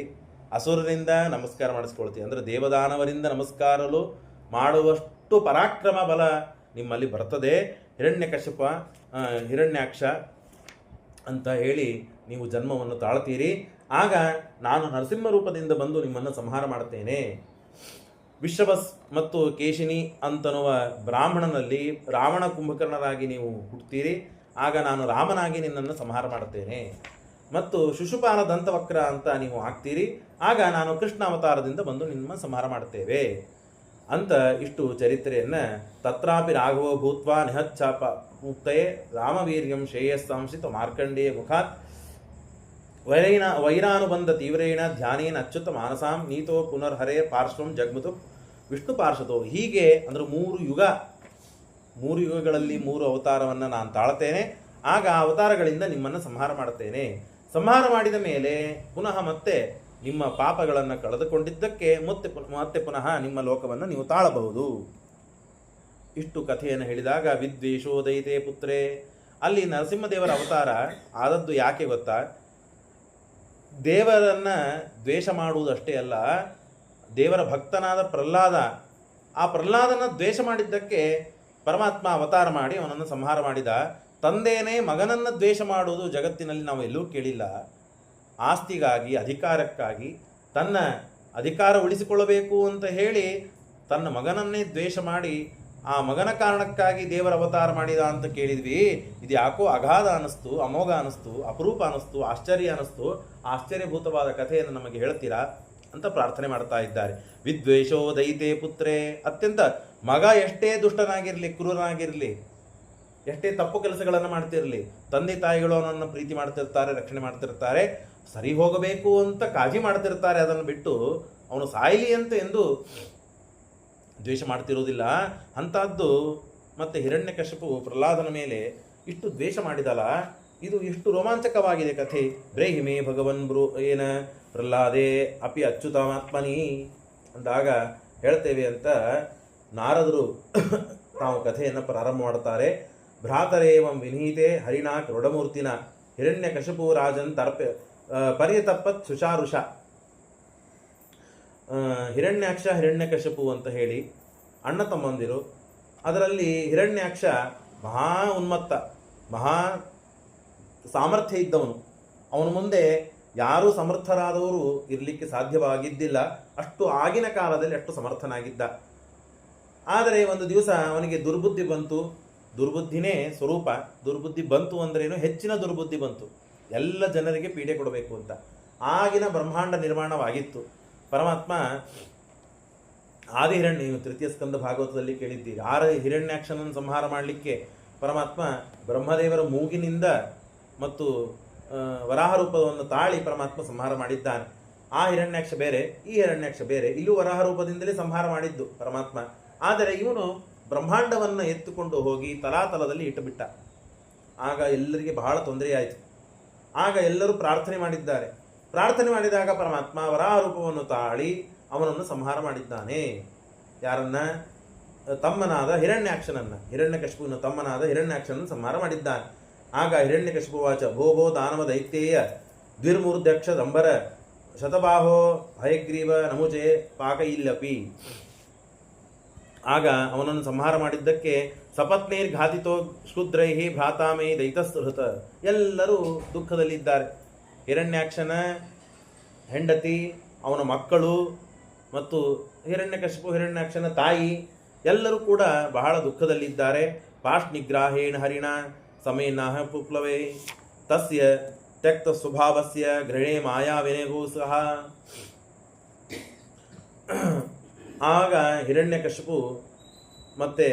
ಅಸುರರಿಂದ ನಮಸ್ಕಾರ ಮಾಡಿಸ್ಕೊಳ್ತೀರಿ. ಅಂದರೆ ದೇವದಾನವರಿಂದ ನಮಸ್ಕಾರಲು ಮಾಡುವಷ್ಟು ಪರಾಕ್ರಮ ಬಲ ನಿಮ್ಮಲ್ಲಿ ಬರ್ತದೆ. ಹಿರಣ್ಯಾಕ್ಷ ಅಂತ ಹೇಳಿ ನೀವು ಜನ್ಮವನ್ನು ತಾಳ್ತೀರಿ. ಆಗ ನಾನು ನರಸಿಂಹ ರೂಪದಿಂದ ಬಂದು ನಿಮ್ಮನ್ನು ಸಂಹಾರ ಮಾಡ್ತೇನೆ. ವಿಶ್ವಭಸ್ ಮತ್ತು ಕೇಶಿನಿ ಅಂತನ್ನುವ ಬ್ರಾಹ್ಮಣನಲ್ಲಿ ರಾವಣ ಕುಂಭಕರ್ಣರಾಗಿ ನೀವು ಹುಟ್ಟುತ್ತೀರಿ. ಆಗ ನಾನು ರಾಮನಾಗಿ ನಿನ್ನನ್ನು ಸಂಹಾರ ಮಾಡುತ್ತೇನೆ. ಮತ್ತು ಶಿಶುಪಾಲ ದಂತವಕ್ರ ಅಂತ ನೀವು ಆಗ್ತೀರಿ. ಆಗ ನಾನು ಕೃಷ್ಣ ಅವತಾರದಿಂದ ಬಂದು ನಿಮ್ಮ ಸಂಹಾರ ಮಾಡುತ್ತೇವೆ ಅಂತ ಇಷ್ಟು ಚರಿತ್ರೆಯನ್ನು ತತ್ರಾಪಿ ರಾಘವೋ ಭೂತ್ವ ನಿಹಚ್ಚಾಪ ಮುಕ್ತಯೇ ರಾಮವೀರ್ಯಂ ಶ್ರೇಯಸ್ಸಾಂಸಿತ ಮಾರ್ಕಂಡೇಯ ಮುಖಾತ್ ವೈರಾನುಬಂಧ ತೀವ್ರೇಣ ಧ್ಯಾನೇನ ಅಚ್ಯುತ ಮಾನಸಾಂ ನೀತೋ ಪುನರ್ಹರೇ ಪಾರ್ಶ್ವಂ ಜಗ್ಮತು ವಿಷ್ಣು ಪಾರ್ಶ್ವತೋ. ಹೀಗೆ ಅಂದರೆ 3 ಯುಗಗಳಲ್ಲಿ 3 ಅವತಾರವನ್ನು ನಾನು ತಾಳ್ತೇನೆ. ಆಗ ಆ ಅವತಾರಗಳಿಂದ ನಿಮ್ಮನ್ನು ಸಂಹಾರ ಮಾಡುತ್ತೇನೆ. ಸಂಹಾರ ಮಾಡಿದ ಮೇಲೆ ಪುನಃ ಮತ್ತೆ ನಿಮ್ಮ ಪಾಪಗಳನ್ನು ಕಳೆದುಕೊಂಡಿದ್ದಕ್ಕೆ ಮತ್ತೆ ಪುನಃ ನಿಮ್ಮ ಲೋಕವನ್ನು ನೀವು ತಾಳಬಹುದು. ಇಷ್ಟು ಕಥೆಯನ್ನು ಹೇಳಿದಾಗ ವಿದ್ವೇಷೋದಯಿತೆ ಪುತ್ರೇ. ಅಲ್ಲಿ ನರಸಿಂಹದೇವರ ಅವತಾರ ಆದದ್ದು ಯಾಕೆ ಗೊತ್ತಾ? ದೇವರನ್ನು ದ್ವೇಷ ಮಾಡುವುದಷ್ಟೇ ಅಲ್ಲ, ದೇವರ ಭಕ್ತನಾದ ಪ್ರಹ್ಲಾದ, ಆ ಪ್ರಹ್ಲಾದನ ದ್ವೇಷ ಮಾಡಿದ್ದಕ್ಕೆ ಪರಮಾತ್ಮ ಅವತಾರ ಮಾಡಿ ಅವನನ್ನು ಸಂಹಾರ ಮಾಡಿದ. ತಂದೆಯೇ ಮಗನನ್ನು ದ್ವೇಷ ಮಾಡುವುದು ಜಗತ್ತಿನಲ್ಲಿ ನಾವು ಎಲ್ಲೂ ಕೇಳಿಲ್ಲ. ಆಸ್ತಿಗಾಗಿ, ಅಧಿಕಾರಕ್ಕಾಗಿ, ತನ್ನ ಅಧಿಕಾರ ಉಳಿಸಿಕೊಳ್ಳಬೇಕು ಅಂತ ಹೇಳಿ ತನ್ನ ಮಗನನ್ನೇ ದ್ವೇಷ ಮಾಡಿ ಆ ಮಗನ ಕಾರಣಕ್ಕಾಗಿ ದೇವರ ಅವತಾರ ಮಾಡಿದ ಅಂತ ಕೇಳಿದ್ವಿ. ಇದು ಯಾಕೋ ಅಗಾಧ ಅನ್ನಿಸ್ತು, ಅಮೋಘ ಅನ್ನಿಸ್ತು, ಅಪರೂಪ ಅನ್ನಿಸ್ತು, ಆಶ್ಚರ್ಯ ಅನ್ನಿಸ್ತು. ಆಶ್ಚರ್ಯಭೂತವಾದ ಕಥೆಯನ್ನು ನಮಗೆ ಹೇಳ್ತೀರಾ ಅಂತ ಪ್ರಾರ್ಥನೆ ಮಾಡ್ತಾ ಇದ್ದಾರೆ. ವಿದ್ವೇಷೋ ದೈತೆ ಪುತ್ರೇ. ಅತ್ಯಂತ ಮಗ ಎಷ್ಟೇ ದುಷ್ಟನಾಗಿರಲಿ, ಕ್ರೂರನಾಗಿರಲಿ, ಎಷ್ಟೇ ತಪ್ಪು ಕೆಲಸಗಳನ್ನು ಮಾಡ್ತಿರಲಿ, ತಂದೆ ತಾಯಿಗಳು ಅವನನ್ನು ಪ್ರೀತಿ ಮಾಡ್ತಿರ್ತಾರೆ, ರಕ್ಷಣೆ ಮಾಡ್ತಿರ್ತಾರೆ, ಸರಿ ಹೋಗಬೇಕು ಅಂತ ಕಾಳಜಿ ಮಾಡ್ತಿರ್ತಾರೆ. ಅದನ್ನು ಬಿಟ್ಟು ಅವನು ಸಾಯಲಿ ಅಂತ ಎಂದು ದ್ವೇಷ ಮಾಡ್ತಿರೋದಿಲ್ಲ. ಅಂಥದ್ದು ಮತ್ತೆ ಹಿರಣ್ಯಕಶಿಪು ಪ್ರಹ್ಲಾದನ ಮೇಲೆ ಇಷ್ಟು ದ್ವೇಷ ಮಾಡಿದಲ್ಲ, ಇದು ಎಷ್ಟು ರೋಮಾಂಚಕವಾಗಿದೆ ಕಥೆ. ಬ್ರೇಹಿಮೇ ಭಗವನ್ ಏನ ಪ್ರಹ್ಲಾದೇ ಅಪಿ ಅಚ್ಯುತಾತ್ಮನಿ ಅಂದಾಗ ಹೇಳ್ತೇವೆ ಅಂತ ನಾರದರು ತಾವು ಕಥೆಯನ್ನು ಪ್ರಾರಂಭ ಮಾಡ್ತಾರೆ. ಭ್ರಾತರೇವಂ ವಿನೀತೆ ಹರಿಣಾ ಕ್ರೋಢಮೂರ್ತಿನ ಹಿರಣ್ಯಕಶಿಪು ರಾಜನ್ ಪರ್ಯತಪ್ಪತ್ ಸುಷಾರುಷ. ಹಿರಣ್ಯಾಕ್ಷ ಹಿರಣ್ಯಕಶಿಪು ಅಂತ ಹೇಳಿ ಅಣ್ಣ ತಮ್ಮಂದಿರು. ಅದರಲ್ಲಿ ಹಿರಣ್ಯಾಕ್ಷ ಮಹಾ ಉನ್ಮತ್ತ, ಮಹಾ ಸಾಮರ್ಥ್ಯ ಇದ್ದವನು. ಅವನ ಮುಂದೆ ಯಾರೂ ಸಮರ್ಥರಾದವರು ಇರಲಿಕ್ಕೆ ಸಾಧ್ಯವಾಗಿದ್ದಿಲ್ಲ. ಅಷ್ಟು ಆಗಿನ ಕಾಲದಲ್ಲಿ ಅಷ್ಟು ಸಮರ್ಥನಾಗಿದ್ದ. ಆದರೆ ಒಂದು ದಿವಸ ಅವನಿಗೆ ದುರ್ಬುದ್ಧಿ ಬಂತು. ದುರ್ಬುದ್ಧಿನೇ ಸ್ವರೂಪ. ದುರ್ಬುದ್ಧಿ ಬಂತು ಅಂದ್ರೇನು, ಹೆಚ್ಚಿನ ದುರ್ಬುದ್ಧಿ ಬಂತು. ಎಲ್ಲ ಜನರಿಗೆ ಪೀಡೆ ಕೊಡಬೇಕು ಅಂತ. ಆಗಿನ ಬ್ರಹ್ಮಾಂಡ ನಿರ್ಮಾಣವಾಗಿತ್ತು. ಪರಮಾತ್ಮ ಆದಿಹಿರಣ್ಯ, ನೀವು ತೃತೀಯ ಸ್ಕಂದ ಭಾಗವತದಲ್ಲಿ ಕೇಳಿದ್ದೀರಿ. ಹಿರಣ್ಯಾಕ್ಷನನ್ನು ಸಂಹಾರ ಮಾಡಲಿಕ್ಕೆ ಪರಮಾತ್ಮ ಬ್ರಹ್ಮದೇವರ ಮೂಗಿನಿಂದ ಮತ್ತು ವರಾಹ ರೂಪವನ್ನು ತಾಳಿ ಪರಮಾತ್ಮ ಸಂಹಾರ ಮಾಡಿದ್ದಾನೆ. ಆ ಹಿರಣ್ಯಾಕ್ಷ ಬೇರೆ, ಈ ಹಿರಣ್ಯಾಕ್ಷ ಬೇರೆ. ಇಲ್ಲೂ ವರಾಹ ರೂಪದಿಂದಲೇ ಸಂಹಾರ ಮಾಡಿದ್ದು ಪರಮಾತ್ಮ. ಆದರೆ ಇವನು ಬ್ರಹ್ಮಾಂಡವನ್ನು ಎತ್ತುಕೊಂಡು ಹೋಗಿ ತಲಾತಲದಲ್ಲಿ ಇಟ್ಟುಬಿಟ್ಟ. ಆಗ ಎಲ್ಲರಿಗೆ ಬಹಳ ತೊಂದರೆಯಾಯಿತು. ಆಗ ಎಲ್ಲರೂ ಪ್ರಾರ್ಥನೆ ಮಾಡಿದ್ದಾರೆ. ಪ್ರಾರ್ಥನೆ ಮಾಡಿದಾಗ ಪರಮಾತ್ಮ ವರಾಹ ರೂಪವನ್ನು ತಾಳಿ ಅವನನ್ನು ಸಂಹಾರ ಮಾಡಿದ್ದಾನೆ. ಯಾರನ್ನ? ತಮ್ಮನಾದ ಹಿರಣ್ಯಾಕ್ಷನನ್ನು, ಹಿರಣ್ಯಕಶಿಪುವಿನ ತಮ್ಮನಾದ ಹಿರಣ್ಯಾಕ್ಷನನ್ನು ಸಂಹಾರ ಮಾಡಿದ್ದಾನೆ. ಆಗ ಹಿರಣ್ಯಕಶಿಪುವಾಚ ಭೋ ದಾನವ ದೈತ್ಯೇಯ ದ್ವಿರ್ಮೂರ್ಧ್ಯಕ್ಷ ದಂಬರ ಶತಬಾಹೋ ಹಯಗ್ರೀವ ನಮುಜೆ ಪಾಕ ಇಲ್ಲಪಿ. ಆಗ ಅವನನ್ನು ಸಂಹಾರ ಮಾಡಿದ್ದಕ್ಕೆ ಸಪತ್ನೈರ್ಘಾತಿತೋ ಶೂದ್ರೈಹಿ ಭ್ರಾತಾಮೈ ದೈತಸ್ಹೃತ. ಎಲ್ಲರೂ ದುಃಖದಲ್ಲಿದ್ದಾರೆ. ಹಿರಣ್ಯಾಕ್ಷನ ಹೆಂಡತಿ, ಅವನ ಮಕ್ಕಳು ಮತ್ತು ಹಿರಣ್ಯಾಕ್ಷನ ತಾಯಿ ಎಲ್ಲರೂ ಕೂಡ ಬಹಳ ದುಃಖದಲ್ಲಿದ್ದಾರೆ. ಪಾಷ್ನಿಗ್ರಾಹೇಣ ಹರಿಣ ಸಮೇನಾಹ ಪುಪ್ಲವೇ ತಸ್ಯ ತ್ಯಕ್ತ ಸ್ವಭಾವಸ್ಯ ಗೃಹೇ ಮಾಯಾವಿನೆಗೂ ಸಹ. ಆಗ ಹಿರಣ್ಯಕಶಿಪು ಮತ್ತೆ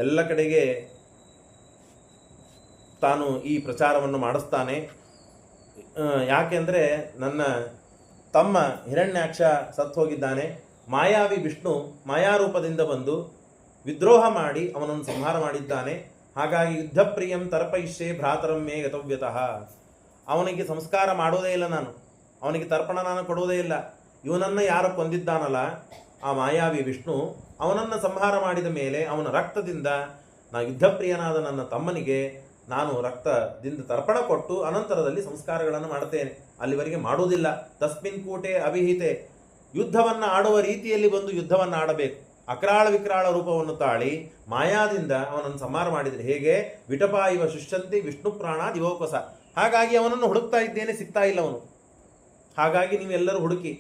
ಎಲ್ಲ ಕಡೆಗೆ ತಾನು ಈ ಪ್ರಚಾರವನ್ನು ಮಾಡಿಸ್ತಾನೆ. ಯಾಕೆಂದರೆ ನನ್ನ ತಮ್ಮ ಹಿರಣ್ಯಾಕ್ಷ ಸತ್ತು ಹೋಗಿದ್ದಾನೆ. ಮಾಯಾವಿ ವಿಷ್ಣು ಮಾಯಾರೂಪದಿಂದ ಬಂದು ವಿದ್ರೋಹ ಮಾಡಿ ಅವನನ್ನು ಸಂಹಾರ ಮಾಡಿದ್ದಾನೆ. ಹಾಗಾಗಿ ಯುದ್ಧಪ್ರಿಯಂ ತರ್ಪಯಿಷ್ಯೆ ಭ್ರಾತರಂ ಮೇ ಗತವ್ಯತಃ. ಅವನಿಗೆ ಸಂಸ್ಕಾರ ಮಾಡೋದೇ ಇಲ್ಲ ನಾನು, ಅವನಿಗೆ ತರ್ಪಣ ನಾನು ಕೊಡುವುದೇ ಇಲ್ಲ. ಇವನನ್ನು ಯಾರು ಕೊಂದಿದ್ದಾನಲ್ಲ ಆ ಮಾಯಾವಿ ವಿಷ್ಣು, ಅವನನ್ನು ಸಂಹಾರ ಮಾಡಿದ ಮೇಲೆ ಅವನ ರಕ್ತದಿಂದ ಯುದ್ಧಪ್ರಿಯನಾದ ನನ್ನ ತಮ್ಮನಿಗೆ ನಾನು ರಕ್ತದಿಂದ ತರ್ಪಣ ಕೊಟ್ಟು ಅನಂತರದಲ್ಲಿ ಸಂಸ್ಕಾರಗಳನ್ನು ಮಾಡುತ್ತೇನೆ. ಅಲ್ಲಿವರೆಗೆ ಮಾಡುವುದಿಲ್ಲ. ತಸ್ಮಿನ್ ಕೂಟೆ ಅಭಿಹಿತೆ. ಯುದ್ಧವನ್ನು ಆಡುವ ರೀತಿಯಲ್ಲಿ ಬಂದು ಯುದ್ಧವನ್ನು ಆಡಬೇಕು. ಅಕ್ರಾಳ ವಿಕ್ರಾಳ ರೂಪವನ್ನು ತಾಳಿ ಮಾಯಾದಿಂದ ಅವನನ್ನು ಸಂಹಾರ ಮಾಡಿದರೆ ಹೇಗೆ? ವಿಟಪ ಇವ ಶುಷ್ಯಂತಿ ವಿಷ್ಣು ಪ್ರಾಣ ದಿವೋಕಸ. ಹಾಗಾಗಿ ಅವನನ್ನು ಹುಡುಕ್ತಾ ಇದ್ದೇನೆ, ಸಿಗ್ತಾ ಇಲ್ಲ ಅವನು. ಹಾಗಾಗಿ ನೀವೆಲ್ಲರೂ ಹುಡುಕಿ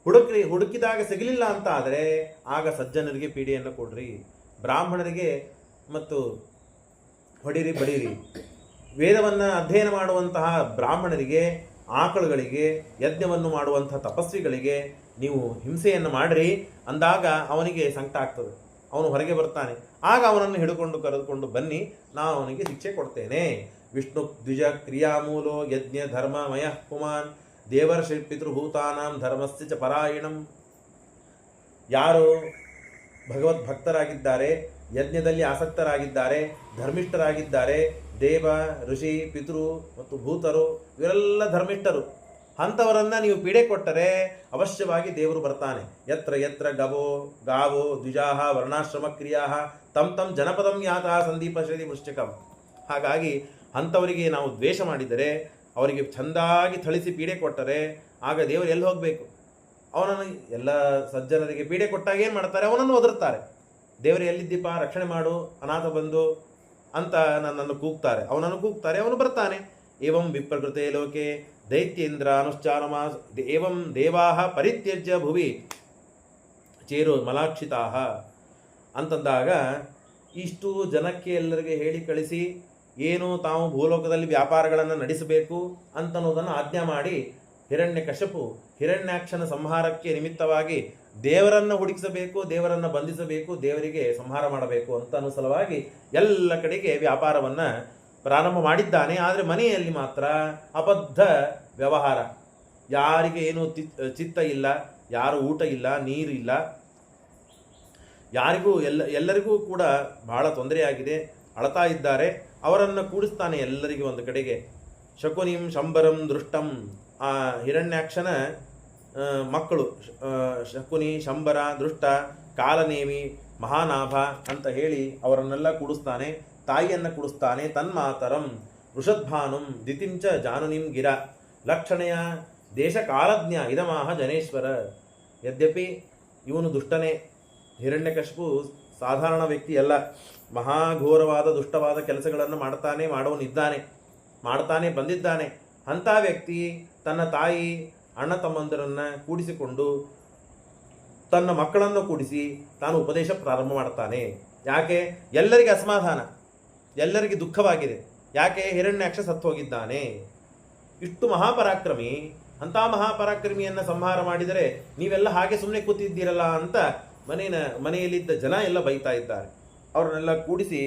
ಹುಡುಕಿದಾಗ ಸಿಗಲಿಲ್ಲ ಅಂತ ಆದರೆ ಆಗ ಸಜ್ಜನರಿಗೆ ಪೀಡೆಯನ್ನು ಕೊಡ್ರಿ, ಬ್ರಾಹ್ಮಣರಿಗೆ ಮತ್ತು ಹೊಡಿರಿ ಬಡಿರಿ. ವೇದವನ್ನು ಅಧ್ಯಯನ ಮಾಡುವಂತಹ ಬ್ರಾಹ್ಮಣರಿಗೆ, ಆಕಳುಗಳಿಗೆ, ಯಜ್ಞವನ್ನು ಮಾಡುವಂತಹ ತಪಸ್ವಿಗಳಿಗೆ ನೀವು ಹಿಂಸೆಯನ್ನು ಮಾಡಿರಿ ಅಂದಾಗ ಅವನಿಗೆ ಸಂಕಟ ಆಗ್ತದೆ. ಅವನು ಹೊರಗೆ ಬರ್ತಾನೆ. ಆಗ ಅವನನ್ನು ಹಿಡ್ಕೊಂಡು ಕರೆದುಕೊಂಡು ಬನ್ನಿ, ನಾನು ಅವನಿಗೆ ಶಿಕ್ಷೆ ಕೊಡ್ತೇನೆ. ವಿಷ್ಣು ದ್ವಿಜ ಕ್ರಿಯಾಮೂಲೋ ಯಜ್ಞ ಧರ್ಮಮಯ ಪುಮಾನ್ ದೇವರ್ಷಿ ಪಿತೃಭೂತಾನಾಂ ಧರ್ಮಸ್ಯ ಚ ಪರಾಯಣಂ. ಯಾರು ಭಗವದ್ಭಕ್ತರಾಗಿದ್ದಾರೆ, ಯಜ್ಞದಲ್ಲಿ ಆಸಕ್ತರಾಗಿದ್ದಾರೆ, ಧರ್ಮಿಷ್ಠರಾಗಿದ್ದಾರೆ, ದೇವ ಋಷಿ ಪಿತೃ ಮತ್ತು ಭೂತರು ಇವರೆಲ್ಲ ಧರ್ಮಿಷ್ಠರು, ಅಂಥವರನ್ನು ನೀವು ಪೀಡೆ ಕೊಟ್ಟರೆ ಅವಶ್ಯವಾಗಿ ದೇವರು ಬರ್ತಾನೆ. ಯತ್ರ ಯತ್ರ ಗಾವೋ ದ್ವಿಜಾಹ ವರ್ಣಾಶ್ರಮ ಕ್ರಿಯಾ ತಂ ಜನಪದಂ ಯಾತಃ ಸಂದೀಪ ಶ್ರೀ ವೃಶ್ಚಿಕಂ. ಹಾಗಾಗಿ ಅಂಥವರಿಗೆ ನಾವು ದ್ವೇಷ ಮಾಡಿದರೆ, ಅವರಿಗೆ ಚೆಂದಾಗಿ ಥಳಿಸಿ ಪೀಡೆ ಕೊಟ್ಟರೆ ಆಗ ದೇವರು ಎಲ್ಲಿ ಹೋಗಬೇಕು? ಅವನನ್ನು ಎಲ್ಲ ಸಜ್ಜನರಿಗೆ ಪೀಡೆ ಕೊಟ್ಟಾಗ ಏನು ಮಾಡ್ತಾರೆ? ಅವನನ್ನು ಒದರುತ್ತಾರೆ. ದೇವರು ಎಲ್ಲಿದ್ದೀಪ, ರಕ್ಷಣೆ ಮಾಡು, ಅನಾಥ ಬಂದು ಅಂತ ನನ್ನನ್ನು ಕೂಗ್ತಾರೆ, ಅವನನ್ನು ಕೂಗ್ತಾರೆ, ಅವನು ಬರ್ತಾನೆ. ಏವಂ ವಿಪ್ರಕೃತೆ ಲೋಕೆ ದೈತ್ಯೇಂದ್ರ ಅನುಶ್ಚಾರಮಾ ಏವಂ ದೇವಾಹ ಪರಿತ್ಯಜ್ಯ ಭುವಿ ಚೇರು ಮಲಾಕ್ಷಿತಾಹ ಅಂತಂದಾಗ ಇಷ್ಟು ಜನಕ್ಕೆ ಎಲ್ಲರಿಗೆ ಹೇಳಿ ಕಳಿಸಿ ಏನು ತಾವು ಭೂಲೋಕದಲ್ಲಿ ವ್ಯಾಪಾರಗಳನ್ನು ನಡೆಸಬೇಕು ಅಂತನ್ನೋದನ್ನು ಆಜ್ಞಾ ಮಾಡಿ ಹಿರಣ್ಯಾಕ್ಷನ ಸಂಹಾರಕ್ಕೆ ನಿಮಿತ್ತವಾಗಿ ದೇವರನ್ನು ಹುಡುಕಿಸಬೇಕು, ದೇವರನ್ನು ಬಂಧಿಸಬೇಕು, ದೇವರಿಗೆ ಸಂಹಾರ ಮಾಡಬೇಕು ಅಂತ ಅನ್ನೋ ಸಲುವಾಗಿ ಎಲ್ಲ ಕಡೆಗೆ ವ್ಯಾಪಾರವನ್ನು ಪ್ರಾರಂಭ ಮಾಡಿದ್ದಾನೆ. ಆದರೆ ಮನೆಯಲ್ಲಿ ಮಾತ್ರ ಅಬದ್ಧ ವ್ಯವಹಾರ. ಯಾರಿಗೆ ಏನು ಚಿತ್ತ ಇಲ್ಲ, ಯಾರು ಊಟ ಇಲ್ಲ, ನೀರು ಇಲ್ಲ, ಯಾರಿಗೂ ಎಲ್ಲರಿಗೂ ಕೂಡ ಬಹಳ ತೊಂದರೆಯಾಗಿದೆ, ಅಳತಾ ಇದ್ದಾರೆ. ಅವರನ್ನು ಕೂಡಿಸ್ತಾನೆ ಎಲ್ಲರಿಗೂ ಒಂದು ಕಡೆಗೆ. ಶಕುನಿಂ ಶಂಬರಂ ದೃಷ್ಟಂ, ಆ ಹಿರಣ್ಯಾಕ್ಷನ ಮಕ್ಕಳು ಶಕುನಿ, ಶಂಬರ, ದೃಷ್ಟ, ಕಾಲನೇಮಿ, ಮಹಾನಾಭ ಅಂತ ಹೇಳಿ ಅವರನ್ನೆಲ್ಲ ಕೂಡಿಸ್ತಾನೆ. ತಾಯಿಯನ್ನು ಕೂಡಿಸ್ತಾನೆ. ತನ್ಮಾತರಂ ವೃಷದ್ಭಾನುಂ ದಿತಿಂಚ ಜಾನುನಿಂ ಗಿರ ಲಕ್ಷಣೆಯ ದೇಶ ಕಾಲಜ್ಞ ಇದಮಾಹ ಜನೇಶ್ವರ. ಯದ್ಯಪಿ ಇವನು ದುಷ್ಟನೇ, ಹಿರಣ್ಯಕಶಿಪು ಸಾಧಾರಣ ವ್ಯಕ್ತಿ ಅಲ್ಲ, ಮಹಾಘೋರವಾದ ದುಷ್ಟವಾದ ಕೆಲಸಗಳನ್ನು ಮಾಡ್ತಾನೆ ಬಂದಿದ್ದಾನೆ. ಅಂಥ ವ್ಯಕ್ತಿ ತನ್ನ ತಾಯಿ ಅಣ್ಣ ತಮ್ಮಂದಿರನ್ನು ಕೂಡಿಸಿಕೊಂಡು ತನ್ನ ಮಕ್ಕಳನ್ನು ಕೂಡಿಸಿ ತಾನು ಉಪದೇಶ ಪ್ರಾರಂಭ ಮಾಡ್ತಾನೆ. ಯಾಕೆ? ಎಲ್ಲರಿಗೆ ಅಸಮಾಧಾನ, ಎಲ್ಲರಿಗೆ ದುಃಖವಾಗಿದೆ. ಯಾಕೆ? ಹಿರಣ್ಯಾಕ್ಷ ಸತ್ತು ಹೋಗಿದ್ದಾನೆ. ಇಷ್ಟು ಮಹಾಪರಾಕ್ರಮಿ, ಅಂಥ ಮಹಾಪರಾಕ್ರಮಿಯನ್ನು ಸಂಹಾರ ಮಾಡಿದರೆ ನೀವೆಲ್ಲ ಹಾಗೆ ಸುಮ್ಮನೆ ಕೂತಿದ್ದೀರಲ್ಲ ಅಂತ ಮನೆಯಲ್ಲಿದ್ದ ಜನ ಎಲ್ಲ ಬೈತಾ ಇದ್ದಾರೆ. ಅವ್ರನ್ನೆಲ್ಲ ಕೂಡಿಸಿ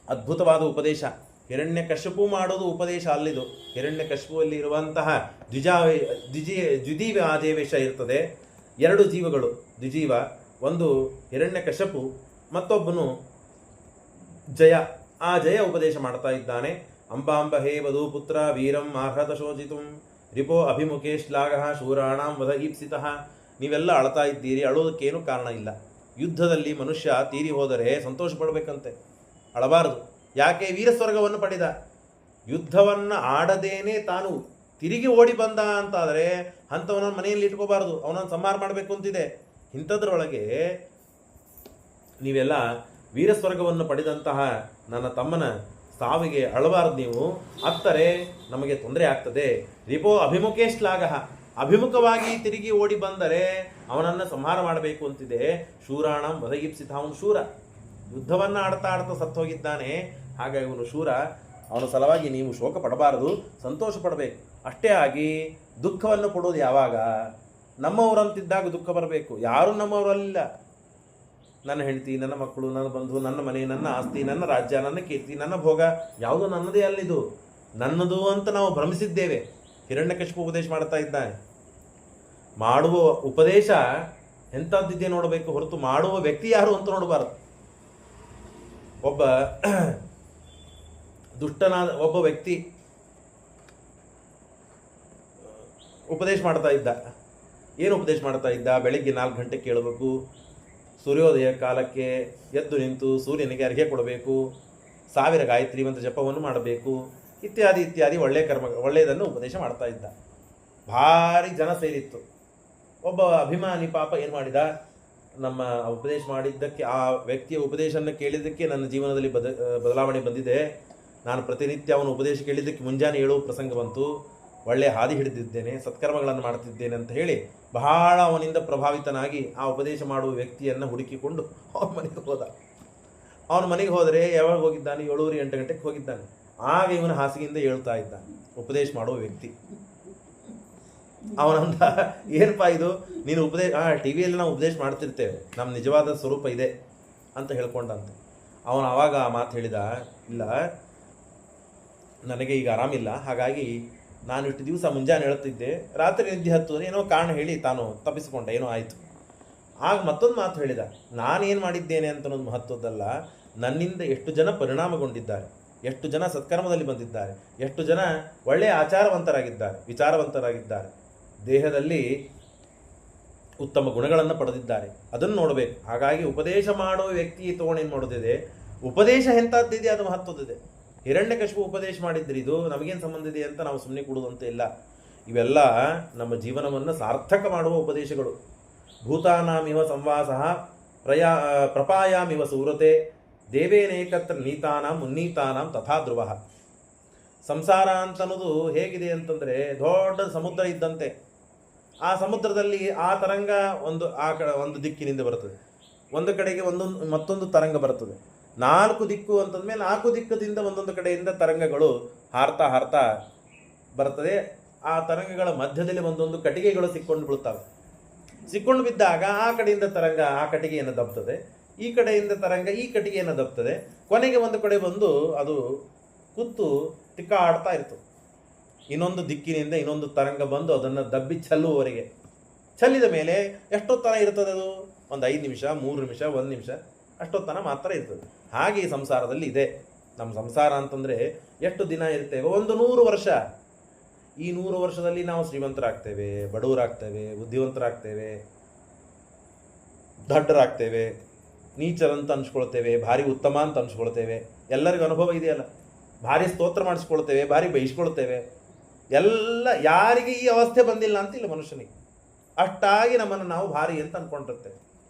ಅದ್ಭುತವಾದ ಉಪದೇಶ. ಹಿರಣ್ಯಕಶಿಪು ಮಾಡೋದು ಉಪದೇಶ ಅಲ್ಲಿದು. ಹಿರಣ್ಯಕಶಿಪುವಲ್ಲಿ ಇರುವಂತಹ ದ್ವಿಜೀವ ಆದೇವೇಶ ಇರ್ತದೆ. ಎರಡು ಜೀವಗಳು ದ್ವಿಜೀವ, ಒಂದು ಹಿರಣ್ಯಕಶಿಪು, ಮತ್ತೊಬ್ಬನು ಜಯ. ಆ ಜಯ ಉಪದೇಶ ಮಾಡ್ತಾ ಇದ್ದಾನೆ. ಅಂಬಾಂಬ ಹೇ ವಧೂ ಪುತ್ರ ವೀರಂ ಆಹ್ರತ ಶೋಚಿತುಂ ರಿಪೋ ಅಭಿಮುಖೇ ಶ್ಲಾಘ ಶೂರಾಣಾಂ ವಧ ಈಪ್ಸಿತಃ. ನೀವೆಲ್ಲ ಅಳ್ತಾ ಇದ್ದೀರಿ, ಅಳೋದಕ್ಕೇನು ಕಾರಣ ಇಲ್ಲ. ಯುದ್ಧದಲ್ಲಿ ಮನುಷ್ಯ ತೀರಿ ಹೋದರೆ ಸಂತೋಷ ಪಡಬೇಕಂತೆ, ಅಳಬಾರದು. ಯಾಕೆ? ವೀರಸ್ವರ್ಗವನ್ನು ಪಡೆದ. ಯುದ್ಧವನ್ನು ಆಡದೇನೆ ತಾನು ತಿರುಗಿ ಓಡಿ ಬಂದ ಅಂತಾದರೆ ಅಂಥವನನ್ನು ಮನೆಯಲ್ಲಿ ಇಟ್ಕೋಬಾರ್ದು, ಅವನನ್ನು ಸಂಹಾರ ಮಾಡಬೇಕು ಅಂತಿದೆ. ಇಂಥದ್ರೊಳಗೆ ನೀವೆಲ್ಲ ವೀರಸ್ವರ್ಗವನ್ನು ಪಡೆದಂತಹ ನನ್ನ ತಮ್ಮನ ಸಾವಿಗೆ ಅಳಬಾರದು. ನೀವು ಅತ್ತರೆ ನಮಗೆ ತೊಂದರೆ ಆಗ್ತದೆ. ರಿಪೋ ಅಭಿಮುಖೇ ಶ್ಲಾಘ, ಅಭಿಮುಖವಾಗಿ ತಿರುಗಿ ಓಡಿ ಬಂದರೆ ಅವನನ್ನು ಸಂಹಾರ ಮಾಡಬೇಕು ಅಂತಿದೆ. ಶೂರಾಣಂ ವಧಗೀಪ್ಸಿತ, ಅವನು ಶೂರ, ಯುದ್ಧವನ್ನು ಆಡ್ತಾ ಸತ್ತು ಹೋಗಿದ್ದಾನೆ. ಹಾಗಾಗಿ ಇವನು ಶೂರ. ಅವನ ಸಲುವಾಗಿ ನೀವು ಶೋಕ ಪಡಬಾರದು, ಸಂತೋಷ ಪಡಬೇಕು. ಅಷ್ಟೇ ಆಗಿ ದುಃಖವನ್ನು ಕೊಡೋದು ಯಾವಾಗ? ನಮ್ಮವರಂತಿದ್ದಾಗ ದುಃಖ ಬರಬೇಕು. ಯಾರೂ ನಮ್ಮವರಲ್ಲ. ನನ್ನ ಹೆಂಡತಿ, ನನ್ನ ಮಕ್ಕಳು, ನನ್ನ ಬಂಧು, ನನ್ನ ಮನೆ, ನನ್ನ ಆಸ್ತಿ, ನನ್ನ ರಾಜ್ಯ, ನನ್ನ ಕೀರ್ತಿ, ನನ್ನ ಭೋಗ ಯಾವುದು ನನ್ನದೇ ಅಲ್ಲಿದು, ನನ್ನದು ಅಂತ ನಾವು ಭ್ರಮಿಸಿದ್ದೇವೆ. ಹಿರಣ್ಯಕಶಿಪು ಉಪದೇಶ ಮಾಡ್ತಾ ಇದ್ದಾನೆ. ಮಾಡುವ ಉಪದೇಶ ಎಂಥದ್ದಿದೆ ನೋಡಬೇಕು ಹೊರತು ಮಾಡುವ ವ್ಯಕ್ತಿ ಯಾರು ಅಂತ ನೋಡಬಾರದು. ಒಬ್ಬ ದುಷ್ಟನಾದ ಒಬ್ಬ ವ್ಯಕ್ತಿ ಉಪದೇಶ ಮಾಡ್ತಾ ಇದ್ದ. ಏನು ಉಪದೇಶ ಮಾಡ್ತಾ ಇದ್ದ? ಬೆಳಿಗ್ಗೆ 4 ಗಂಟೆಗೆ ಕೇಳಬೇಕು, ಸೂರ್ಯೋದಯ ಕಾಲಕ್ಕೆ ಎದ್ದು ನಿಂತು ಸೂರ್ಯನಿಗೆ ಅರ್ಘ್ಯ ಕೊಡಬೇಕು, 1000 ಗಾಯತ್ರಿ ಮಂತ್ರ ಜಪವನ್ನು ಮಾಡಬೇಕು, ಇತ್ಯಾದಿ ಇತ್ಯಾದಿ ಒಳ್ಳೆಯದನ್ನು ಉಪದೇಶ ಮಾಡ್ತಾ ಇದ್ದ. ಭಾರಿ ಜನ ಸೇರಿತ್ತು. ಒಬ್ಬ ಅಭಿಮಾನಿ ಪಾಪ ಏನು ಮಾಡಿದ? ನಮ್ಮ ಉಪದೇಶ ಮಾಡಿದ್ದಕ್ಕೆ, ಆ ವ್ಯಕ್ತಿಯ ಉಪದೇಶವನ್ನು ಕೇಳಿದ್ದಕ್ಕೆ ನನ್ನ ಜೀವನದಲ್ಲಿ ಬದಲಾವಣೆ ಬಂದಿದೆ. ನಾನು ಪ್ರತಿನಿತ್ಯ ಅವನ ಉಪದೇಶ ಕೇಳಿದ್ದಕ್ಕೆ ಮುಂಜಾನೆ ಹೇಳುವ ಪ್ರಸಂಗ ಬಂತು. ಒಳ್ಳೆಯ ಹಾದಿ ಹಿಡಿದಿದ್ದೇನೆ, ಸತ್ಕರ್ಮಗಳನ್ನು ಮಾಡ್ತಿದ್ದೇನೆ ಅಂತ ಹೇಳಿ ಬಹಳ ಅವನಿಂದ ಪ್ರಭಾವಿತನಾಗಿ ಆ ಉಪದೇಶ ಮಾಡುವ ವ್ಯಕ್ತಿಯನ್ನು ಹುಡುಕಿಕೊಂಡು ಅವನ ಮನೆಗೆ ಹೋದ. ಅವನ ಮನೆಗೆ ಹೋದರೆ ಯಾವಾಗ ಹೋಗಿದ್ದಾನೆ? 7:30-8 ಗಂಟೆಗೆ ಹೋಗಿದ್ದಾನೆ. ಆಗ ಇವನ ಹಾಸಿಗೆಯಿಂದ ಹೇಳ್ತಾ ಇದ್ದಾನೆ ಉಪದೇಶ ಮಾಡುವ ವ್ಯಕ್ತಿ. ಅವನಂದ, ಏನಪ್ಪ ಇದು ನೀನು ಟಿ ವಿಯಲ್ಲಿ ನಾವು ಉಪದೇಶ ಮಾಡ್ತಿರ್ತೇವೆ, ನಮ್ಮ ನಿಜವಾದ ಸ್ವರೂಪ ಇದೆ ಅಂತ ಹೇಳ್ಕೊಂಡಂತೆ. ಅವನು ಆವಾಗ ಆ ಮಾತು ಹೇಳಿದ, ಇಲ್ಲ ನನಗೆ ಈಗ ಆರಾಮಿಲ್ಲ, ಹಾಗಾಗಿ ನಾನು ಇಷ್ಟು ದಿವಸ ಮುಂಜಾನೆ ಹೇಳ್ತಿದ್ದೆ, ರಾತ್ರಿ ನಿದ್ದೆ ಹತ್ತು ಏನೋ ಕಾರಣ ಹೇಳಿ ತಾನು ತಪ್ಪಿಸಿಕೊಂಡ, ಏನೋ ಆಯಿತು. ಆಗ ಮತ್ತೊಂದು ಮಾತು ಹೇಳಿದ, ನಾನೇನು ಮಾಡಿದ್ದೇನೆ ಅಂತ ಅನ್ನೋದು ಮಹತ್ವದ್ದಲ್ಲ, ನನ್ನಿಂದ ಎಷ್ಟು ಜನ ಪರಿಣಾಮಗೊಂಡಿದ್ದಾರೆ, ಎಷ್ಟು ಜನ ಸತ್ಕರ್ಮದಲ್ಲಿ ಬಂದಿದ್ದಾರೆ, ಎಷ್ಟು ಜನ ಒಳ್ಳೆಯ ಆಚಾರವಂತರಾಗಿದ್ದಾರೆ, ವಿಚಾರವಂತರಾಗಿದ್ದಾರೆ, ದೇಹದಲ್ಲಿ ಉತ್ತಮ ಗುಣಗಳನ್ನು ಪಡೆದಿದ್ದಾರೆ, ಅದನ್ನು ನೋಡಬೇಕು. ಹಾಗಾಗಿ ಉಪದೇಶ ಮಾಡುವ ವ್ಯಕ್ತಿ ತಗೊಂಡೇನು ಮಾಡೋದಿದೆ, ಉಪದೇಶ ಎಂಥದ್ದಿದೆ ಅದು ಮಹತ್ವದಿದೆ. ಹಿರಣ್ಯಕಶಿಪು ಉಪದೇಶ ಮಾಡಿದ್ರಿ, ಇದು ನಮಗೇನು ಸಂಬಂಧ ಇದೆ ಅಂತ ನಾವು ಸುಮ್ಮನೆ ಕೊಡುವುದಂತ ಇಲ್ಲ. ಇವೆಲ್ಲ ನಮ್ಮ ಜೀವನವನ್ನು ಸಾರ್ಥಕ ಮಾಡುವ ಉಪದೇಶಗಳು. ಭೂತಾನಾಮಿವ ಸಂವಾಸ ಪ್ರಪಾಯಾಮಿವ ಸೂರತೆ ದೇವೇನೇಕತ್ರ ನೀತಾನಾಂ ಉನ್ನೀತಾನಾಂ ತಥಾ ಧ್ರುವ. ಸಂಸಾರ ಅಂತನ್ನೋದು ಹೇಗಿದೆ ಅಂತಂದರೆ ದೊಡ್ಡ ಸಮುದ್ರ ಇದ್ದಂತೆ. ಆ ಸಮುದ್ರದಲ್ಲಿ ಆ ತರಂಗ ಒಂದು ದಿಕ್ಕಿನಿಂದ ಬರ್ತದೆ, ಒಂದು ಕಡೆಗೆ ಮತ್ತೊಂದು ತರಂಗ ಬರ್ತದೆ. 4 ದಿಕ್ಕು ಅಂತಂದ್ಮೇಲೆ 4 ದಿಕ್ಕದಿಂದ ಒಂದೊಂದು ಕಡೆಯಿಂದ ತರಂಗಗಳು ಹಾರ್ತಾ ಬರ್ತದೆ. ಆ ತರಂಗಗಳ ಮಧ್ಯದಲ್ಲಿ ಒಂದೊಂದು ಕಟ್ಟಿಗೆಗಳು ಸಿಕ್ಕೊಂಡು ಬೀಳ್ತವೆ. ಸಿಕ್ಕೊಂಡು ಬಿದ್ದಾಗ ಆ ಕಡೆಯಿಂದ ತರಂಗ ಆ ಕಟ್ಟಿಗೆಯನ್ನು ದಬ್ತದೆ, ಈ ಕಡೆಯಿಂದ ತರಂಗ ಈ ಕಟ್ಟಿಗೆಯನ್ನು ದಬ್ತದೆ. ಕೊನೆಗೆ ಒಂದು ಕಡೆ ಬಂದು ಅದು ಕುತ್ತು ತಿಕ್ಕಾಡ್ತಾ ಇರ್ತದೆ. ಇನ್ನೊಂದು ದಿಕ್ಕಿನಿಂದ ಇನ್ನೊಂದು ತರಂಗ ಬಂದು ಅದನ್ನು ದಬ್ಬಿ ಚೆಲ್ಲುವವರೆಗೆ, ಚೆಲ್ಲಿದ ಮೇಲೆ ಎಷ್ಟೊತ್ತನ ಇರ್ತದೆ ಅದು? ಒಂದು 5 ನಿಮಿಷ, 3 ನಿಮಿಷ, 1 ನಿಮಿಷ, ಅಷ್ಟೊತ್ತನ ಮಾತ್ರ ಇರ್ತದೆ. ಹಾಗೆ ಈ ಸಂಸಾರದಲ್ಲಿ ಇದೆ. ನಮ್ಮ ಸಂಸಾರ ಅಂತಂದರೆ ಎಷ್ಟು ದಿನ ಇರ್ತೇವೆ? 100 ವರ್ಷ. ಈ 100 ವರ್ಷದಲ್ಲಿ ನಾವು ಶ್ರೀಮಂತರಾಗ್ತೇವೆ, ಬಡವರಾಗ್ತೇವೆ, ಬುದ್ಧಿವಂತರಾಗ್ತೇವೆ, ದಡ್ಡರಾಗ್ತೇವೆ, ನೀಚರಂತ ಅನ್ಸ್ಕೊಳ್ತೇವೆ, ಭಾರಿ ಉತ್ತಮ ಅಂತ ಅನ್ಸ್ಕೊಳ್ತೇವೆ. ಎಲ್ಲರಿಗೂ ಅನುಭವ ಇದೆಯಲ್ಲ. ಭಾರಿ ಸ್ತೋತ್ರ ಮಾಡಿಸ್ಕೊಳ್ತೇವೆ, ಭಾರಿ ಬಯಸ್ಕೊಳ್ತೇವೆ. ಎಲ್ಲ ಯಾರಿಗೆ ಈ ಅವಸ್ಥೆ ಬಂದಿಲ್ಲ ಅಂತಿಲ್ಲ ಮನುಷ್ಯನಿಗೆ. ಅಷ್ಟಾಗಿ ನಮ್ಮನ್ನು ನಾವು ಭಾರಿ ಅಂತ ಅಂದ್ಕೊಂಡಿರ್ತೇವೆ.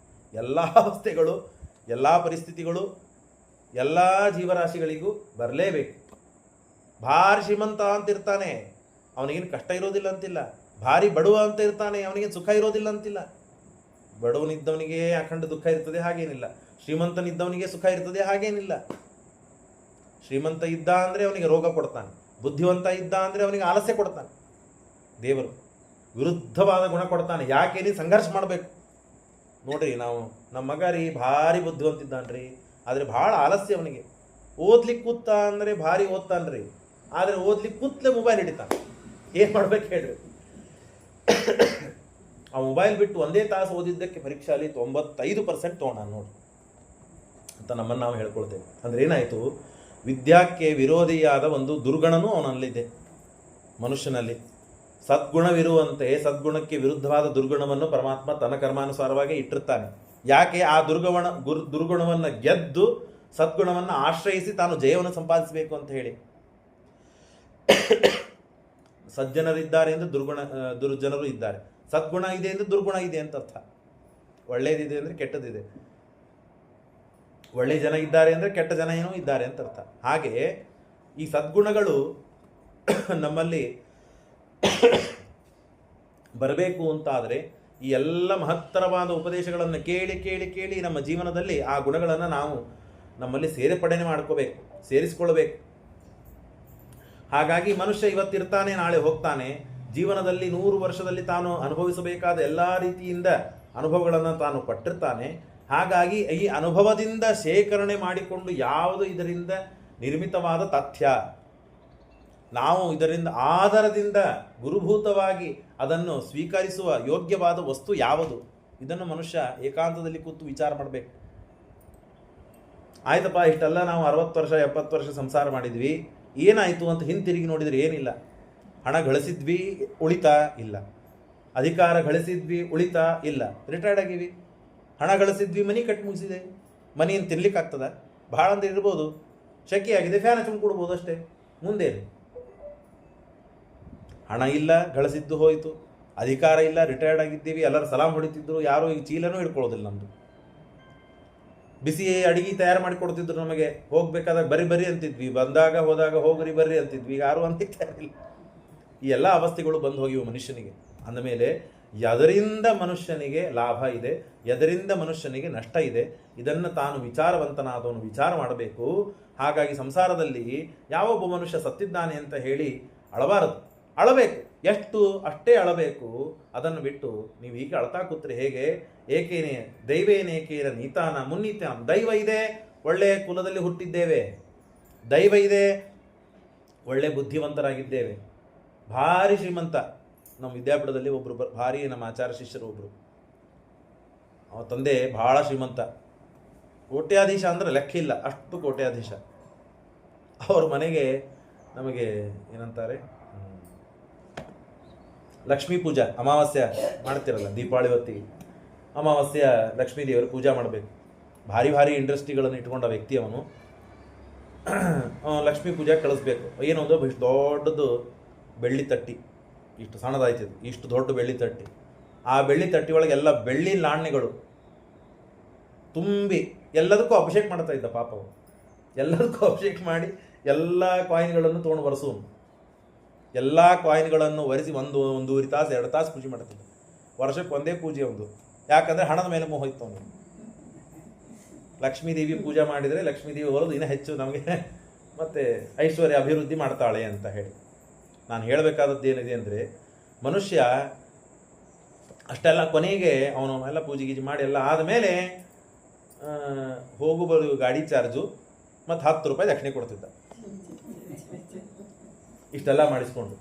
ಎಲ್ಲ ಅವಸ್ಥೆಗಳು, ಎಲ್ಲ ಪರಿಸ್ಥಿತಿಗಳು ಎಲ್ಲ ಜೀವರಾಶಿಗಳಿಗೂ ಬರಲೇಬೇಕು. ಭಾರಿ ಶ್ರೀಮಂತ ಅಂತ ಇರ್ತಾನೆ, ಅವನಿಗೇನು ಕಷ್ಟ ಇರೋದಿಲ್ಲ ಅಂತಿಲ್ಲ. ಭಾರಿ ಬಡವ ಅಂತ ಇರ್ತಾನೆ, ಅವನಿಗೇನು ಸುಖ ಇರೋದಿಲ್ಲ ಅಂತಿಲ್ಲ. ಬಡವನಿದ್ದವನಿಗೆ ಅಖಂಡ ದುಃಖ ಇರ್ತದೆ ಹಾಗೇನಿಲ್ಲ. ಶ್ರೀಮಂತನಿದ್ದವನಿಗೆ ಸುಖ ಇರ್ತದೆ ಹಾಗೇನಿಲ್ಲ. ಶ್ರೀಮಂತ ಇದ್ದ ಅಂದರೆ ಅವನಿಗೆ ರೋಗ ಕೊಡ್ತಾನೆ, ಬುದ್ಧಿವಂತ ಇದ್ದ ಅಂದರೆ ಅವನಿಗೆ ಆಲಸ್ಯ ಕೊಡ್ತಾನೆ. ದೇವರು ವಿರುದ್ಧವಾದ ಗುಣ ಕೊಡ್ತಾನೆ. ಯಾಕೆ ನೀ ಸಂಘರ್ಷ ಮಾಡಬೇಕು? ನೋಡ್ರಿ, ನಮ್ಮ ಮಗ ರೀ ಭಾರಿ ಬುದ್ಧಿವಂತಿದ್ದಾನ್ರಿ, ಆದರೆ ಭಾಳ ಆಲಸ್ಯ ಅವನಿಗೆ. ಓದ್ಲಿಕ್ಕೆ ಕೂತ ಅಂದರೆ ಭಾರಿ ಓದ್ತಾನ್ರಿ, ಆದರೆ ಓದ್ಲಿಕ್ಕೆ ಕೂತ್ಲೆ ಮೊಬೈಲ್ ಹಿಡಿತಾನೆ. ಏನು ಮಾಡ್ಬೇಕು ಹೇಳ್ರಿ? ಆ ಮೊಬೈಲ್ ಬಿಟ್ಟು 1 ತಾಸು ಓದಿದ್ದಕ್ಕೆ ಪರೀಕ್ಷೆಯಲ್ಲಿ 95% ತೊಗೊಂಡು ನೋಡಿ ಅಂತ ನಮ್ಮನ್ನು ನಾವು ಹೇಳ್ಕೊಳ್ತೇವೆ. ಅಂದರೆ ಏನಾಯಿತು? ವಿದ್ಯಾಕ್ಕೆ ವಿರೋಧಿಯಾದ ಒಂದು ದುರ್ಗುಣನೂ ಅವನಲ್ಲಿದೆ ಮನುಷ್ಯನಲ್ಲಿ. ಸದ್ಗುಣವಿರುವಂತೆ ಸದ್ಗುಣಕ್ಕೆ ವಿರುದ್ಧವಾದ ದುರ್ಗುಣವನ್ನು ಪರಮಾತ್ಮ ತನ್ನ ಕರ್ಮಾನುಸಾರವಾಗಿ ಇಟ್ಟಿರ್ತಾನೆ. ಯಾಕೆ? ಆ ದುರ್ಗುಣವನ್ನು ಗೆದ್ದು ಸದ್ಗುಣವನ್ನು ಆಶ್ರಯಿಸಿ ತಾನು ಜಯವನ್ನು ಸಂಪಾದಿಸಬೇಕು ಅಂತ ಹೇಳಿ. ಸಜ್ಜನರಿದ್ದಾರೆ ಎಂದು ದುರ್ಜನರು ಇದ್ದಾರೆ. ಸದ್ಗುಣ ಇದೆ ಎಂದು ದುರ್ಗುಣ ಇದೆ ಅಂತ ಅರ್ಥ. ಒಳ್ಳೆಯದಿದೆ ಅಂದರೆ ಕೆಟ್ಟದಿದೆ, ಒಳ್ಳೆಯ ಜನ ಇದ್ದಾರೆ ಅಂದರೆ ಕೆಟ್ಟ ಜನ ಏನೋ ಇದ್ದಾರೆ ಅಂತ ಅರ್ಥ. ಹಾಗೆ ಈ ಸದ್ಗುಣಗಳು ನಮ್ಮಲ್ಲಿ ಬರಬೇಕು ಅಂತಾದರೆ ಈ ಎಲ್ಲ ಮಹತ್ತರವಾದ ಉಪದೇಶಗಳನ್ನು ಕೇಳಿ ಕೇಳಿ ಕೇಳಿ ನಮ್ಮ ಜೀವನದಲ್ಲಿ ಆ ಗುಣಗಳನ್ನು ನಾವು ನಮ್ಮಲ್ಲಿ ಸೇರ್ಪಡೆ ಮಾಡ್ಕೋಬೇಕು, ಸೇರಿಸ್ಕೊಳ್ಬೇಕು. ಹಾಗಾಗಿ ಮನುಷ್ಯ ಇವತ್ತಿರ್ತಾನೆ, ನಾಳೆ ಹೋಗ್ತಾನೆ. ಜೀವನದಲ್ಲಿ 100 ವರ್ಷದಲ್ಲಿ ತಾನು ಅನುಭವಿಸಬೇಕಾದ ಎಲ್ಲ ರೀತಿಯಿಂದ ಅನುಭವಗಳನ್ನು ತಾನು ಪಟ್ಟಿರ್ತಾನೆ. ಹಾಗಾಗಿ ಈ ಅನುಭವದಿಂದ ಶೇಖರಣೆ ಮಾಡಿಕೊಂಡು ಯಾವುದು ಇದರಿಂದ ನಿರ್ಮಿತವಾದ ತಥ್ಯ, ನಾವು ಇದರಿಂದ ಆಧಾರದಿಂದ ಗುರುಭೂತವಾಗಿ ಅದನ್ನು ಸ್ವೀಕರಿಸುವ ಯೋಗ್ಯವಾದ ವಸ್ತು ಯಾವುದು, ಇದನ್ನು ಮನುಷ್ಯ ಏಕಾಂತದಲ್ಲಿ ಕೂತು ವಿಚಾರ ಮಾಡಬೇಕು. ಆಯ್ತಪ್ಪ, ಇಷ್ಟೆಲ್ಲ ನಾವು 60 ವರ್ಷ 70 ವರ್ಷ ಸಂಸಾರ ಮಾಡಿದ್ವಿ, ಏನಾಯಿತು ಅಂತ ಹಿಂತಿರುಗಿ ನೋಡಿದರೆ ಏನಿಲ್ಲ. ಹಣ ಗಳಿಸಿದ್ವಿ, ಉಳಿತಾ ಇಲ್ಲ. ಅಧಿಕಾರ ಗಳಿಸಿದ್ವಿ, ಉಳಿತಾ ಇಲ್ಲ. ರಿಟೈರ್ಡ್ ಆಗಿವಿ, ಹಣ ಗಳಿಸಿದ್ವಿ, ಮನಿ ಕಟ್ಟಿ ಮುಗಿಸಿದೆ. ಮನೆಯನ್ನು ತಿನ್ಲಿಕ್ಕಾಗ್ತದ? ಭಾಳ ಅಂದ್ರೆ ಇರ್ಬೋದು, ಶೆಕೆಯಾಗಿದೆ, ಫ್ಯಾನ್ ಹಚ್ಕೊಂಡು ಕೊಡ್ಬೋದು ಅಷ್ಟೇ. ಮುಂದೇನು? ಹಣ ಇಲ್ಲ, ಗಳಿಸಿದ್ದು ಹೋಯಿತು. ಅಧಿಕಾರ ಇಲ್ಲ, ರಿಟೈರ್ಡ್ ಆಗಿದ್ದೀವಿ, ಎಲ್ಲರೂ ಸಲಾಮ್ ಹೊಡಿತಿದ್ರು, ಯಾರೂ ಈಗ ಚೀಲನೂ ಹಿಡ್ಕೊಳ್ಳೋದಿಲ್ಲ. ನಮ್ಮದು ಬಿಸಿ ಅಡಿಗೆ ತಯಾರು ಮಾಡಿ ಕೊಡ್ತಿದ್ರು ನಮಗೆ. ಹೋಗ್ಬೇಕಾದಾಗ ಬರ್ರಿ ಅಂತಿದ್ವಿ, ಬಂದಾಗ ಹೋದಾಗ ಹೋಗ್ರಿ ಬರ್ರಿ ಅಂತಿದ್ವಿ. ಈಗ ಯಾರು ಅಂತಿಲ್ಲ. ಈ ಎಲ್ಲ ಅವಸ್ಥೆಗಳು ಬಂದು ಹೋಗಿವೆ ಮನುಷ್ಯನಿಗೆ. ಅಂದಮೇಲೆ ಎದರಿಂದ ಮನುಷ್ಯನಿಗೆ ಲಾಭ ಇದೆ, ಎದರಿಂದ ಮನುಷ್ಯನಿಗೆ ನಷ್ಟ ಇದೆ, ಇದನ್ನು ತಾನು ವಿಚಾರವಂತನಾದವನು ವಿಚಾರ ಮಾಡಬೇಕು. ಹಾಗಾಗಿ ಸಂಸಾರದಲ್ಲಿ ಯಾವೊಬ್ಬ ಮನುಷ್ಯ ಸತ್ತಿದ್ದಾನೆ ಅಂತ ಹೇಳಿ ಅಳಬಾರದು, ಅಳಬೇಕು, ಎಷ್ಟು ಅಷ್ಟೇ ಅಳಬೇಕು. ಅದನ್ನು ಬಿಟ್ಟು ನೀವು ಹೀಗೆ ಅಳ್ತಾ ಕೂತ್ರೆ ಹೇಗೆ? ಏಕೇನೆ ದೈವೇನೇಕೇನ ನೀತಾನ ಮುನ್ನೀತ. ದೈವ ಇದೆ, ಒಳ್ಳೆಯ ಕುಲದಲ್ಲಿ ಹುಟ್ಟಿದ್ದೇವೆ, ದೈವ ಇದೆ, ಒಳ್ಳೆ ಬುದ್ಧಿವಂತರಾಗಿದ್ದೇವೆ, ಭಾರಿ ಶ್ರೀಮಂತ. ನಮ್ಮ ವಿದ್ಯಾಪೀಠದಲ್ಲಿ ಒಬ್ಬರು ಭಾರಿ ನಮ್ಮ ಆಚಾರ್ಯ ಶಿಷ್ಯರು ಒಬ್ಬರು, ಅವನ ತಂದೆ ಭಾಳ ಶ್ರೀಮಂತ, ಕೋಟ್ಯಾಧೀಶ ಅಂದರೆ ಲೆಕ್ಕ ಇಲ್ಲ, ಅಷ್ಟು ಕೋಟ್ಯಾಧೀಶ. ಅವ್ರ ಮನೆಗೆ ನಮಗೆ ಏನಂತಾರೆ, ಲಕ್ಷ್ಮೀ ಪೂಜಾ ಅಮಾವಾಸ್ಯ ಮಾಡ್ತಿರಲ್ಲ, ದೀಪಾವಳಿ ಹೊತ್ತಿಗೆ ಅಮಾವಾಸ್ಯ ಲಕ್ಷ್ಮೀ ದೇವರು ಪೂಜಾ ಮಾಡಬೇಕು. ಭಾರಿ ಭಾರಿ ಇಂಡಸ್ಟ್ರಿಗಳನ್ನು ಇಟ್ಕೊಂಡ ವ್ಯಕ್ತಿ ಅವನು. ಲಕ್ಷ್ಮೀ ಪೂಜೆ ಕಳಿಸ್ಬೇಕು. ಏನು ಒಂದು ಇಷ್ಟು ದೊಡ್ಡದು ಬೆಳ್ಳಿ ತಟ್ಟಿ, ಇಷ್ಟು ಸಣ್ಣದಾಯ್ತದೆ, ಇಷ್ಟು ದೊಡ್ಡ ಬೆಳ್ಳಿ ತಟ್ಟಿ. ಆ ಬೆಳ್ಳಿ ತಟ್ಟಿ ಒಳಗೆ ಎಲ್ಲ ಬೆಳ್ಳಿ ನಾಣ್ಯಗಳು ತುಂಬಿ ಎಲ್ಲದಕ್ಕೂ ಅಭಿಷೇಕ ಮಾಡ್ತಾ ಇದ್ದ ಪಾಪ ಅವನು. ಎಲ್ಲದಕ್ಕೂ ಅಭಿಷೇಕ ಮಾಡಿ ಎಲ್ಲ ಕಾಯಿನ್ಗಳನ್ನು ತೊಗೊಂಡು ಒರೆಸೋನು. ಎಲ್ಲ ಕಾಯಿನ್ಗಳನ್ನು ಒರೆಸಿ ಒಂದೂವರೆ ತಾಸು 2 ತಾಸು ಪೂಜೆ ಮಾಡ್ತಿದ್ದ. ವರ್ಷಕ್ಕೆ ಒಂದೇ ಪೂಜೆ ಒಂದು, ಯಾಕಂದರೆ ಹಣದ ಮೇಲೆ ಮೋಹಿತ್ತು ಅವನು. ಲಕ್ಷ್ಮೀದೇವಿ ಪೂಜೆ ಮಾಡಿದರೆ ಲಕ್ಷ್ಮೀದೇವಿ ಹೊರದು ಇನ್ನೂ ಹೆಚ್ಚು ನಮಗೆ ಮತ್ತು ಐಶ್ವರ್ಯ ಅಭಿವೃದ್ಧಿ ಮಾಡ್ತಾಳೆ ಅಂತ ಹೇಳಿ. ನಾನು ಹೇಳಬೇಕಾದದ್ದು ಏನಿದೆ ಅಂದರೆ, ಮನುಷ್ಯ ಅಷ್ಟೆಲ್ಲ ಕೊನೆಗೆ ಅವನು ಎಲ್ಲ ಪೂಜೆ ಗೀಜೆ ಮಾಡಿ ಎಲ್ಲ ಆದಮೇಲೆ ಹೋಗು ಬರೋ ಗಾಡಿ ಚಾರ್ಜು ಮತ್ತು 10 ರೂಪಾಯಿ ದಕ್ಷಿಣೆ ಕೊಡ್ತಿದ್ದ. ಇಷ್ಟೆಲ್ಲ ಮಾಡಿಸ್ಕೊಂಡು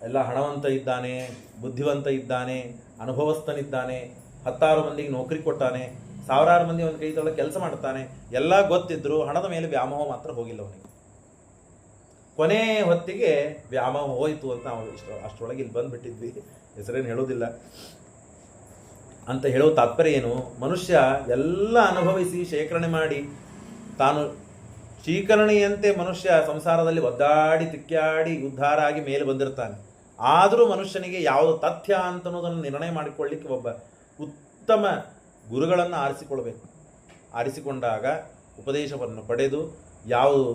ಎಲ್ಲ ಹಣವಂತ ಇದ್ದಾನೆ, ಬುದ್ಧಿವಂತ ಇದ್ದಾನೆ, ಅನುಭವಸ್ಥನಿದ್ದಾನೆ, 10 ಮಂದಿಗೆ ನೌಕರಿ ಕೊಟ್ಟಾನೆ, 1000 ಮಂದಿ ಒಂದು ಕೈ ತೊಳಗೆ ಕೆಲಸ ಮಾಡ್ತಾನೆ, ಎಲ್ಲ ಗೊತ್ತಿದ್ರು ಹಣದ ಮೇಲೆ ವ್ಯಾಮೋಹ ಮಾತ್ರ ಹೋಗಿಲ್ಲ ಅವನಿಗೆ. ಕೊನೆ ಹೊತ್ತಿಗೆ ವ್ಯಾಮೋಹ ಹೋಯಿತು ಅಂತ ನಾವು ಅಷ್ಟರೊಳಗೆ ಇಲ್ಲಿ ಬಂದುಬಿಟ್ಟಿದ್ವಿ, ಹೆಸರೇನು ಹೇಳೋದಿಲ್ಲ ಅಂತ ಹೇಳೋ ತಾತ್ಪರ್ಯ ಏನು? ಮನುಷ್ಯ ಎಲ್ಲ ಅನುಭವಿಸಿ ಶೇಖರಣೆ ಮಾಡಿ ತಾನು ಶೀಕರಣೆಯಂತೆ ಮನುಷ್ಯ ಸಂಸಾರದಲ್ಲಿ ಒದ್ದಾಡಿ ತಿಕ್ಕಾಡಿ ಉದ್ಧಾರ ಆಗಿ ಮೇಲೆ ಬಂದಿರ್ತಾನೆ. ಆದರೂ ಮನುಷ್ಯನಿಗೆ ಯಾವುದು ತಥ್ಯ ಅಂತ ಅನ್ನೋದನ್ನು ನಿರ್ಣಯ ಮಾಡಿಕೊಳ್ಳಿಕ್ಕೆ ಒಬ್ಬ ಉತ್ತಮ ಗುರುಗಳನ್ನು ಆರಿಸಿಕೊಳ್ಬೇಕು. ಆರಿಸಿಕೊಂಡಾಗ ಉಪದೇಶವನ್ನು ಪಡೆದು ಯಾವುದು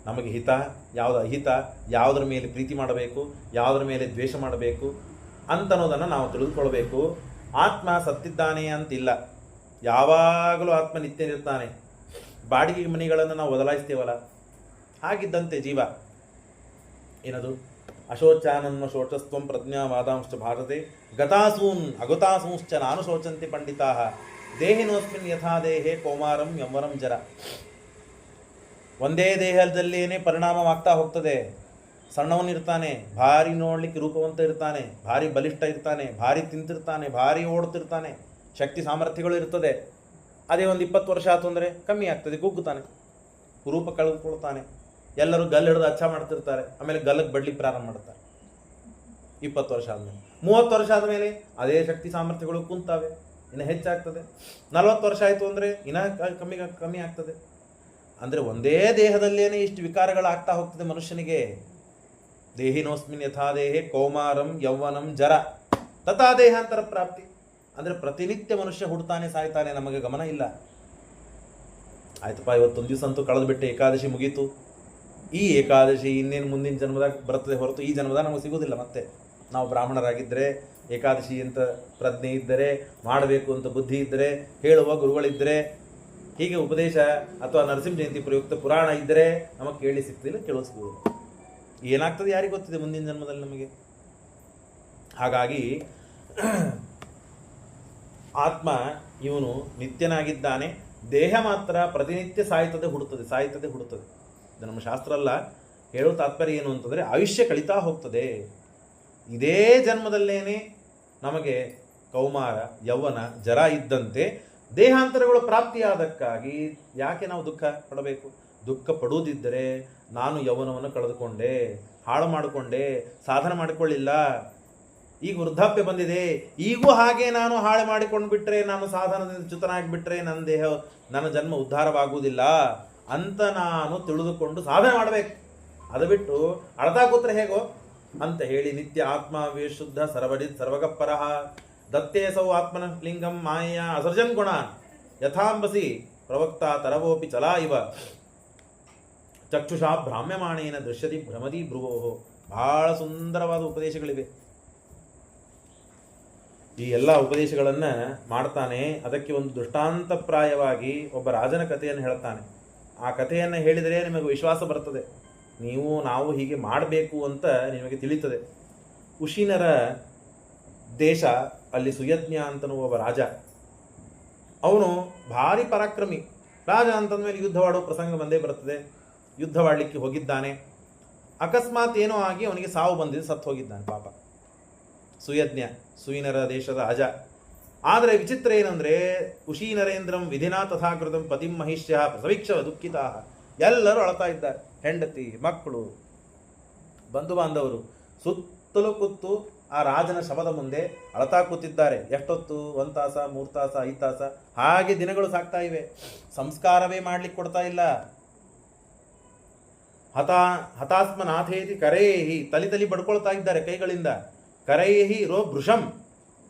ನಮಗೆ ಹಿತ, ಯಾವುದು ಅಹಿತ, ಯಾವುದರ ಮೇಲೆ ಪ್ರೀತಿ ಮಾಡಬೇಕು, ಯಾವುದರ ಮೇಲೆ ದ್ವೇಷ ಮಾಡಬೇಕು ಅಂತನ್ನೋದನ್ನು ನಾವು ತಿಳಿದುಕೊಳ್ಬೇಕು. ಆತ್ಮ ಸತ್ತಿದ್ದಾನೆ ಅಂತಿಲ್ಲ, ಯಾವಾಗಲೂ ಆತ್ಮ ನಿತ್ಯನಿರ್ತಾನೆ. ಬಾಡಿಗೆ ಮನೆಗಳನ್ನು ನಾವು ಬದಲಾಯಿಸ್ತೇವಲ್ಲ, ಹಾಗಿದ್ದಂತೆ ಜೀವ ಏನದು ಅಶೋಚಾನನ್ಮ ಶೋಚಸ್ತ್ವಂ ಪ್ರಜ್ಞಾವಾದಾಂಶ್ಚ ಭಾರತೆ ಗತಾಸೂನ್ ಅಗತಾಸೂಂಶ್ಚ ನಾನು ಶೋಚಂತಿ ಪಂಡಿತಾ ದೇಹಿನೋಸ್ಮಿನ್ ಯಥಾ ದೇಹೇ ಕೌಮಾರಂ ಯೌವನಂ ಜರ. ಒಂದೇ ದೇಹದಲ್ಲೇನೆ ಪರಿಣಾಮವಾಗ್ತಾ ಹೋಗ್ತದೆ. ಸಣ್ಣವನಿರ್ತಾನೆ, ಭಾರಿ ನೋಡ್ಲಿಕ್ಕೆ ರೂಪವಂತ ಇರ್ತಾನೆ, ಭಾರಿ ಬಲಿಷ್ಠ ಇರ್ತಾನೆ, ಭಾರಿ ತಿಂತಿರ್ತಾನೆ, ಭಾರಿ ಓಡ್ತಿರ್ತಾನೆ, ಶಕ್ತಿ ಸಾಮರ್ಥ್ಯಗಳು ಇರ್ತದೆ. ಅದೇ ಒಂದು 20 ವರ್ಷ ಆಯ್ತು ಅಂದರೆ ಕಮ್ಮಿ ಆಗ್ತದೆ, ಕುಗ್ಗುತ್ತಾನೆ, ರೂಪ ಕಳೆದುಕೊಳ್ತಾನೆ. ಎಲ್ಲರೂ ಗಲ್ಲು ಹಿಡಿದು ಅಚ್ಚ ಮಾಡ್ತಿರ್ತಾರೆ, ಆಮೇಲೆ ಗಲ್ಲಕ್ಕೆ ಬಡ್ಲಿಕ್ಕೆ ಪ್ರಾರಂಭ ಮಾಡ್ತಾರೆ. 20 ವರ್ಷ ಆದಮೇಲೆ 30 ವರ್ಷ ಆದಮೇಲೆ ಅದೇ ಶಕ್ತಿ ಸಾಮರ್ಥ್ಯಗಳು ಕುಂತಾವೆ, ಇನ್ನು ಹೆಚ್ಚಾಗ್ತದೆ. 40 ವರ್ಷ ಆಯಿತು ಅಂದರೆ ಇನ್ನೂ ಕಮ್ಮಿ ಆಗ್ತದೆ. ಅಂದರೆ ಒಂದೇ ದೇಹದಲ್ಲೇನೆ ಇಷ್ಟು ವಿಕಾರಗಳಾಗ್ತಾ ಹೋಗ್ತದೆ ಮನುಷ್ಯನಿಗೆ. ದೇಹಿನೋಸ್ಮಿನ್ ಯಥಾ ದೇಹೇ ಕೌಮಾರಂ ಯೌವನಂ ಜರ ತಥಾ ದೇಹಾಂತರ ಪ್ರಾಪ್ತಿ. ಅಂದರೆ ಪ್ರತಿನಿತ್ಯ ಮನುಷ್ಯ ಹುಡ್ತಾನೆ ಸಾಯ್ತಾನೆ, ನಮಗೆ ಗಮನ ಇಲ್ಲ. ಆಯ್ತಪ್ಪ, ಇವತ್ತೊಂದು ದಿವಸ ಅಂತೂ ಕಳೆದುಬಿಟ್ಟೆ, ಏಕಾದಶಿ ಮುಗೀತು. ಈ ಏಕಾದಶಿ ಇನ್ನೇನು ಮುಂದಿನ ಜನ್ಮದಾಗ ಬರ್ತದೆ ಹೊರತು ಈ ಜನ್ಮದಾಗ ನಮಗೆ ಸಿಗೋದಿಲ್ಲ. ಮತ್ತೆ ನಾವು ಬ್ರಾಹ್ಮಣರಾಗಿದ್ದರೆ, ಏಕಾದಶಿ ಅಂತ ಪ್ರಜ್ಞೆ ಇದ್ದರೆ, ಮಾಡಬೇಕು ಅಂತ ಬುದ್ಧಿ ಇದ್ದರೆ, ಹೇಳುವ ಗುರುಗಳಿದ್ದರೆ, ಹೀಗೆ ಉಪದೇಶ ಅಥವಾ ನರಸಿಂಹ ಜಯಂತಿ ಪ್ರಯುಕ್ತ ಪುರಾಣ ಇದ್ದರೆ ನಮಗೆ ಕೇಳಿ ಸಿಗ್ತಿಲ್ಲ, ಕೇಳೋ ಸಿಗೋದಿಲ್ಲ. ಏನಾಗ್ತದೆ ಯಾರಿಗೆ ಗೊತ್ತಿದೆ ಮುಂದಿನ ಜನ್ಮದಲ್ಲಿ ನಮಗೆ. ಹಾಗಾಗಿ ಆತ್ಮ ಇವನು ನಿತ್ಯನಾಗಿದ್ದಾನೆ, ದೇಹ ಮಾತ್ರ ಪ್ರತಿನಿತ್ಯ ಸಾಯ್ತದೆ ಹುಡುತ್ತದೆ. ಇದು ನಮ್ಮ ಶಾಸ್ತ್ರ ಅಲ್ಲ. ಹೇಳೋ ತಾತ್ಪರ್ಯ ಏನು ಅಂತಂದರೆ, ಆಯುಷ್ಯ ಕಳೀತಾ ಹೋಗ್ತದೆ. ಇದೇ ಜನ್ಮದಲ್ಲೇನೆ ನಮಗೆ ಕೌಮಾರ, ಯೌವನ, ಜರ ಇದ್ದಂತೆ ದೇಹಾಂತರಗಳು ಪ್ರಾಪ್ತಿಯಾದಕ್ಕಾಗಿ ಯಾಕೆ ನಾವು ದುಃಖ ಪಡಬೇಕು? ದುಃಖ ಪಡುವುದಿದ್ದರೆ ನಾನು ಯೌವನವನ್ನು ಕಳೆದುಕೊಂಡೆ, ಹಾಳು ಮಾಡಿಕೊಂಡೆ, ಸಾಧನೆ ಮಾಡಿಕೊಳ್ಳಿಲ್ಲ, ಈಗ ವೃದ್ಧಾಪ್ಯ ಬಂದಿದೆ, ಈಗೂ ಹಾಗೆ ನಾನು ಹಾಳು ಮಾಡಿಕೊಂಡು ಬಿಟ್ಟರೆ, ನಾನು ಸಾಧನದಿಂದ ಚ್ಯುತನಾಗಿಬಿಟ್ರೆ ನನ್ನ ದೇಹ, ನನ್ನ ಜನ್ಮ ಉದ್ಧಾರವಾಗುವುದಿಲ್ಲ ಅಂತ ನಾನು ತಿಳಿದುಕೊಂಡು ಸಾಧನೆ ಮಾಡಬೇಕು. ಅದು ಬಿಟ್ಟು ಅಳತಾ ಕೂತ್ರೆ ಹೇಗೋ ಅಂತ ಹೇಳಿ ನಿತ್ಯ ಆತ್ಮ ವಿಶುದ್ಧ ಸರ್ವಗಪ್ಪರಃ ದತ್ತೇಸೌ ಆತ್ಮನ ಲಿಂಗಂ ಮಾಯೆಯ ಅಸರ್ಜನ್ ಗುಣ ಯಥಾಂಬಸಿ ಪ್ರವಕ್ತ ತರವೋಪಿ ಚಲಾ ಇವ ಚಕ್ಷುಷಾ ಭ್ರಾಮ್ಯಮಾಣೇನ ದೃಶ್ಯತಿ ಭ್ರಮದಿ ಭ್ರುವೋ ಬಹಳ ಸುಂದರವಾದ ಉಪದೇಶಗಳಿವೆ. ಈ ಎಲ್ಲ ಉಪದೇಶಗಳನ್ನು ಮಾಡ್ತಾನೆ. ಅದಕ್ಕೆ ಒಂದು ದೃಷ್ಟಾಂತಪ್ರಾಯವಾಗಿ ಒಬ್ಬ ರಾಜನ ಕಥೆಯನ್ನು ಹೇಳ್ತಾನೆ. ಆ ಕಥೆಯನ್ನು ಹೇಳಿದರೆ ನಿಮಗೆ ವಿಶ್ವಾಸ ಬರ್ತದೆ, ನಾವು ಹೀಗೆ ಮಾಡಬೇಕು ಅಂತ ನಿಮಗೆ ತಿಳಿತದೆ. ಉಶಿನರ ದೇಶ, ಅಲ್ಲಿ ಸುಯಜ್ಞ ಅಂತನೂ ಒಬ್ಬ ರಾಜ. ಅವನು ಭಾರಿ ಪರಾಕ್ರಮಿ ರಾಜ. ಅಂತಂದಮೇಲೆ ಯುದ್ಧವಾಡೋ ಪ್ರಸಂಗ ಬಂದೇ ಬರ್ತದೆ. ಯುದ್ಧವಾಡಲಿಕ್ಕೆ ಹೋಗಿದ್ದಾನೆ. ಅಕಸ್ಮಾತ್ ಏನೋ ಆಗಿ ಅವನಿಗೆ ಸಾವು ಬಂದಿದ್ದು, ಸತ್ತು ಹೋಗಿದ್ದಾನೆ ಪಾಪ. ಸುಯಜ್ಞ ಸುಯಿನರ ದೇಶದ ಅಜ. ಆದರೆ ವಿಚಿತ್ರ ಏನಂದರೆ, ಉಶೀನರೇಂದ್ರಂ ವಿಧಿನಾ ತಥಾಕೃತಂ ಪತಿಂ ಮಹಿಷ್ಯ ಪ್ರಸವೀಕ್ಷ ದುಃಖಿತಾ. ಎಲ್ಲರೂ ಅಳ್ತಾ ಇದ್ದಾರೆ. ಹೆಂಡತಿ, ಮಕ್ಕಳು, ಬಂಧು ಬಾಂಧವರು ಸುತ್ತಲೂ ಕೂತು ಆ ರಾಜನ ಶವದ ಮುಂದೆ ಅಳತಾ ಕೂತಿದ್ದಾರೆ. ಎಷ್ಟೊತ್ತು? 1 ತಾಸ, 3 ತಾಸ, 5 ತಾಸ, ಹಾಗೆ ದಿನಗಳು ಸಾಕ್ತಾ ಇವೆ. ಸಂಸ್ಕಾರವೇ ಮಾಡ್ಲಿಕ್ಕೆ ಕೊಡ್ತಾ ಇಲ್ಲ. ಹತಾಸ್ಮನಾಥೇತಿ ಕರೇಹಿ, ತಲಿ ಬಡ್ಕೊಳ್ತಾ ಇದ್ದಾರೆ ಕೈಗಳಿಂದ. ಕರೈಹಿ ರೋ ಭೃಶಂ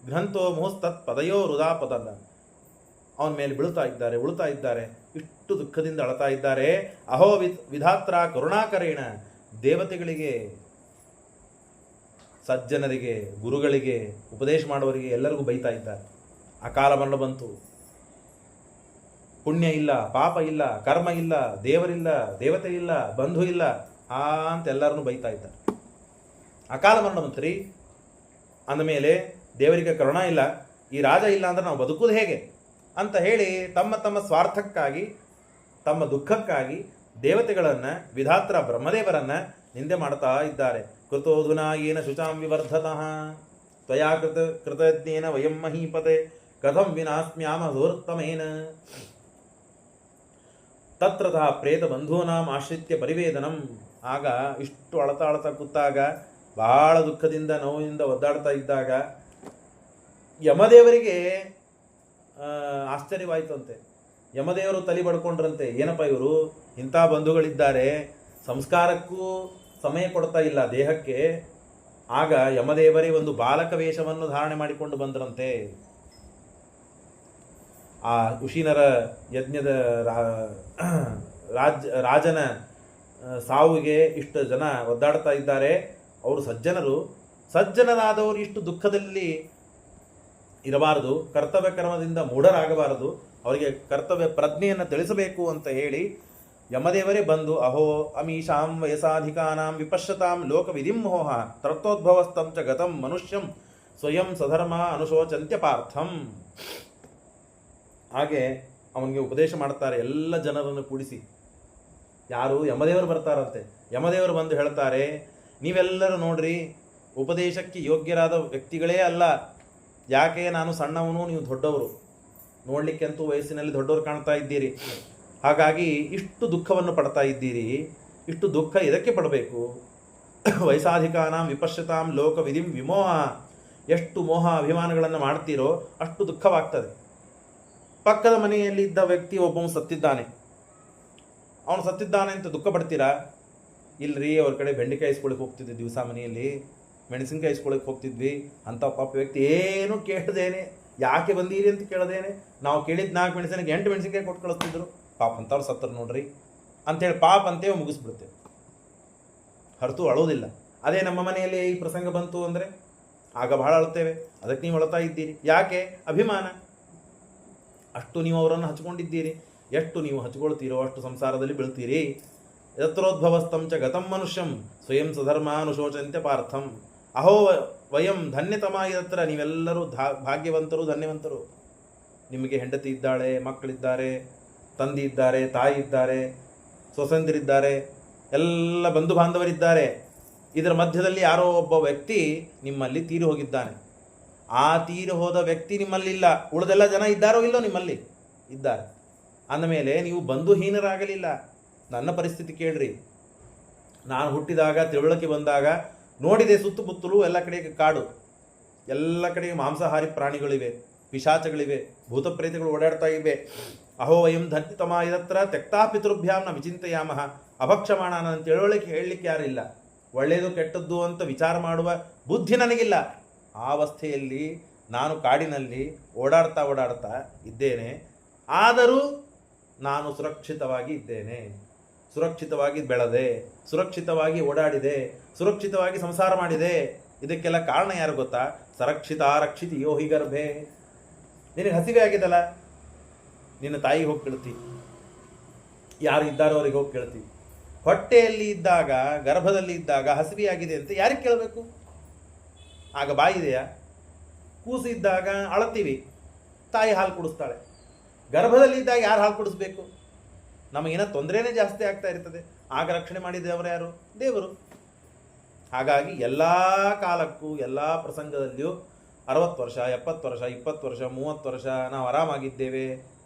ಗ್ರಂಥೋ ಮುಹುಸ್ತತ್ ಪದಯೋ ಹೃದಾಪದಲ್ಲ. ಅವನ ಮೇಲೆ ಉಳುತ್ತಾ ಇದ್ದಾರೆ. ಇಷ್ಟು ದುಃಖದಿಂದ ಅಳತಾ ಇದ್ದಾರೆ. ಅಹೋ ವಿಧಾತ್ರ ಕರುಣಾಕರೇಣ. ದೇವತೆಗಳಿಗೆ, ಸಜ್ಜನರಿಗೆ, ಗುರುಗಳಿಗೆ, ಉಪದೇಶ ಮಾಡುವವರಿಗೆ ಎಲ್ಲರಿಗೂ ಬೈತಾ ಇದ್ದಾರೆ. ಅಕಾಲ ಮರಣ ಬಂತು, ಪುಣ್ಯ ಇಲ್ಲ, ಪಾಪ ಇಲ್ಲ, ಕರ್ಮ ಇಲ್ಲ, ದೇವರಿಲ್ಲ, ದೇವತೆ ಇಲ್ಲ, ಬಂಧು ಇಲ್ಲ ಅಂತ ಎಲ್ಲರನ್ನು ಬೈತಾ ಇದ್ದಾರೆ. ಅಕಾಲ ಮರಣ ಬಂತ್ರಿ ಅಂದಮೇಲೆ ದೇವರಿಗೆ ಕರುಣ ಇಲ್ಲ, ಈ ರಾಜ ಇಲ್ಲ ಅಂದ್ರೆ ನಾವು ಬದುಕುವುದು ಹೇಗೆ ಅಂತ ಹೇಳಿ ತಮ್ಮ ಸ್ವಾರ್ಥಕ್ಕಾಗಿ, ತಮ್ಮ ದುಃಖಕ್ಕಾಗಿ ದೇವತೆಗಳನ್ನು, ವಿಧಾತ್ರ ಬ್ರಹ್ಮದೇವರನ್ನು ನಿಂದೆ ಮಾಡ್ತಾ ಇದ್ದಾರೆ. ಕೃತೋಧುನಾ ಏನ ಶುಚಾಂ ವಿವರ್ಧತಃ ತ್ವಯಾ ಕೃತಜ್ಞೇನ ವಯಂ ಮಹೀಪತೆ ಕಥಂ ವಿನಾಸ್ಮ್ಯಾಮ ಧೂರ್ತಮೇನ ತತ್ರತಃ ಪ್ರೇತ ಬಂಧೂನಾಂ ಆಶ್ರಿತ್ಯ ಪರಿವೇದನಂ. ಆಗ ಇಷ್ಟು ಅಳತಾ ಕೂತಾಗ, ಬಹಳ ದುಃಖದಿಂದ ನೋವಿನಿಂದ ಒದ್ದಾಡ್ತಾ ಇದ್ದಾಗ ಯಮದೇವರಿಗೆ ಆಶ್ಚರ್ಯವಾಯಿತಂತೆ. ಯಮದೇವರು ತಲೆ ಬಡ್ಕೊಂಡ್ರಂತೆ, ಏನಪ್ಪ ಇವರು ಇಂಥ ಬಂಧುಗಳಿದ್ದಾರೆ, ಸಂಸ್ಕಾರಕ್ಕೂ ಸಮಯ ಕೊಡ್ತಾ ಇಲ್ಲ ದೇಹಕ್ಕೆ. ಆಗ ಯಮದೇವರೇ ಒಂದು ಬಾಲಕ ವೇಷವನ್ನು ಧಾರಣೆ ಮಾಡಿಕೊಂಡು ಬಂದ್ರಂತೆ. ಆ ಉಶೀನರ ಯಜ್ಞದ ರಾಜನ ಸಾವಿಗೆ ಇಷ್ಟು ಜನ ಒದ್ದಾಡ್ತಾ ಇದ್ದಾರೆ. ಅವರು ಸಜ್ಜನರಾದವರು ಇಷ್ಟು ದುಃಖದಲ್ಲಿ ಇರಬಾರದು, ಕರ್ತವ್ಯ ಕರ್ಮದಿಂದ ಮೂಢರಾಗಬಾರದು, ಅವರಿಗೆ ಕರ್ತವ್ಯ ಪ್ರಜ್ಞೆಯನ್ನು ತಿಳಿಸಬೇಕು ಅಂತ ಹೇಳಿ ಯಮದೇವರೇ ಬಂದು ಅಹೋ ಅಮೀಶಾಂ ವಯಸಾಧಿಕಾನಾಂ ವಿಪಶ್ಯತಾಂ ಲೋಕವಿಧಿಂ ಮೋಹ ತರ್ತೋದ್ಭವಸ್ತಂ ಚ ಗತಂ ಮನುಷ್ಯಂ ಸ್ವಯಂ ಸಧರ್ಮ ಅನುಶೋಚಂತ್ಯ ಪಾರ್ಥಂ. ಹಾಗೆ ಅವನಿಗೆ ಉಪದೇಶ ಮಾಡ್ತಾರೆ ಎಲ್ಲ ಜನರನ್ನು ಕೂಡಿಸಿ. ಯಾರು? ಯಮದೇವರು ಬರ್ತಾರಂತೆ. ಯಮದೇವರು ಬಂದು ಹೇಳ್ತಾರೆ, ನೀವೆಲ್ಲರೂ ನೋಡ್ರಿ, ಉಪದೇಶಕ್ಕೆ ಯೋಗ್ಯರಾದ ವ್ಯಕ್ತಿಗಳೇ ಅಲ್ಲ. ಯಾಕೆ? ನಾನು ಸಣ್ಣವನು, ನೀವು ದೊಡ್ಡವರು, ನೋಡಲಿಕ್ಕೆ ಅಂತೂ ವಯಸ್ಸಿನಲ್ಲಿ ದೊಡ್ಡವರು ಕಾಣ್ತಾ ಇದ್ದೀರಿ. ಹಾಗಾಗಿ ಇಷ್ಟು ದುಃಖವನ್ನು ಪಡ್ತಾ ಇದ್ದೀರಿ. ಇಷ್ಟು ದುಃಖ ಇದಕ್ಕೆ ಪಡಬೇಕು? ವಯಸಾಧಿಕಾನಾಂ ವಿಪಶ್ಯತಾಂ ಲೋಕ ವಿಧಿಂ ವಿಮೋಹ. ಎಷ್ಟು ಮೋಹ ಅಭಿಮಾನಗಳನ್ನು ಮಾಡ್ತೀರೋ ಅಷ್ಟು ದುಃಖವಾಗ್ತದೆ. ಪಕ್ಕದ ಮನೆಯಲ್ಲಿ ಇದ್ದ ವ್ಯಕ್ತಿ ಒಬ್ಬನು ಸತ್ತಿದ್ದಾನೆ. ಅವನು ಸತ್ತಿದ್ದಾನೆ ಅಂತ ದುಃಖ ಪಡ್ತೀರಾ? ಇಲ್ರಿ, ಅವ್ರ ಕಡೆ ಬೆಂಡೆಕಾಯಿ ಇಸ್ಕೊಳಕ್ಕೆ ಹೋಗ್ತಿದ್ವಿ, ದಿವಸ ಮನೆಯಲ್ಲಿ ಮೆಣಸಿನ್ಕಾಯಿ ಇಸ್ಕೊಳಕ್ಕೆ ಹೋಗ್ತಿದ್ವಿ. ಅಂಥ ಪಾಪ ವ್ಯಕ್ತಿ ಏನು ಕೇಳ್ದೇನೆ, ಯಾಕೆ ಬಂದೀರಿ ಅಂತ ಕೇಳದೇನೆ, ನಾವು ಕೇಳಿದ 4 ಮೆಣಸಿನಕಾಯಿ 8 ಮೆಣಸಿನ್ಕಾಯಿ ಕೊಟ್ಟು ಕಳಿಸ್ತಿದ್ರು. ಪಾಪ ಅಂಥವ್ರು ಸತ್ತರು ನೋಡ್ರಿ ಅಂಥೇಳಿ ಪಾಪ ಅಂತೇವೆ ಮುಗಿಸ್ಬಿಡ್ತೇವೆ, ಹೊರತು ಅಳೋದಿಲ್ಲ. ಅದೇ ನಮ್ಮ ಮನೆಯಲ್ಲಿ ಈ ಪ್ರಸಂಗ ಬಂತು ಅಂದರೆ ಆಗ ಬಹಳ ಅಳ್ತೇವೆ. ಅದಕ್ಕೆ ನೀವು ಅಳ್ತಾ ಇದ್ದೀರಿ. ಯಾಕೆ? ಅಭಿಮಾನ. ಅಷ್ಟು ನೀವು ಅವರನ್ನು ಹಚ್ಕೊಂಡಿದ್ದೀರಿ. ಎಷ್ಟು ನೀವು ಹಚ್ಕೊಳ್ತೀರೋ ಅಷ್ಟು ಸಂಸಾರದಲ್ಲಿ ಬೀಳ್ತೀರಿ. ಯತ್ರೋದ್ಭವಸ್ತಂ ಚ ಗತಂ ಮನುಷ್ಯಂ ಸ್ವಯಂ ಸಧರ್ಮಾನುಶೋಚಂತ್ಯ ಪಾರ್ಥಂ. ಅಹೋ ವಯಂ ಧನ್ಯತಮ. ಇದತ್ರ ನೀವೆಲ್ಲರೂ ಭಾಗ್ಯವಂತರು, ಧನ್ಯವಂತರು. ನಿಮಗೆ ಹೆಂಡತಿ ಇದ್ದಾಳೆ, ಮಕ್ಕಳಿದ್ದಾರೆ, ತಂದೆ ಇದ್ದಾರೆ, ತಾಯಿ ಇದ್ದಾರೆ, ಸೊಸೆಂದಿರಿದ್ದಾರೆ, ಎಲ್ಲ ಬಂಧು ಬಾಂಧವರಿದ್ದಾರೆ. ಇದರ ಮಧ್ಯದಲ್ಲಿ ಯಾರೋ ಒಬ್ಬ ವ್ಯಕ್ತಿ ನಿಮ್ಮಲ್ಲಿ ತೀರಿ ಹೋಗಿದ್ದಾನೆ. ಆ ತೀರಿ ಹೋದ ವ್ಯಕ್ತಿ ನಿಮ್ಮಲ್ಲಿಲ್ಲ. ಉಳಿದೆಲ್ಲ ಜನ ಇದ್ದಾರೋ ಇಲ್ಲೋ ನಿಮ್ಮಲ್ಲಿ ಇದ್ದಾರೆ. ಅಂದಮೇಲೆ ನೀವು ಬಂಧುಹೀನರಾಗಲಿಲ್ಲ. ನನ್ನ ಪರಿಸ್ಥಿತಿ ಕೇಳ್ರಿ. ನಾನು ಹುಟ್ಟಿದಾಗ, ತಿಳುವಳಿಕೆ ಬಂದಾಗ ನೋಡಿದೆ, ಸುತ್ತಮುತ್ತಲೂ ಎಲ್ಲ ಕಡೆಗೆ ಕಾಡು, ಎಲ್ಲ ಕಡೆಗೆ ಮಾಂಸಾಹಾರಿ ಪ್ರಾಣಿಗಳಿವೆ, ಪಿಶಾಚಗಳಿವೆ, ಭೂತಪ್ರೇತಗಳು ಓಡಾಡ್ತಾ ಇವೆ. ಅಹೋ ವಯಂ ಧನ್ಯತಮ ಇದತ್ರ ತ್ಯಕ್ತಾ ಪಿತೃಭ್ಯಾಂ ನ ವಿಚಿಂತಯಾಮಃ. ಅಭಕ್ಷಮಾಣ. ನನ್ನ ತಿಳುವಳಿಕೆ ಹೇಳಲಿಕ್ಕೆ ಯಾರಿಲ್ಲ. ಒಳ್ಳೆಯದು ಕೆಟ್ಟದ್ದು ಅಂತ ವಿಚಾರ ಮಾಡುವ ಬುದ್ಧಿ ನನಗಿಲ್ಲ. ಆ ಅವಸ್ಥೆಯಲ್ಲಿ ನಾನು ಕಾಡಿನಲ್ಲಿ ಓಡಾಡ್ತಾ ಇದ್ದೇನೆ. ಆದರೂ ನಾನು ಸುರಕ್ಷಿತವಾಗಿ ಇದ್ದೇನೆ. ಸುರಕ್ಷಿತವಾಗಿ ಬೆಳೆದೆ, ಸುರಕ್ಷಿತವಾಗಿ ಓಡಾಡಿದೆ, ಸುರಕ್ಷಿತವಾಗಿ ಸಂಸಾರ ಮಾಡಿದೆ. ಇದಕ್ಕೆಲ್ಲ ಕಾರಣ ಯಾರು ಗೊತ್ತಾ? ಸರಕ್ಷಿತ ರಕ್ಷಿತ ಯೋಹಿ ಗರ್ಭೆ. ನಿನಗೆ ಹಸಿವೆ ಆಗಿದಲ್ಲ, ನಿನ್ನ ತಾಯಿಗೆ ಹೋಗಿ ಕೇಳ್ತಿ, ಯಾರು ಇದ್ದಾರೋ ಅವ್ರಿಗೆ ಹೋಗಿ ಕೇಳ್ತಿ. ಹೊಟ್ಟೆಯಲ್ಲಿ ಇದ್ದಾಗ, ಗರ್ಭದಲ್ಲಿ ಇದ್ದಾಗ ಹಸಿವೆ ಆಗಿದೆ ಅಂತ ಯಾರಿಗೆ ಕೇಳಬೇಕು? ಆಗ ಬಾಯಿದೆಯಾ? ಕೂಸು ಇದ್ದಾಗ ಅಳತೀವಿ, ತಾಯಿ ಹಾಲು ಕುಡಿಸ್ತಾಳೆ. ಗರ್ಭದಲ್ಲಿ ಇದ್ದಾಗ ಯಾರು ಹಾಲು ಕುಡಿಸ್ಬೇಕು? ನಮಗೇನೋ ತೊಂದರೆನೇ ಜಾಸ್ತಿ ಆಗ್ತಾ ಇರ್ತದೆ. ಆಗ ರಕ್ಷಣೆ ಮಾಡಿದವರು ಯಾರು? ದೇವರು. ಹಾಗಾಗಿ ಎಲ್ಲ ಕಾಲಕ್ಕೂ ಎಲ್ಲ ಪ್ರಸಂಗದಲ್ಲಿಯೂ 60 ವರ್ಷ, 70 ವರ್ಷ, 20 ವರ್ಷ, 30 ವರ್ಷ ನಾವು ಆರಾಮಾಗಿದ್ದೇವೆ.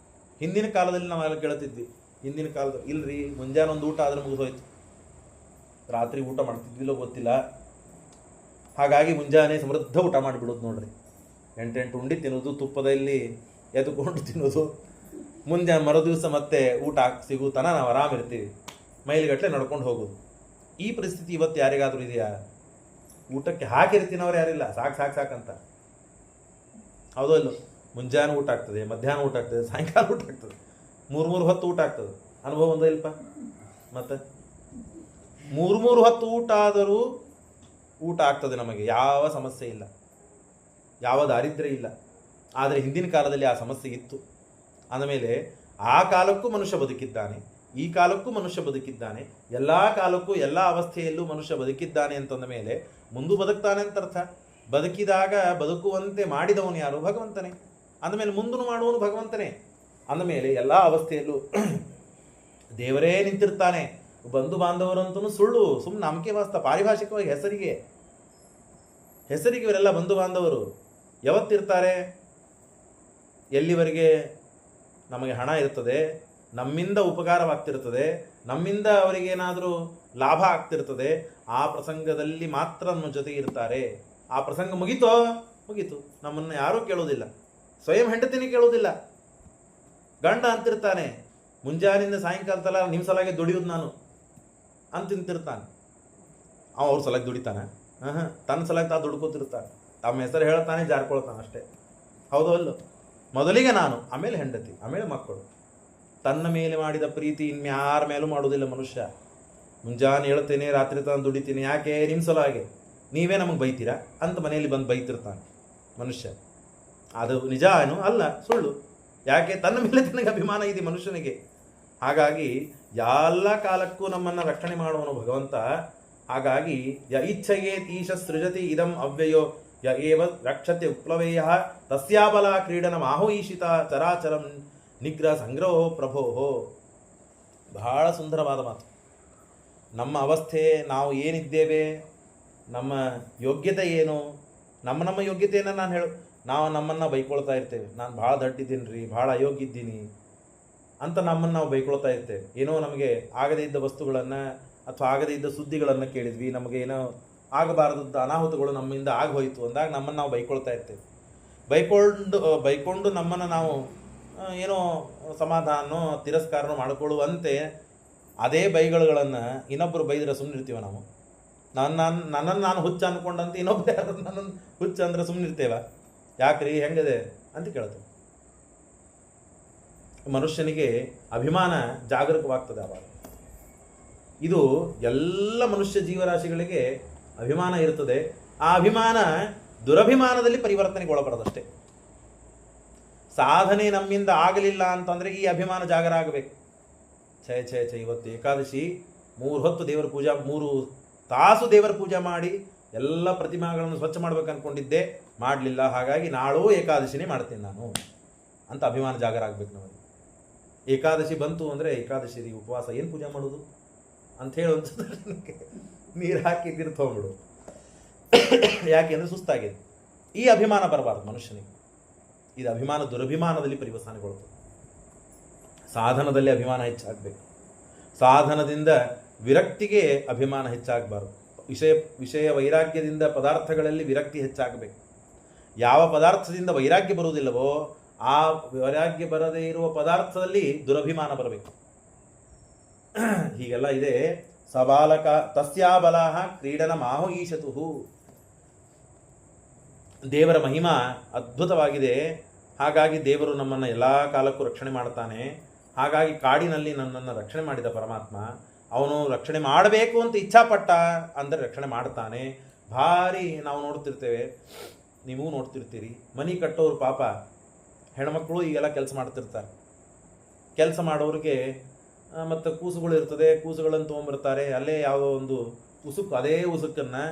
ಹಿಂದಿನ ಕಾಲದಲ್ಲಿ ನಾವೆಲ್ಲ ಕೇಳ್ತಿದ್ವಿ. ಹಿಂದಿನ ಕಾಲದ ಇಲ್ರಿ, ಮುಂಜಾನೆ ಒಂದು ಊಟ ಆದ್ರೆ ಮುಗಿದೋಯ್ತು, ರಾತ್ರಿ ಊಟ ಮಾಡ್ತಿದ್ವಿಲ್ಲೋ ಗೊತ್ತಿಲ್ಲ. ಹಾಗಾಗಿ ಮುಂಜಾನೆ ಸಮೃದ್ಧ ಊಟ ಮಾಡಿಬಿಡೋದು ನೋಡ್ರಿ. 8 ಉಂಡಿ ತಿನ್ನೋದು, ತುಪ್ಪದಲ್ಲಿ ಎದ್ದುಕೊಂಡು ತಿನ್ನೋದು, ಮುಂಜಾನೆ ಮರುದಿವಸ ಮತ್ತೆ ಊಟ ಸಿಗುತ್ತಾನ ನಾವು ಆರಾಮಿರ್ತೀವಿ, ಮೈಲಿಗಟ್ಟಲೆ ನಡ್ಕೊಂಡು ಹೋಗೋದು. ಈ ಪರಿಸ್ಥಿತಿ ಇವತ್ತು ಯಾರಿಗಾದ್ರೂ ಇದೆಯಾ? ಊಟಕ್ಕೆ ಹಾಕಿರ್ತೀನವ್ರು ಯಾರಿಲ್ಲ, ಸಾಕಂತ. ಹೌದೋ ಇಲ್ಲೋ? ಮುಂಜಾನೆ ಊಟ ಆಗ್ತದೆ, ಮಧ್ಯಾಹ್ನ ಊಟ ಆಗ್ತದೆ, ಸಾಯಂಕಾಲ ಊಟ ಆಗ್ತದೆ, 3 ಹೊತ್ತು ಊಟ ಆಗ್ತದೆ. ಅನುಭವ ಒಂದೇ ಇಲ್ಪ? ಮತ್ತೆ 3 ಹೊತ್ತು ಊಟ ಆದರೂ ಊಟ ಆಗ್ತದೆ, ನಮಗೆ ಯಾವ ಸಮಸ್ಯೆ ಇಲ್ಲ, ಯಾವ ದಾರಿದ್ರ್ಯ ಇಲ್ಲ. ಆದರೆ ಹಿಂದಿನ ಕಾಲದಲ್ಲಿ ಆ ಸಮಸ್ಯೆ ಇತ್ತು. ಅಂದಮೇಲೆ ಆ ಕಾಲಕ್ಕೂ ಮನುಷ್ಯ ಬದುಕಿದ್ದಾನೆ, ಈ ಕಾಲಕ್ಕೂ ಮನುಷ್ಯ ಬದುಕಿದ್ದಾನೆ, ಎಲ್ಲ ಕಾಲಕ್ಕೂ ಎಲ್ಲ ಅವಸ್ಥೆಯಲ್ಲೂ ಮನುಷ್ಯ ಬದುಕಿದ್ದಾನೆ ಅಂತಂದ ಮೇಲೆ ಮುಂದೂ ಬದುಕ್ತಾನೆ ಅಂತ ಅರ್ಥ. ಬದುಕಿದಾಗ ಬದುಕುವಂತೆ ಮಾಡಿದವನು ಯಾರು? ಭಗವಂತನೇ. ಅಂದಮೇಲೆ ಮುಂದೂ ಮಾಡುವನು ಭಗವಂತನೇ. ಅಂದಮೇಲೆ ಎಲ್ಲ ಅವಸ್ಥೆಯಲ್ಲೂ ದೇವರೇ ನಿಂತಿರ್ತಾನೆ. ಬಂಧು ಬಾಂಧವರಂತೂ ಸುಳ್ಳು, ಸುಮ್ಮನೆ ನಂಬಿಕೆ ವಾಸ್ತ, ಪಾರಿಭಾಷಿಕವಾಗಿ ಹೆಸರಿಗೆ ಇವರೆಲ್ಲ ಬಂಧು ಬಾಂಧವರು. ಯಾವತ್ತಿರ್ತಾರೆ? ಎಲ್ಲಿವರೆಗೆ ನಮಗೆ ಹಣ ಇರ್ತದೆ, ನಮ್ಮಿಂದ ಉಪಕಾರವಾಗ್ತಿರ್ತದೆ, ನಮ್ಮಿಂದ ಅವರಿಗೇನಾದರೂ ಲಾಭ ಆಗ್ತಿರ್ತದೆ, ಆ ಪ್ರಸಂಗದಲ್ಲಿ ಮಾತ್ರ ನಮ್ಮ ಜೊತೆ ಇರ್ತಾರೆ. ಆ ಪ್ರಸಂಗ ಮುಗೀತು, ನಮ್ಮನ್ನು ಯಾರೂ ಕೇಳೋದಿಲ್ಲ, ಸ್ವಯಂ ಹೆಂಡತಿನೇ ಕೇಳೋದಿಲ್ಲ. ಗಂಡ ಅಂತಿರ್ತಾನೆ, ಮುಂಜಾನಿಂದ ಸಾಯಂಕಾಲ ತಲ ನಿಮ್ಮ ಸಲಾಗೆ ದುಡಿಯೋದು ನಾನು ಅಂತಿರ್ತಾನೆ. ಅವ್ರ ಸಲಾಗಿ ದುಡಿತಾನೆ? ತನ್ನ ಸಲಾಗಿ ತಾ ದುಡ್ಕೋತಿರ್ತಾನೆ, ತಮ್ಮ ಹೆಸರು ಹೇಳ್ತಾನೆ, ಜಾರ್ಕೊಳ್ತಾನೆ ಅಷ್ಟೇ. ಹೌದೋ ಅಲ್ಲೋ? ಮೊದಲಿಗೆ ನಾನು, ಆಮೇಲೆ ಹೆಂಡತಿ, ಆಮೇಲೆ ಮಕ್ಕಳು. ತನ್ನ ಮೇಲೆ ಮಾಡಿದ ಪ್ರೀತಿ ಇನ್ಯಾರ ಮೇಲೂ ಮಾಡೋದಿಲ್ಲ ಮನುಷ್ಯ. ಮುಂಜಾನೆ ಹೇಳ್ತೇನೆ, ರಾತ್ರಿ ತಾನು ದುಡಿತೀನಿ, ಯಾಕೆ? ನಿಮ್ಮ ಸಲಾಗೆ. ನೀವೇ ನಮಗೆ ಬೈತೀರಾ ಅಂತ ಮನೆಯಲ್ಲಿ ಬಂದು ಬೈತಿರ್ತಾನೆ ಮನುಷ್ಯ. ಅದು ನಿಜ ಏನು? ಅಲ್ಲ, ಸುಳ್ಳು. ಯಾಕೆ? ತನ್ನ ಮೇಲೆ ತನಗೆ ಅಭಿಮಾನ ಇದೆ ಮನುಷ್ಯನಿಗೆ. ಹಾಗಾಗಿ ಎಲ್ಲ ಕಾಲಕ್ಕೂ ನಮ್ಮನ್ನು ರಕ್ಷಣೆ ಮಾಡುವನು ಭಗವಂತ. ಹಾಗಾಗಿ ಯ ಇಚ್ಛಯೇತ್ ಈಶ ಸೃಜತಿ ಇದಂ ಅವ್ಯಯೋ ಯ ಏವ ರಕ್ಷತೆ ಉಪ್ಲವೇಯ ತಸ್ಯಾಬಲ ಕ್ರೀಡನ ಮಾಹುಈಶಿತ ಚರಾಚರಂ ನಿಗ್ರಹ ಸಂಗ್ರಹೋ ಪ್ರಭೋ. ಬಹಳ ಸುಂದರವಾದ ಮಾತು. ನಮ್ಮ ಅವಸ್ಥೆ, ನಾವು ಏನಿದ್ದೇವೆ, ನಮ್ಮ ಯೋಗ್ಯತೆ ಏನು, ನಮ್ಮ ಯೋಗ್ಯತೆಯನ್ನು ನಾವು ನಮ್ಮನ್ನು ಬೈಕೊಳ್ತಾ ಇರ್ತೇವೆ. ನಾನು ಭಾಳ ದಡ್ಡಿದ್ದೀನಿ ರೀ, ಭಾಳ ಅಯೋಗ್ಯ ಇದ್ದೀನಿ ಅಂತ ನಮ್ಮನ್ನು ನಾವು ಬೈಕೊಳ್ತಾ ಇರ್ತೇವೆ. ಏನೋ ನಮಗೆ ಆಗದೇ ಇದ್ದ ವಸ್ತುಗಳನ್ನು ಅಥವಾ ಆಗದೇ ಇದ್ದ ಸುದ್ದಿಗಳನ್ನು ಕೇಳಿದ್ವಿ, ನಮಗೆ ಏನೋ ಆಗಬಾರದಂಥ ಅನಾಹುತಗಳು ನಮ್ಮಿಂದ ಆಗೋಯ್ತು ಅಂದಾಗ ನಮ್ಮನ್ನು ನಾವು ಬೈಕೊಳ್ತಾ ಇರ್ತೇವೆ. ಬೈಕೊಂಡು ನಮ್ಮನ್ನು ನಾವು ಏನೋ ಸಮಾಧಾನನೋ ತಿರಸ್ಕಾರನೋ ಮಾಡಿಕೊಳ್ಳುವಂತೆ ಅದೇ ಬೈಗಳನ್ನು ಇನ್ನೊಬ್ಬರು ಬೈದರೆ ಸುಮ್ಮನಿರ್ತೀವ ನಾವು? ನನ್ನನ್ನು ನಾನು ಹುಚ್ಚ ಅಂದ್ಕೊಂಡಂತೆ ಇನ್ನೊಬ್ಬರು ಯಾರು ನನ್ನನ್ನು ಹುಚ್ಚ ಅಂದರೆ ಸುಮ್ಮನಿರ್ತೇವ? ಯಾಕ್ರಿ ಹೆಂಗದೆ ಅಂತ ಕೇಳ್ತೇವೆ. ಮನುಷ್ಯನಿಗೆ ಅಭಿಮಾನ ಜಾಗರೂಕವಾಗ್ತದೆ ಆವಾಗ. ಇದು ಎಲ್ಲ ಮನುಷ್ಯ ಜೀವರಾಶಿಗಳಿಗೆ ಅಭಿಮಾನ ಇರ್ತದೆ. ಆ ಅಭಿಮಾನ ದುರಭಿಮಾನದಲ್ಲಿ ಪರಿವರ್ತನೆಗೊಳಪಡದಷ್ಟೇ. ಸಾಧನೆ ನಮ್ಮಿಂದ ಆಗಲಿಲ್ಲ ಅಂತಂದರೆ ಈ ಅಭಿಮಾನ ಜಾಗರ ಆಗಬೇಕು. ಛೇ ಇವತ್ತು ಏಕಾದಶಿ 3 ಹೊತ್ತು ದೇವರ ಪೂಜಾ, 3 ತಾಸು ದೇವರ ಪೂಜೆ ಮಾಡಿ ಎಲ್ಲ ಪ್ರತಿಮಾಗಳನ್ನು ಸ್ವಚ್ಛ ಮಾಡ್ಬೇಕು ಅಂದ್ಕೊಂಡಿದ್ದೆ, ಮಾಡಲಿಲ್ಲ, ಹಾಗಾಗಿ ನಾಳೂ ಏಕಾದಶಿನೇ ಮಾಡ್ತೀನಿ ನಾನು ಅಂತ ಅಭಿಮಾನ ಜಾಗರ ಆಗಬೇಕು ನಮಗೆ. ಏಕಾದಶಿ ಬಂತು ಅಂದರೆ ಏಕಾದಶಿ ಉಪವಾಸ ಏನು ಪೂಜೆ ಮಾಡೋದು ಅಂತ ಹೇಳುವಂಥದ್ದು ನೀರು ಹಾಕಿ ನೀರು ತೊಗೊಂಬಿಡು. ಯಾಕೆ ಅಂದರೆ ಸುಸ್ತಾಗಿದೆ. ಈ ಅಭಿಮಾನ ಬರಬಾರ್ದು ಮನುಷ್ಯನಿಗೆ. ಇದು ಅಭಿಮಾನ ದುರಭಿಮಾನದಲ್ಲಿ ಪರಿವರ್ತನೆಗೊಳ್ಳುತ್ತದೆ. ಸಾಧನದಲ್ಲಿ ಅಭಿಮಾನ ಹೆಚ್ಚಾಗಬೇಕು. ಸಾಧನದಿಂದ ವಿರಕ್ತಿಗೆ ಅಭಿಮಾನ ಹೆಚ್ಚಾಗಬಾರ್ದು. ವಿಷಯ ವೈರಾಗ್ಯದಿಂದ ಪದಾರ್ಥಗಳಲ್ಲಿ ವಿರಕ್ತಿ ಹೆಚ್ಚಾಗಬೇಕು. ಯಾವ ಪದಾರ್ಥದಿಂದ ವೈರಾಗ್ಯ ಬರುವುದಿಲ್ಲವೋ ಆ ವೈರಾಗ್ಯ ಬರದೇ ಇರುವ ಪದಾರ್ಥದಲ್ಲಿ ದುರಭಿಮಾನ ಬರಬೇಕು. ಹೀಗೆಲ್ಲ ಇದೆ. ಸಬಾಲಕ ತಸ್ಯಾಬಲಃ ಕ್ರೀಡನ ಮಾಹು ಈಶತು. ದೇವರ ಮಹಿಮಾ ಅದ್ಭುತವಾಗಿದೆ. ಹಾಗಾಗಿ ದೇವರು ನಮ್ಮನ್ನು ಎಲ್ಲ ಕಾಲಕ್ಕೂ ರಕ್ಷಣೆ ಮಾಡ್ತಾನೆ. ಹಾಗಾಗಿ ಕಾಡಿನಲ್ಲಿ ನನ್ನನ್ನು ರಕ್ಷಣೆ ಮಾಡಿದ ಪರಮಾತ್ಮ ಅವನು ರಕ್ಷಣೆ ಮಾಡಬೇಕು ಅಂತ ಇಚ್ಛಾಪಟ್ಟ ಅಂದರೆ ರಕ್ಷಣೆ ಮಾಡ್ತಾನೆ. ಭಾರಿ ನಾವು ನೋಡ್ತಿರ್ತೇವೆ, ನೀವು ನೋಡ್ತಿರ್ತೀರಿ, ಮನೆ ಕಟ್ಟೋರು ಪಾಪ ಹೆಣ್ಮಕ್ಳು ಈಗೆಲ್ಲ ಕೆಲಸ ಮಾಡ್ತಿರ್ತಾರೆ. ಕೆಲಸ ಮಾಡೋರಿಗೆ ಮತ್ತು ಕೂಸುಗಳು ಇರ್ತದೆ, ಕೂಸುಗಳನ್ನು ತೊಗೊಂಬರ್ತಾರೆ. ಅಲ್ಲೇ ಯಾವುದೋ ಒಂದು ಉಸುಕು, ಅದೇ ಉಸುಕನ್ನು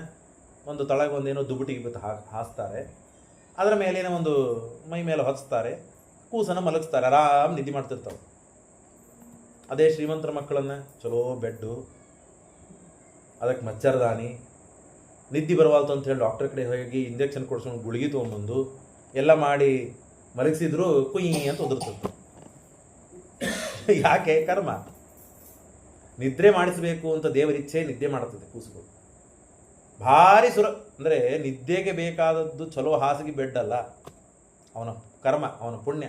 ಒಂದು ತಳಗೆ ಒಂದೇನೋ ದುಬುಟಿಗೆ ಬಿತ್ತು ಹಾಸ್ತಾರೆ. ಅದರ ಮೇಲೇನೋ ಒಂದು ಮೈ ಮೇಲೆ ಹೊಚ್ತಾರೆ, ಕೂಸನ್ನು ಮಲಗಿಸ್ತಾರೆ, ಆರಾಮ್ ನಿದ್ದೆ ಮಾಡ್ತಿರ್ತಾವೆ. ಅದೇ ಶ್ರೀಮಂತರ ಮಕ್ಕಳನ್ನು ಚಲೋ ಬೆಡ್ಡು, ಅದಕ್ಕೆ ಮಚ್ಚರದಾನಿ, ನಿದ್ದೆ ಬರವಾಲ್ತು ಅಂತ ಹೇಳಿ ಡಾಕ್ಟರ್ ಕಡೆ ಹೋಗಿ ಇಂಜೆಕ್ಷನ್ ಕೊಡ್ಸ್ಕೊಂಡು ಗುಳಿಗೆ ತೊಗೊಂಬಂದು ಎಲ್ಲ ಮಾಡಿ ಮಲಗಿಸಿದ್ರು ಕುಯ್ ಅಂತ ಒದರ್ತದೆ. ಯಾಕೆ? ಕರ್ಮ. ನಿದ್ರೆ ಮಾಡಿಸಬೇಕು ಅಂತ ದೇವರಿಚ್ಛೆ ನಿದ್ದೆ ಮಾಡುತ್ತದೆ ಕೂಸುಗಳು. ಭಾರಿ ಅಂದರೆ ನಿದ್ದೆಗೆ ಬೇಕಾದದ್ದು ಚಲೋ ಹಾಸಿಗೆ ಬೆಡ್ ಅಲ್ಲ, ಅವನ ಕರ್ಮ, ಅವನ ಪುಣ್ಯ.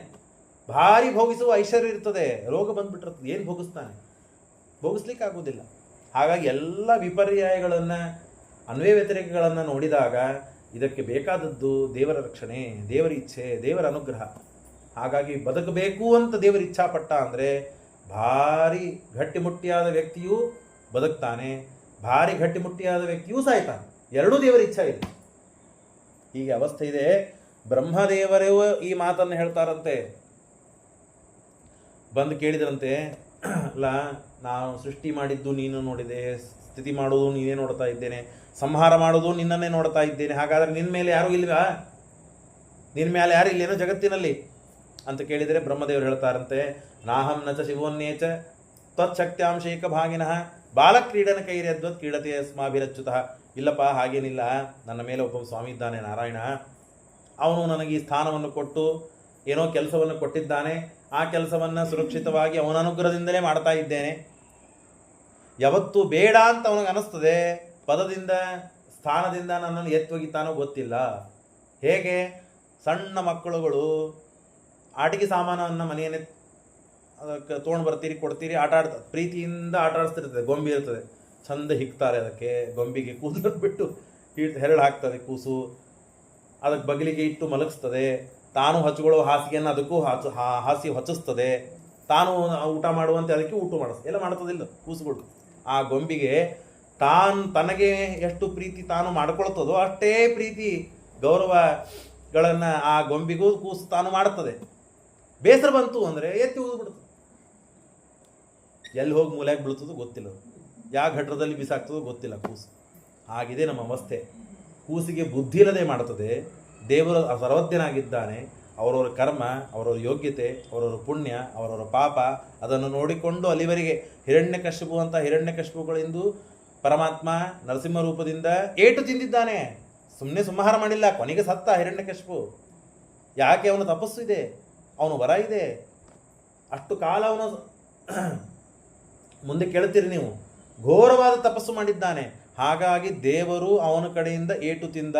ಭಾರಿ ಭೋಗಿಸುವ ಐಶ್ವರ್ಯ ಇರ್ತದೆ, ರೋಗ ಬಂದ್ಬಿಟ್ಟಿರ್ತದೆ, ಏನು ಭೋಗಿಸ್ತಾನೆ? ಭೋಗಿಸ್ಲಿಕ್ಕೆ ಆಗೋದಿಲ್ಲ. ಹಾಗಾಗಿ ಎಲ್ಲ ವಿಪರ್ಯಾಯಗಳನ್ನು, ಅನ್ವಯ ವ್ಯತಿರೇಕಗಳನ್ನು ನೋಡಿದಾಗ ಇದಕ್ಕೆ ಬೇಕಾದದ್ದು ದೇವರ ರಕ್ಷಣೆ, ದೇವರ ಇಚ್ಛೆ, ದೇವರ ಅನುಗ್ರಹ. ಹಾಗಾಗಿ ಬದುಕಬೇಕು ಅಂತ ದೇವರ ಇಚ್ಛಾಪಟ್ಟ ಅಂದರೆ ಭಾರಿ ಗಟ್ಟಿಮುಟ್ಟಿಯಾದ ವ್ಯಕ್ತಿಯೂ ಬದುಕ್ತಾನೆ, ಭಾರಿ ಗಟ್ಟಿಮುಟ್ಟಿಯಾದ ವ್ಯಕ್ತಿಯೂ ಸಾಯ್ತಾನೆ. ಎರಡೂ ದೇವರ ಇಚ್ಛಾ ಇದೆ. ಹೀಗೆ ಅವಸ್ಥೆ ಇದೆ. ಬ್ರಹ್ಮದೇವರೇ ಈ ಮಾತನ್ನು ಹೇಳ್ತಾರಂತೆ. ಬಂದು ಕೇಳಿದ್ರಂತೆ, ಅಲ್ಲ, ನಾನು ಸೃಷ್ಟಿ ಮಾಡಿದ್ದು ನೀನು ನೋಡಿದೆ, ಸ್ಥಿತಿ ಮಾಡೋದು ನೀನೇ ನೋಡ್ತಾ ಇದ್ದೇನೆ, ಸಂಹಾರ ಮಾಡೋದು ನಿನ್ನನ್ನೇ ನೋಡ್ತಾ ಇದ್ದೇನೆ, ಹಾಗಾದರೆ ನಿನ್ನ ಮೇಲೆ ಯಾರೂ ಇಲ್ವಾ? ನಿನ್ನ ಮೇಲೆ ಯಾರು ಇಲ್ಲೇನೋ ಜಗತ್ತಿನಲ್ಲಿ ಅಂತ ಕೇಳಿದರೆ ಬ್ರಹ್ಮದೇವರು ಹೇಳ್ತಾರಂತೆ, ನಾಹಂ ನಚ ಶಿವೋನ್ನೇಚ ತ್ವಚ್ಛಕ್ತ್ಯಾಂಶೇಕ ಭಾಗಿನಃ ಬಾಲಕ್ರೀಡನ ಕೈರ್ಯದ್ವತ್ ಕ್ರೀಡತೆ ಅಸ್ಮಾಭಿರಚ್ಯುತಃ. ಇಲ್ಲಪ್ಪ, ಹಾಗೇನಿಲ್ಲ, ನನ್ನ ಮೇಲೆ ಒಬ್ಬ ಸ್ವಾಮಿ ಇದ್ದಾನೆ ನಾರಾಯಣ, ಅವನು ನನಗೆ ಈ ಸ್ಥಾನವನ್ನು ಕೊಟ್ಟು ಏನೋ ಕೆಲಸವನ್ನು ಕೊಟ್ಟಿದ್ದಾನೆ, ಆ ಕೆಲಸವನ್ನು ಸುರಕ್ಷಿತವಾಗಿ ಅವನ ಅನುಗ್ರಹದಿಂದಲೇ ಮಾಡ್ತಾ ಇದ್ದೇನೆ. ಯಾವತ್ತು ಬೇಡ ಅಂತ ಅವನಿಗೆ ಅನ್ನಿಸ್ತದೆ, ಪದದಿಂದ ಸ್ಥಾನದಿಂದ ನನ್ನನ್ನು ಎತ್ತೊಗಿತಾನೋ ಗೊತ್ತಿಲ್ಲ. ಹೇಗೆ ಸಣ್ಣ ಮಕ್ಕಳುಗಳು ಆಟಿಕೆ ಸಾಮಾನವನ್ನು ಮನೆಯನ್ನೇ ಅದಕ್ಕೆ ತೊಗೊಂಡು ಬರ್ತೀರಿ, ಕೊಡ್ತೀರಿ, ಪ್ರೀತಿಯಿಂದ ಆಟ ಆಡಿಸ್ತಿರ್ತದೆ. ಗೊಂಬೆ ಇರ್ತದೆ, ಚಂದ ಹಿಕ್ತಾರೆ ಅದಕ್ಕೆ, ಗೊಂಬೆಗೆ ಕೂದಲು ಬಿಟ್ಟು ಹೆರಳು ಹಾಕ್ತದೆ ಕೂಸು, ಅದಕ್ಕೆ ಬಗಲಿಗೆ ಇಟ್ಟು ಮಲಗಿಸ್ತದೆ, ತಾನು ಹಚ್ಕೊಳ್ಳೋ ಹಾಸಿಗೆಯನ್ನು ಅದಕ್ಕೂ ಹಾಸಿ ಹೊಚ್ಚಿಸ್ತದೆ, ತಾನು ಊಟ ಮಾಡುವಂತೆ ಅದಕ್ಕೆ ಊಟ ಎಲ್ಲ ಮಾಡ್ತದಿಲ್ಲ ಕೂಸುಗಳು. ಆ ಗೊಂಬೆಗೆ ತನಗೆ ಎಷ್ಟು ಪ್ರೀತಿ ತಾನು ಮಾಡ್ಕೊಳ್ತದೋ ಅಷ್ಟೇ ಪ್ರೀತಿ ಗೌರವಗಳನ್ನು ಆ ಗೊಂಬೆಗೂ ಕೂಸು ತಾನು ಮಾಡ್ತದೆ. ಬೇಸರ ಬಂತು ಅಂದರೆ ಎತ್ತಿ ಬಿಡ್ತದೆ, ಎಲ್ಲಿ ಹೋಗಿ ಮೂಲೆಯಾಗಿ ಬೀಳ್ತದೋ ಗೊತ್ತಿಲ್ಲ, ಯಾವ ಘಟ್ಟದಲ್ಲಿ ಬಿಸಾಕ್ತದೋ ಗೊತ್ತಿಲ್ಲ ಕೂಸು. ಆಗಿದೆ ನಮ್ಮ ಅವಸ್ಥೆ. ಕೂಸಿಗೆ ಬುದ್ಧಿ ಇಲ್ಲದೆ ಮಾಡ್ತದೆ. ದೇವರು ಸರ್ವಜ್ಞನಾಗಿದ್ದಾನೆ. ಅವರವರ ಕರ್ಮ, ಅವರವರ ಯೋಗ್ಯತೆ, ಅವರವರ ಪುಣ್ಯ, ಅವರವರ ಪಾಪ ಅದನ್ನು ನೋಡಿಕೊಂಡು ಅಲ್ಲಿವರೆಗೆ ಹಿರಣ್ಯಕಶಿಪುಗಳಿಂದ ಪರಮಾತ್ಮ ನರಸಿಂಹ ರೂಪದಿಂದ ಏಟು ತಿಂದಿದ್ದಾನೆ. ಸುಮ್ಮನೆ ಸಂಹಾರ ಮಾಡಿಲ್ಲ, ಕೊನೆಗೆ ಸತ್ತ ಹಿರಣ್ಯಕಶಿಪು. ಯಾಕೆ? ಅವನ ತಪಸ್ಸು ಇದೆ, ಅವನು ವರ ಇದೆ. ಅಷ್ಟು ಕಾಲ ಅವನು ಮುಂದೆ ಕೇಳ್ತೀರಿ ನೀವು, ಘೋರವಾದ ತಪಸ್ಸು ಮಾಡಿದ್ದಾನೆ. ಹಾಗಾಗಿ ದೇವರು ಅವನ ಕಡೆಯಿಂದ ಏಟು ತಿಂದ.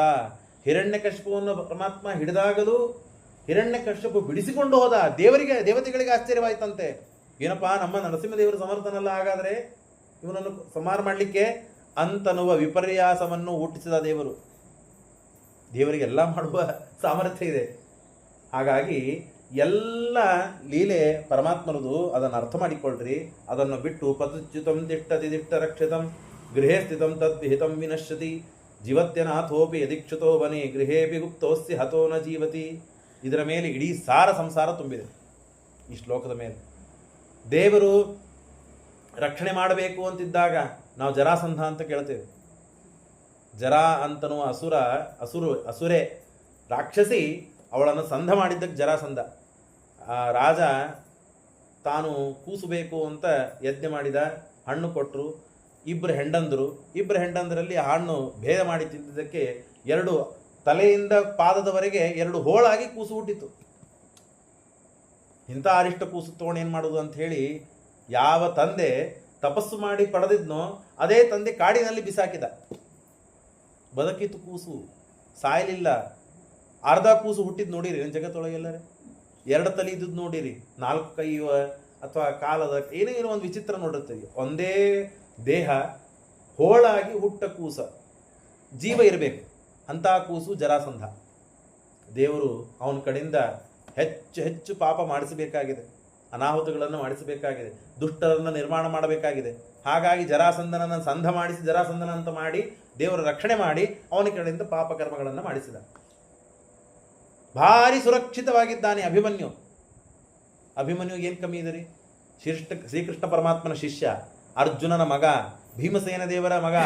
ಹಿರಣ್ಯಕಶಿಪುವನ್ನು ಪರಮಾತ್ಮ ಹಿಡಿದಾಗಲೂ ಹಿರಣ್ಯಕಶಿಪು ಬಿಡಿಸಿಕೊಂಡು ಹೋದ. ದೇವತೆಗಳಿಗೆ ಆಶ್ಚರ್ಯವಾಯ್ತಂತೆ, ಏನಪ್ಪಾ ನಮ್ಮ ನರಸಿಂಹದೇವರು ಸಮರ್ಥನಲ್ಲ, ಹಾಗಾದರೆ ಇವನನ್ನು ಸಂಹಾರ ಮಾಡಲಿಕ್ಕೆ ಅಂತನ್ನುವ ವಿಪರ್ಯಾಸವನ್ನು ಹುಟ್ಟಿಸಿದ ದೇವರು. ದೇವರಿಗೆಲ್ಲ ಮಾಡುವ ಸಾಮರ್ಥ್ಯ ಇದೆ. ಹಾಗಾಗಿ ಎಲ್ಲ ಲೀಲೆ ಪರಮಾತ್ಮನದು, ಅದನ್ನು ಅರ್ಥ ಮಾಡಿಕೊಳ್ಳ್ರಿ. ಅದನ್ನು ಬಿಟ್ಟು ಪತಚ್ಯುತಂ ದಿಟ್ಟತಿ ದಿಟ್ಟ ರಕ್ಷಿತಂ ಗೃಹೇ ಸ್ಥಿತಂ ತದ್ವಿಹಿತಂ ವಿನಶ್ಯತಿ ಜೀವತ್ಯನಾಥೋಪಿ ಯದೀಕ್ಷಿತೋ ವನೆ ಗೃಹೇಪಿ ಗುಪ್ತೋಸ್ತಿ ಹತೋ ನ ಜೀವತಿ. ಇದರ ಮೇಲೆ ಇಡೀ ಸಾರ ಸಂಸಾರ ತುಂಬಿದೆ, ಈ ಶ್ಲೋಕದ ಮೇಲೆ. ದೇವರು ರಕ್ಷಣೆ ಮಾಡಬೇಕು ಅಂತಿದ್ದಾಗ ನಾವು ಜರಾಸಂಧ ಅಂತ ಕೇಳ್ತೇವೆ. ಜರಾ ಅಂತನೂ ಅಸುರೆ ರಾಕ್ಷಸಿ, ಅವಳನ್ನು ಸಂಧ ಮಾಡಿದ್ದಕ್ಕೆ ಜರಾಸಂಧ. ರಾಜ ತಾನು ಕೂಸಬೇಕು ಅಂತ ಯಜ್ಞ ಮಾಡಿದ, ಹಣ್ಣು ಕೊಟ್ಟರು. ಇಬ್ಬರು ಹೆಂಡಂದರಲ್ಲಿ ಆ ಹಣ್ಣು ಭೇದ ಮಾಡಿ ತಿಂದಿದ್ದಕ್ಕೆ ಎರಡು ತಲೆಯಿಂದ ಪಾದದವರೆಗೆ ಎರಡು ಹೋಳಾಗಿ ಕೂಸು ಹುಟ್ಟಿತು. ಇಂಥ ಅರಿಷ್ಟ ಕೂಸು ತೊಗೊಂಡು ಏನು ಮಾಡೋದು ಅಂತ ಹೇಳಿ ಯಾವ ತಂದೆ ತಪಸ್ಸು ಮಾಡಿ ಪಡೆದಿದ್ನೋ ಅದೇ ತಂದೆ ಕಾಡಿನಲ್ಲಿ ಬಿಸಾಕಿದ. ಬದುಕಿತು ಕೂಸು, ಸಾಯಲಿಲ್ಲ. ಅರ್ಧ ಕೂಸು ಹುಟ್ಟಿದ್ದು ನೋಡಿರಿ ಜಗತ್ತೊಳಗೆಲ್ಲರೇ. ಎರಡು ತಲೆ ಇದ್ದದ್ದು ನೋಡಿರಿ, 4 ಕೈ ಅಥವಾ ಕಾಲದ ಏನೇನೋ ಒಂದು ವಿಚಿತ್ರ ನೋಡಿರ್ತೀವಿ. ಒಂದೇ ದೇಹ ಹೋಳಾಗಿ ಹುಟ್ಟ ಕೂಸ, ಜೀವ ಇರಬೇಕು. ಅಂಥ ಕೂಸು ಜರಾಸಂಧ. ದೇವರು ಅವನ ಕಡೆಯಿಂದ ಹೆಚ್ಚು ಹೆಚ್ಚು ಪಾಪ ಮಾಡಿಸಬೇಕಾಗಿದೆ. ಅನಾಹುತಗಳನ್ನು ಮಾಡಿಸಬೇಕಾಗಿದೆ, ದುಷ್ಟರನ್ನು ನಿರ್ಮಾಣ ಮಾಡಬೇಕಾಗಿದೆ. ಹಾಗಾಗಿ ಜರಾಸಂಧನನ್ನು ಸಂಧ ಮಾಡಿಸಿ ಜರಾಸಂಧನ ಅಂತ ಮಾಡಿ ದೇವರ ರಕ್ಷಣೆ ಮಾಡಿ ಅವನ ಕಡೆಯಿಂದ ಪಾಪಕರ್ಮಗಳನ್ನು ಮಾಡಿಸಿದ. ಭಾರಿ ಸುರಕ್ಷಿತವಾಗಿದ್ದಾನೆ ಅಭಿಮನ್ಯು. ಅಭಿಮನ್ಯುಗೆ ಏನು ಕಮ್ಮಿ ಇದೆ ರೀ? ಶ್ರೀಕೃಷ್ಣ ಪರಮಾತ್ಮನ ಶಿಷ್ಯ, ಅರ್ಜುನನ ಮಗ, ಭೀಮಸೇನ ದೇವರ ಮಗ,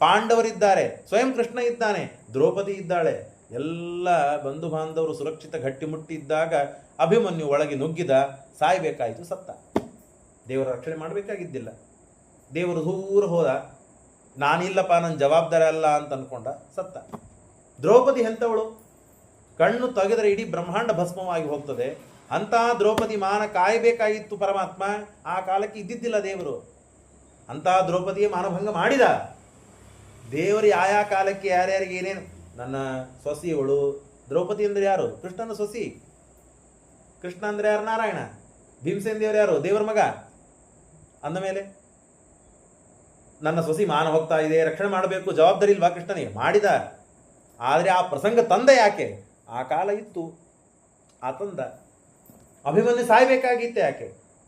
ಪಾಂಡವರಿದ್ದಾರೆ, ಸ್ವಯಂ ಕೃಷ್ಣ ಇದ್ದಾನೆ, ದ್ರೌಪದಿ ಇದ್ದಾಳೆ, ಎಲ್ಲ ಬಂಧು ಬಾಂಧವರು ಸುರಕ್ಷಿತ ಗಟ್ಟಿಮುಟ್ಟಿ ಇದ್ದಾಗ ಅಭಿಮನ್ಯು ಒಳಗೆ ನುಗ್ಗಿದ, ಸಾಯಬೇಕಾಯಿತು, ಸತ್ತ. ದೇವರ ರಕ್ಷಣೆ ಮಾಡಬೇಕಾಗಿದ್ದಿಲ್ಲ. ದೇವರು ದೂರ ಹೋದ, ನಾನಿಲ್ಲಪ್ಪ ನನ್ನ ಜವಾಬ್ದಾರಿ ಅಲ್ಲ ಅಂತ ಅಂದ್ಕೊಂಡ, ಸತ್ತ. ದ್ರೌಪದಿ ಎಂಥವಳು? ಕಣ್ಣು ತೆಗೆದರೆ ಇಡೀ ಬ್ರಹ್ಮಾಂಡ ಭಸ್ಮವಾಗಿ ಹೋಗ್ತದೆ. ಅಂಥ ದ್ರೌಪದಿ ಮಾನ ಕಾಯಬೇಕಾಗಿತ್ತು ಪರಮಾತ್ಮ. ಆ ಕಾಲಕ್ಕೆ ಇದ್ದಿದ್ದಿಲ್ಲ ದೇವರು. ಅಂತಹ ದ್ರೌಪದಿಯ ಮಾನಭಂಗ ಮಾಡಿದ ದೇವರು. ಆಯಾ ಕಾಲಕ್ಕೆ ಯಾರ್ಯಾರಿಗೆ ಏನೇನು, ನನ್ನ ಸೊಸಿಯವಳು ದ್ರೌಪದಿ ಅಂದರೆ ಯಾರು? ಕೃಷ್ಣನ ಸೊಸಿ. ಕೃಷ್ಣ ಅಂದರೆ ಯಾರು? ನಾರಾಯಣ. ಭೀಮಸೇನ ದೇವರು ಯಾರು? ದೇವರ ಮಗ. ಅಂದಮೇಲೆ ನನ್ನ ಸೊಸಿ ಮಾನ ಹೋಗ್ತಾ ಇದೆ, ರಕ್ಷಣೆ ಮಾಡಬೇಕು, ಜವಾಬ್ದಾರಿ ಇಲ್ವಾ ಕೃಷ್ಣನಿಗೆ? ಮಾಡಿದ. ಆದರೆ ಆ ಪ್ರಸಂಗ ತಂದ ಯಾಕೆ? ಆ ಕಾಲ ಇತ್ತು, ಆ ತಂದ. ಅಭಿಮನ್ಯು ಸಾಯ್ಬೇಕಾಗಿತ್ತೆ ಯಾಕೆ?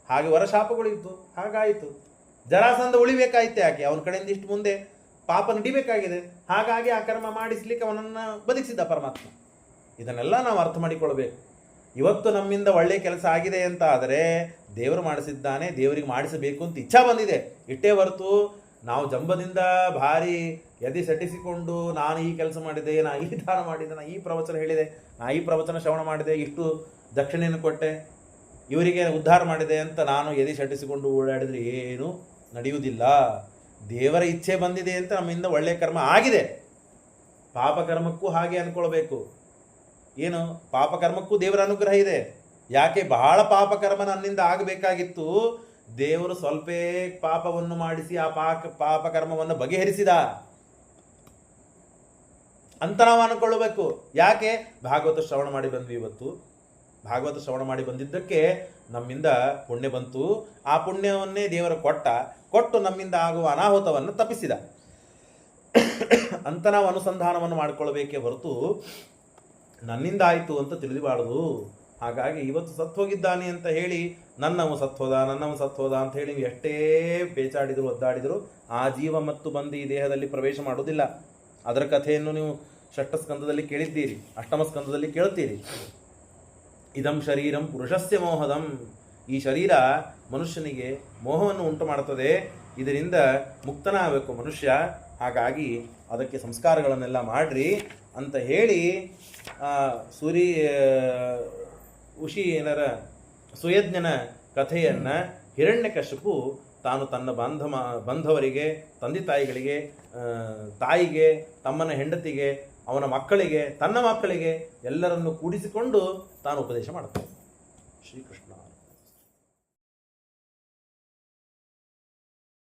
ಹಾಗೆ ವರಶಾಪಗಳು ಇತ್ತು, ಹಾಗಾಯಿತು. ಜರಾಸಂಧ ಉಳಿಬೇಕಾಗಿತ್ತೆ ಯಾಕೆ? ಅವನ ಕಡೆಯಿಂದ ಇಷ್ಟು ಮುಂದೆ ಪಾಪ ನಡಿಬೇಕಾಗಿದೆ, ಹಾಗಾಗಿ ಆ ಕರ್ಮ ಮಾಡಿಸ್ಲಿಕ್ಕೆ ಅವನನ್ನು ಬದುಕಿಸಿದ್ದ ಪರಮಾತ್ಮ. ಇದನ್ನೆಲ್ಲ ನಾವು ಅರ್ಥ ಮಾಡಿಕೊಳ್ಬೇಕು. ಇವತ್ತು ನಮ್ಮಿಂದ ಒಳ್ಳೆಯ ಕೆಲಸ ಆಗಿದೆ ಅಂತ ಆದರೆ ದೇವರು ಮಾಡಿಸಿದ್ದಾನೆ, ದೇವರಿಗೆ ಮಾಡಿಸಬೇಕು ಅಂತ ಇಚ್ಛಾ ಬಂದಿದೆ, ಇಷ್ಟೇ ಹೊರತು ನಾವು ಜಂಬದಿಂದ ಭಾರಿ ಎದೆ ಸಟ್ಟಿಸಿಕೊಂಡು ನಾನು ಈ ಕೆಲಸ ಮಾಡಿದೆ, ನಾ ಈ ದಾನ ಮಾಡಿದೆ, ನಾ ಈ ಪ್ರವಚನ ಹೇಳಿದೆ, ನಾ ಈ ಪ್ರವಚನ ಶ್ರವಣ ಮಾಡಿದೆ, ಇಷ್ಟು ದಕ್ಷಿಣೆಯನ್ನು ಕೊಟ್ಟೆ, ಇವರಿಗೆ ಉದ್ಧಾರ ಮಾಡಿದೆ ಅಂತ ನಾನು ಎದೆ ಸಟ್ಟಿಸಿಕೊಂಡು ಓಡಾಡಿದರೆ ಏನೂ ನಡೆಯುವುದಿಲ್ಲ. ದೇವರ ಇಚ್ಛೆ ಬಂದಿದೆ ಅಂತ ನಮ್ಮಿಂದ ಒಳ್ಳೆಯ ಕರ್ಮ ಆಗಿದೆ. ಪಾಪಕರ್ಮಕ್ಕೂ ಹಾಗೆ ಅಂದ್ಕೊಳ್ಬೇಕು. ಏನು? ಪಾಪಕರ್ಮಕ್ಕೂ ದೇವರ ಅನುಗ್ರಹ ಇದೆ. ಯಾಕೆ? ಬಹಳ ಪಾಪಕರ್ಮ ನನ್ನಿಂದ ಆಗಬೇಕಾಗಿತ್ತು, ದೇವರು ಸ್ವಲ್ಪ ಪಾಪವನ್ನು ಮಾಡಿಸಿ ಆ ಪಾಪಕರ್ಮವನ್ನು ಬಗೆಹರಿಸಿದ ಅಂತ ನಾವು ಅನ್ಕೊಳ್ಬೇಕು. ಯಾಕೆ? ಭಾಗವತ ಶ್ರವಣ ಮಾಡಿ ಬಂದ್ವಿ. ಇವತ್ತು ಭಾಗವತ ಶ್ರವಣ ಮಾಡಿ ಬಂದಿದ್ದಕ್ಕೆ ನಮ್ಮಿಂದ ಪುಣ್ಯ ಬಂತು. ಆ ಪುಣ್ಯವನ್ನೇ ದೇವರ ಕೊಟ್ಟು ನಮ್ಮಿಂದ ಆಗುವ ಅನಾಹುತವನ್ನು ತಪ್ಪಿಸಿದ ಅಂತ ನಾವು ಅನುಸಂಧಾನವನ್ನು ಮಾಡಿಕೊಳ್ಬೇಕೇ ಹೊರತು ನನ್ನಿಂದ ಆಯಿತು ಅಂತ ತಿಳಿದಬಾರದು. ಹಾಗಾಗಿ ಇವತ್ತು ಸತ್ತೋಗಿದ್ದಾನೆ ಅಂತ ಹೇಳಿ ನನ್ನವ ಸತ್ತೋದ ಅಂತ ಹೇಳಿ ನೀವು ಎಷ್ಟೇ ಬೇಚಾಡಿದ್ರು ಒದ್ದಾಡಿದ್ರು ಆ ಜೀವ ಮತ್ತು ಬಂದು ಈ ದೇಹದಲ್ಲಿ ಪ್ರವೇಶ ಮಾಡೋದಿಲ್ಲ. ಅದರ ಕಥೆಯನ್ನು ನೀವು ಷಷ್ಠ ಸ್ಕಂದದಲ್ಲಿ ಕೇಳಿದ್ದೀರಿ, ಅಷ್ಟಮ ಸ್ಕಂದದಲ್ಲಿ ಕೇಳ್ತೀರಿ. ಇದಂ ಶರೀರಂ ಪುರುಷಸ್ಯ ಮೋಹದಂ. ಈ ಶರೀರ ಮನುಷ್ಯನಿಗೆ ಮೋಹವನ್ನು ಉಂಟು ಮಾಡುತ್ತದೆ. ಇದರಿಂದ ಮುಕ್ತನಾಗಬೇಕು ಮನುಷ್ಯ. ಹಾಗಾಗಿ ಅದಕ್ಕೆ ಸಂಸ್ಕಾರಗಳನ್ನೆಲ್ಲ ಮಾಡ್ರಿ ಅಂತ ಹೇಳಿ ಸುಯಜ್ಞನ ಕಥೆಯನ್ನು ಹಿರಣ್ಯಕಶಿಪು ತಾನು ತನ್ನ ಬಾಂಧವರಿಗೆ, ತಂದೆ ತಾಯಿಗಳಿಗೆ, ತಾಯಿಗೆ, ತಮ್ಮನ ಹೆಂಡತಿಗೆ, ಅವನ ಮಕ್ಕಳಿಗೆ, ತನ್ನ ಮಕ್ಕಳಿಗೆ ಎಲ್ಲರನ್ನು ಕೂಡಿಸಿಕೊಂಡು ತಾನು ಉಪದೇಶ ಮಾಡುತ್ತಾನೆ. ಶ್ರೀಕೃಷ್ಣ.